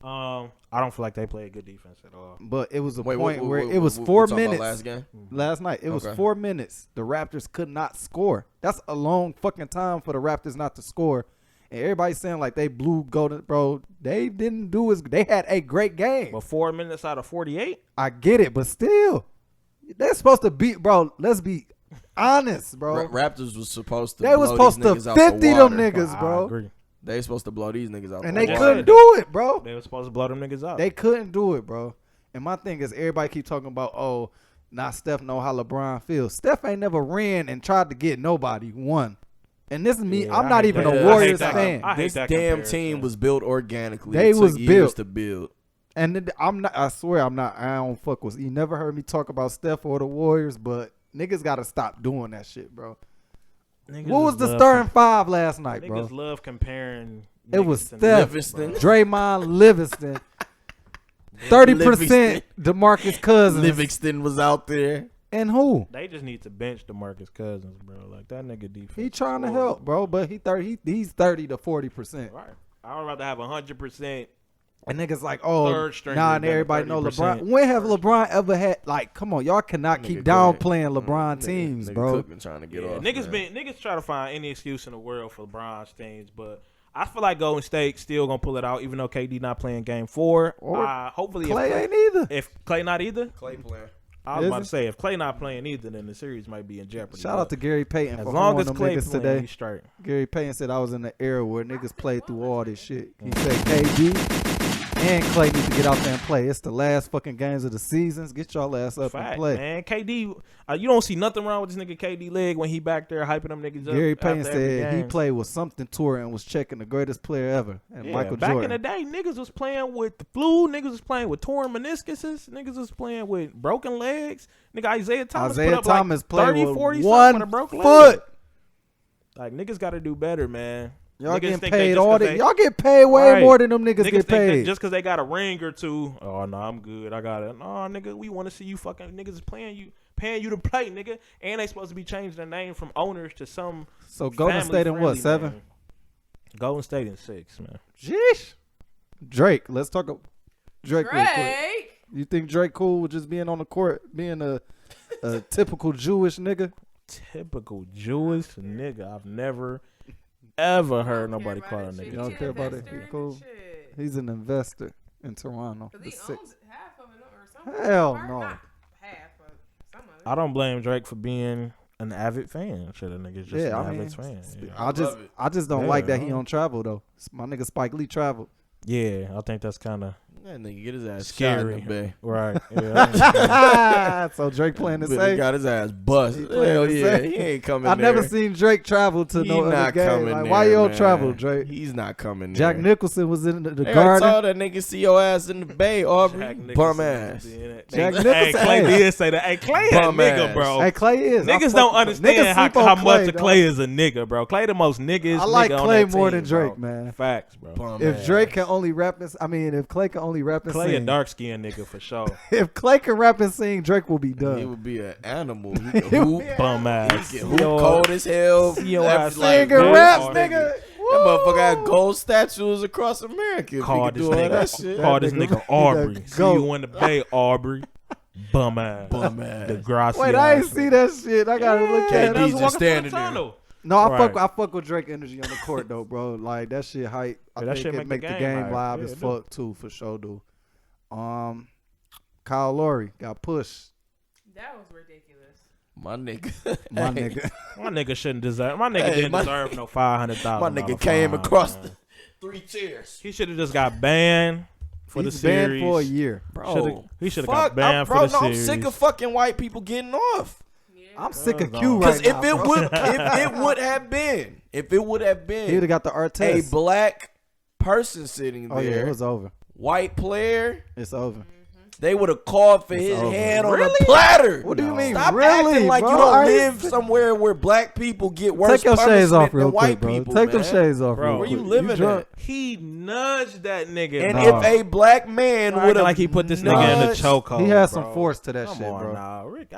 I don't feel like they played good defense at all. but it was a Wait, point where what- it was what- 4 we talking about minutes last game. last night. It was Okay. 4 minutes. The Raptors could not score. That's a long fucking time for the Raptors not to score. And everybody's saying like they blew Golden, bro. They didn't do as they had a great game. But 4 minutes out of 48. I get it, but still, they're supposed to beat, bro. Let's be honest, bro. Raptors was supposed to. They was blow supposed these to niggas out the 50 them water. niggas, I bro. agree. They was supposed to blow these niggas out. And the they water. couldn't do it, bro. They were supposed to blow them niggas up. They couldn't do it, bro. And my thing is, everybody keep talking about, oh, not Steph know how LeBron feels. Steph ain't never ran and tried to get nobody one. And this is me. Yeah, I'm I not hate even that. a I hate Warriors that. fan. I hate This that damn comparison. team was built organically. They It took was years built. to build. And I'm not. I swear I'm not. I don't fuck with. You never heard me talk about Steph or the Warriors, but niggas got to stop doing that shit, bro. Niggas What was just the love starting five last night, bro? Niggas love comparing. It was niggas to Steph, Livingston. Draymond, Livingston. 30% DeMarcus Cousins. Livingston was out there. And who? They just need to bench DeMarcus Cousins, bro. Like that nigga defense. He trying to is help, bro, but he's 30 to 40%. Right. I would rather have 100%. And niggas like, oh, Third stringer nah, and than everybody know 30%. LeBron. When have LeBron ever had, like, come on, y'all cannot keep downplaying LeBron teams, Nigga bro. Cook been trying to get off. Niggas try to find any excuse in the world for LeBron's teams, but I feel like Golden State still gonna pull it out, even though KD not playing Game 4. Or Hopefully, Clay if ain't either. If Clay not either, Clay playing. I was Is about he? to say if Clay not playing either, then the series might be in jeopardy. Shout out to Gary Payton as for long holding as them Clay niggas playing, today. he's straight. Gary Payton said I was in the era where niggas played through all this shit. He said KD and Clay need to get out there and play. It's the last fucking games of the seasons. Get y'all ass up and Fact, play. man. KD, you don't see nothing wrong with this nigga KD leg when he back there hyping them niggas up. Gary Payton after every said he game. played with something tour and was checking the greatest player ever, and Yeah, Michael back Jordan. in the day, niggas was playing with the flu. Niggas was playing with torn meniscuses. Niggas was playing with broken legs. Nigga Isaiah Thomas Isaiah put up Thomas like played 30, with 40 one with a broken foot. leg. Like niggas got to do better, man. Y'all Niggas getting think they paid just all 'cause that. they- Y'all get paid way Right. more than them niggas Niggas get think that paid. just because they got a ring or two. Oh no, I'm good. I got it. No, nigga, we want to see you fucking niggas is paying you to play, nigga. And they supposed to be changing their name from owners to some. So Golden State in what, family-friendly 7? name. Golden State in 6, man. Jeez. Drake. Let's talk about Drake real quick. Drake. You think Drake cool with just being on the court, being a typical Jewish nigga? Typical Jewish nigga. I've never ever heard nobody call a that shit. nigga. You don't He care about it? investor He in cool? this shit. He's an investor in Toronto. 'Cause The he six. owns half of it or something. Hell Part, no. not half, but some of it. I don't blame Drake for being an avid fan. Shit, a nigga's just an avid fan. Yeah. I just don't like that he don't travel though. My nigga Spike Lee traveled. Yeah, I think that's kind of That nigga get his ass scary. shot in the bay. Right. Yeah. So Drake playing the But he safe. got his ass bust. He playing Hell the yeah, safe. he ain't coming I there. never seen Drake travel to He no other not game. coming Like, there, why you don't man. travel, Drake? He's not coming Jack there. Nicholson was in the Hey, I garden. told that nigga see your ass in the bay, Aubrey. Bum ass. Jack Hey, Nicholson. Clay Hey. did say that. Hey, Clay a Bum nigga, ass. bro. Hey, Clay is. I Niggas fuck don't with understand Niggas how sleep on much a dog. Clay is a nigga, bro. Clay the most niggas. I like nigga Clay on that more team, than Drake, bro. man. Facts, bro. Bum If ass. Drake can only rap and if Clay can only rap and Clay a sing, dark skinned nigga for sure. if Clay can rap and sing, Drake will be He done. would be an animal. He could hoop. Bum ass. He could hoop cold as hell. Yo, Every- Sing and man, raps, hard nigga. That motherfucker had gold statues across America. If Call he could this do all that nigga. shit. Call this That nigga nigga- Aubrey. nigga See go. you in the bay, Aubrey. Bum ass. Bum ass. The grassy. Wait, I ain't see that shit. I gotta look at KD it. just standing there. No, I Right. fuck with Drake energy on the court though, bro. Like that shit hype. I Yeah, that think shit it make make the the game game hype. live Yeah, as it do. fuck too, for sure, dude. Kyle Lowry got pushed. That was ridiculous. My nigga. My Hey, nigga. My nigga shouldn't deserve. My nigga Hey, didn't my- deserve no $500,000. My nigga came fine, across man. the 3 tiers. He should have just got banned for He's the banned series. for a year. Bro, He should have fuck, got banned bro, for the no, series. I'm sick of fucking white people getting off. I'm sick of Cause Q right Because now. if it bro. would have been, He'd have got the art a test. black person sitting Oh yeah, there, it was over. white player, It's over. they would have called for It's his over. hand on Really? a platter. What do you mean? Stop really, acting like bro? you don't I ain't live sick- somewhere where black people get worse Take your shades off punishment real than white quick, bro. people. Take them man. shades off, Bro, real Where quick. you living drunk? at? He nudged that nigga. And bro. if a black man Acting would have like he put this nigga in the nudged- chokehold. He had some bro. force to that Come shit, on, bro. Nah, Rick,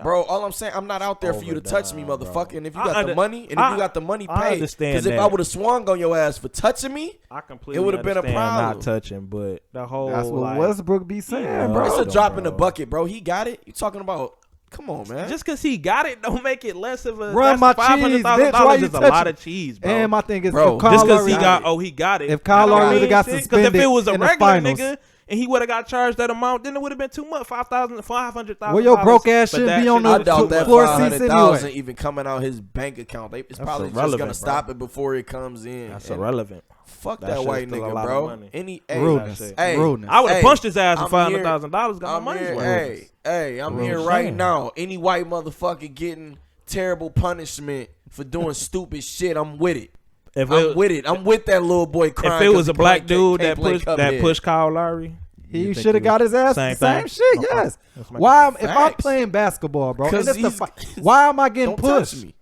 Bro, all I'm saying, I'm not out there for you to touch me, Overdone, bro. motherfucker. And if you I got under- the money, and if I- you got the money, I pay. understand Because if that. I would have swung on your ass for touching me, I completely it would have been a understand problem. not touching, but the whole That's what like, Westbrook be saying, Yeah, bro. it's a Bro, drop in the bro. bucket, bro. He got it. You talking about? Come on, man. just because he got it don't make it less of a. Run my that's cheese, $500,000 bitch. Why you is a touching- lot of cheese, bro. And my thing is, Bro, if Kyle just because Lowry he got it. If Kyle You know what Lowry I would've mean? got Because suspended if it was a in the regular finals, nigga and he would have got charged that amount, then it would have been too much. $500,000. Well, your broke ass but shouldn't that be on shit the I was doubt too that much. floor seats 500,000 anyway. even coming out his bank account. It's probably just irrelevant, gonna bro. stop it before it comes in. That's And irrelevant. Fuck That that shit's white still a nigga, lot of bro. money. Any Rudeness. Hey, Rudeness. I would have Hey, punched his ass for I'm here- $500,000. Got my money's worth. I'm Real here shit. right now. Any white motherfucker getting terrible punishment for doing stupid shit, I'm with it. If I'm with it. I'm with that little boy crying. If it was 'cause a he black can't dude play Cuphead. pushed Kyle Lowry, He you think should have got his ass same the same thing? shit. Okay. Yes. Let's make Why? it If I'm facts. playing basketball, bro, and 'Cause it's the he's- why am I getting Don't touch pushed? me.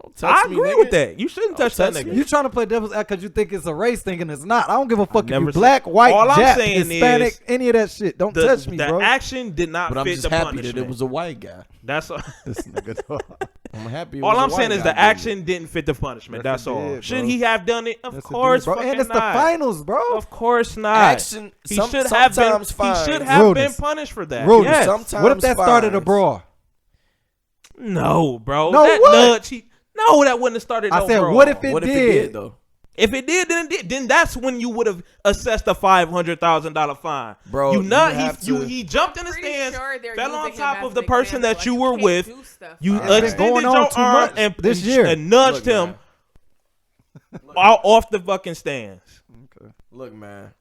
Don't touch I me, agree nigga. with that. You shouldn't touch that touch nigga. me. You trying to play devil's advocate because you think it's a race thing and it's not. I don't give a fuck if never you said- black, white, All I'm Jap, saying Hispanic, is any of that shit. Don't The, touch me, the bro. action did not But I'm fit just the happy punishment. that it was a white guy. That's all. This nigga, dog. I'm happy. It All was a I'm saying white is guy the doing it. action didn't fit the punishment. Yes, That's it all. did, Should bro. he have done it? Of Yes, it course, did, bro. fucking And it's not. the finals, bro. Of course not. Action. He some- should have been. sometimes He fine. should have been Rudeness. punished for that. Rudeness. Yes. Sometimes What if that started a fines. brawl? No, bro. No, that what? nudge. No, that wouldn't have started. I no said, brawl. what if it What if it did? did though? If it did, then that's when you would have assessed a $500,000 fine. Bro, you not you have he to- he jumped in the Pretty stands, sure they're fell on using top him of as the an person example. that Like, you you were can't with. do stuff You like It's been extended going on your too arm much and this year. and nudged Look, him out off the fucking stands. Look, man.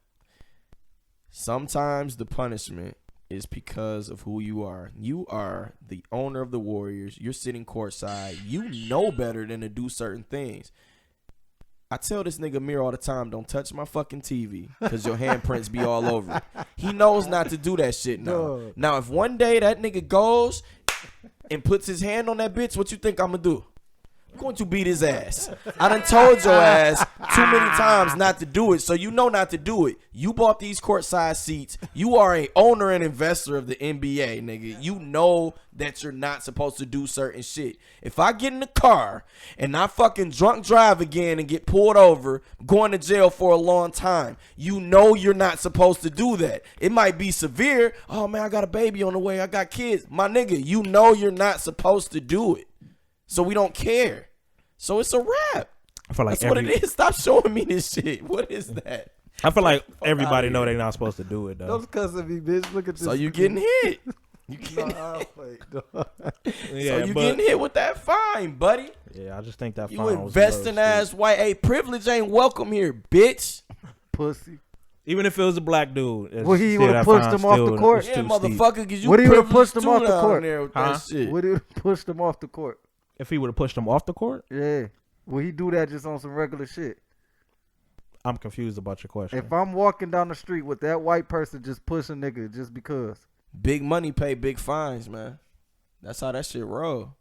Sometimes the punishment is because of who you are. You are the owner of the Warriors. You're sitting courtside. You know better than to do certain things. I tell this nigga Mir all the time, don't touch my fucking TV because your handprints be all over it. He knows not to do that shit now. Dog. Now, if one day that nigga goes and puts his hand on that bitch, what you think I'm going to do? I'm going to beat his ass. I done told your ass too many times not to do it, so you know not to do it. You bought these courtside seats. You are a owner and investor of the NBA, nigga. You know that you're not supposed to do certain shit. If I get in the car and I fucking drunk drive again and get pulled over, going to jail for a long time, you know you're not supposed to do that. It might be severe. Oh, man, I got a baby on the way. I got kids. My nigga, you know you're not supposed to do it. So we don't care. So it's a wrap. I feel like That's what it is. Stop showing me this shit. What is that? I feel like everybody know they're not supposed to do it though. Don't cuss at me, bitch. Look at this. So you getting hit. You can't. I'll play, dog. Yeah, So you but- getting hit with that fine, buddy. Yeah, I just think that You fine was a little investing steep. ass white. Hey, privilege ain't welcome here, bitch. Pussy. Even if it was a black dude. Well, he would've pushed him off the court. Yeah, motherfucker, because you Would he would've privileged pushed him too off the down court? there with Huh? that shit. Would he pushed him off the court? If he would have pushed him off the court? Yeah. Will he do that just on some regular shit? I'm confused about your question. If I'm walking down the street with that white person just push a nigga just because. Big money pay big fines, man. That's how that shit roll.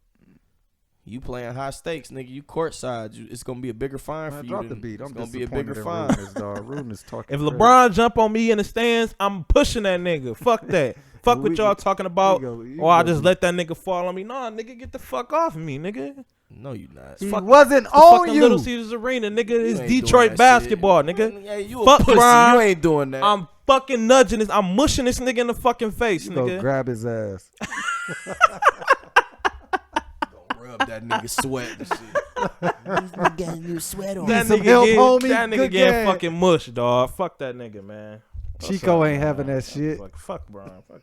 You playing high stakes, nigga. You courtside. It's gonna be a bigger fine Man, for you. drop the than- beat. It's I'm gonna be a bigger disappointed in fine. Rudeness, dog. Rudeness talking If crazy. LeBron jump on me in the stands, I'm pushing that nigga. Fuck that. Fuck We what y'all go- talking about. you Or I go just be- let that nigga fall on me. Nah, nigga, get the fuck off of me, nigga. No, you not. He fuck- wasn't The on fucking you. Little Caesars Arena, nigga. It's ain't doing Detroit that basketball, shit. nigga. Yeah, you a Fuck pussy. Brian. You ain't doing that. I'm fucking nudging this. I'm mushing this nigga in the fucking face, You go nigga. grab his ass. Rub that nigga sweat and shit. Need That some nigga help, get, homie. that nigga Good getting game. fucking mush, dog. Fuck that nigga, man. Chico ain't having that shit. Fuck Brian. Fuck.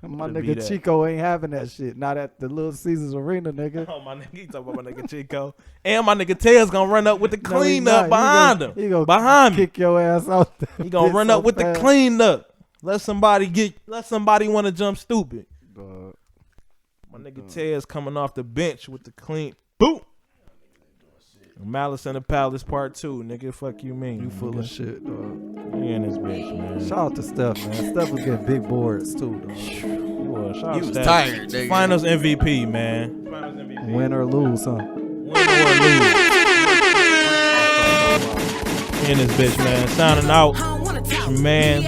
My Should be nigga that. Chico ain't having that shit. Not at the Little Caesars Arena, nigga. Oh, my nigga, he talking about my nigga Chico. And my nigga Tails gonna run up with the No, he cleanup not. behind He him. gonna Behind me. kick your ass out there. He gonna run so up with the fast. cleanup. Let somebody want to jump stupid. Dog. My nigga Tails coming off the bench with the clean. Boom. Malice in the Palace Part 2, nigga. Fuck you mean? You full of shit, dog. You in this bitch, man. Shout out to Steph, man. Steph was getting big boards too, dog. Shout out He to was that. tired, nigga. Finals MVP, man. Finals MVP. Win or lose, huh? Win or lose. In this bitch, man. Signing out. Man.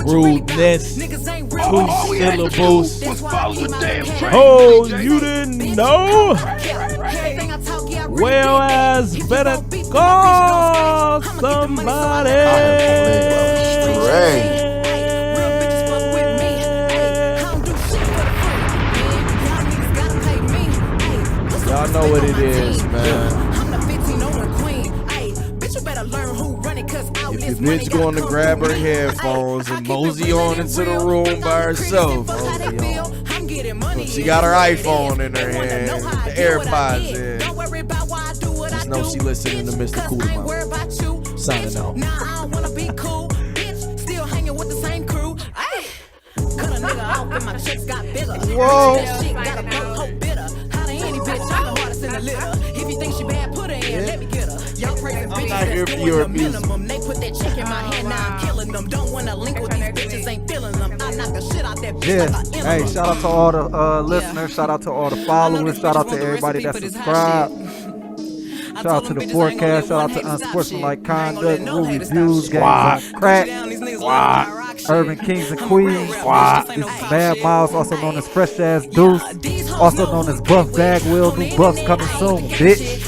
Rudeness. 2 syllables. Oh, you didn't know? Well, as better call somebody. Great. Y'all know what it is, man. If your bitch going to grab her headphones and mosey on into the room by herself, she got her iPhone in her hand, the AirPods in. Just know she listening to Mr. Cool Mouth. Signing out. Nah, I wanna be cool, bitch. Still hanging with the same crew. Ay, cut a nigga off and my checks got bigger. Whoa. That shit got a broke hoe bitter. How to any bitch, I'm the hardest in the litter. If you think she bad, put her in, let me get her. Y'all praising bitches not here that's for doing your the minimum. They put that check in my hand, now I'm killing them. Don't wanna link with these bitches, ain't feeling them. I knock the shit out that bitch Yeah. like a Hey, enema. shout out to all the listeners. Shout out to all the followers. Shout out to everybody that subscribed. Shout out to the forecast. Shout out to Unsportsmanlike Conduct, Rule Reviews, Games on Crack, Urban Kings and Queens. This is Bad Myles, also known as Fresh Ass Deuce, also known as Buff Bagwell. New buffs coming soon, bitch.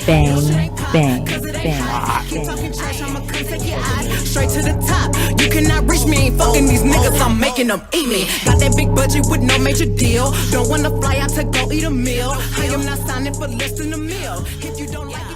Bang, bang, bang, Straight to the top. You cannot reach me. Ain't fucking these niggas. I'm making them eat me. Got that big budget with no major deal. Don't wanna fly out to go eat a meal. I am not signing for less than a meal. If you don't like it.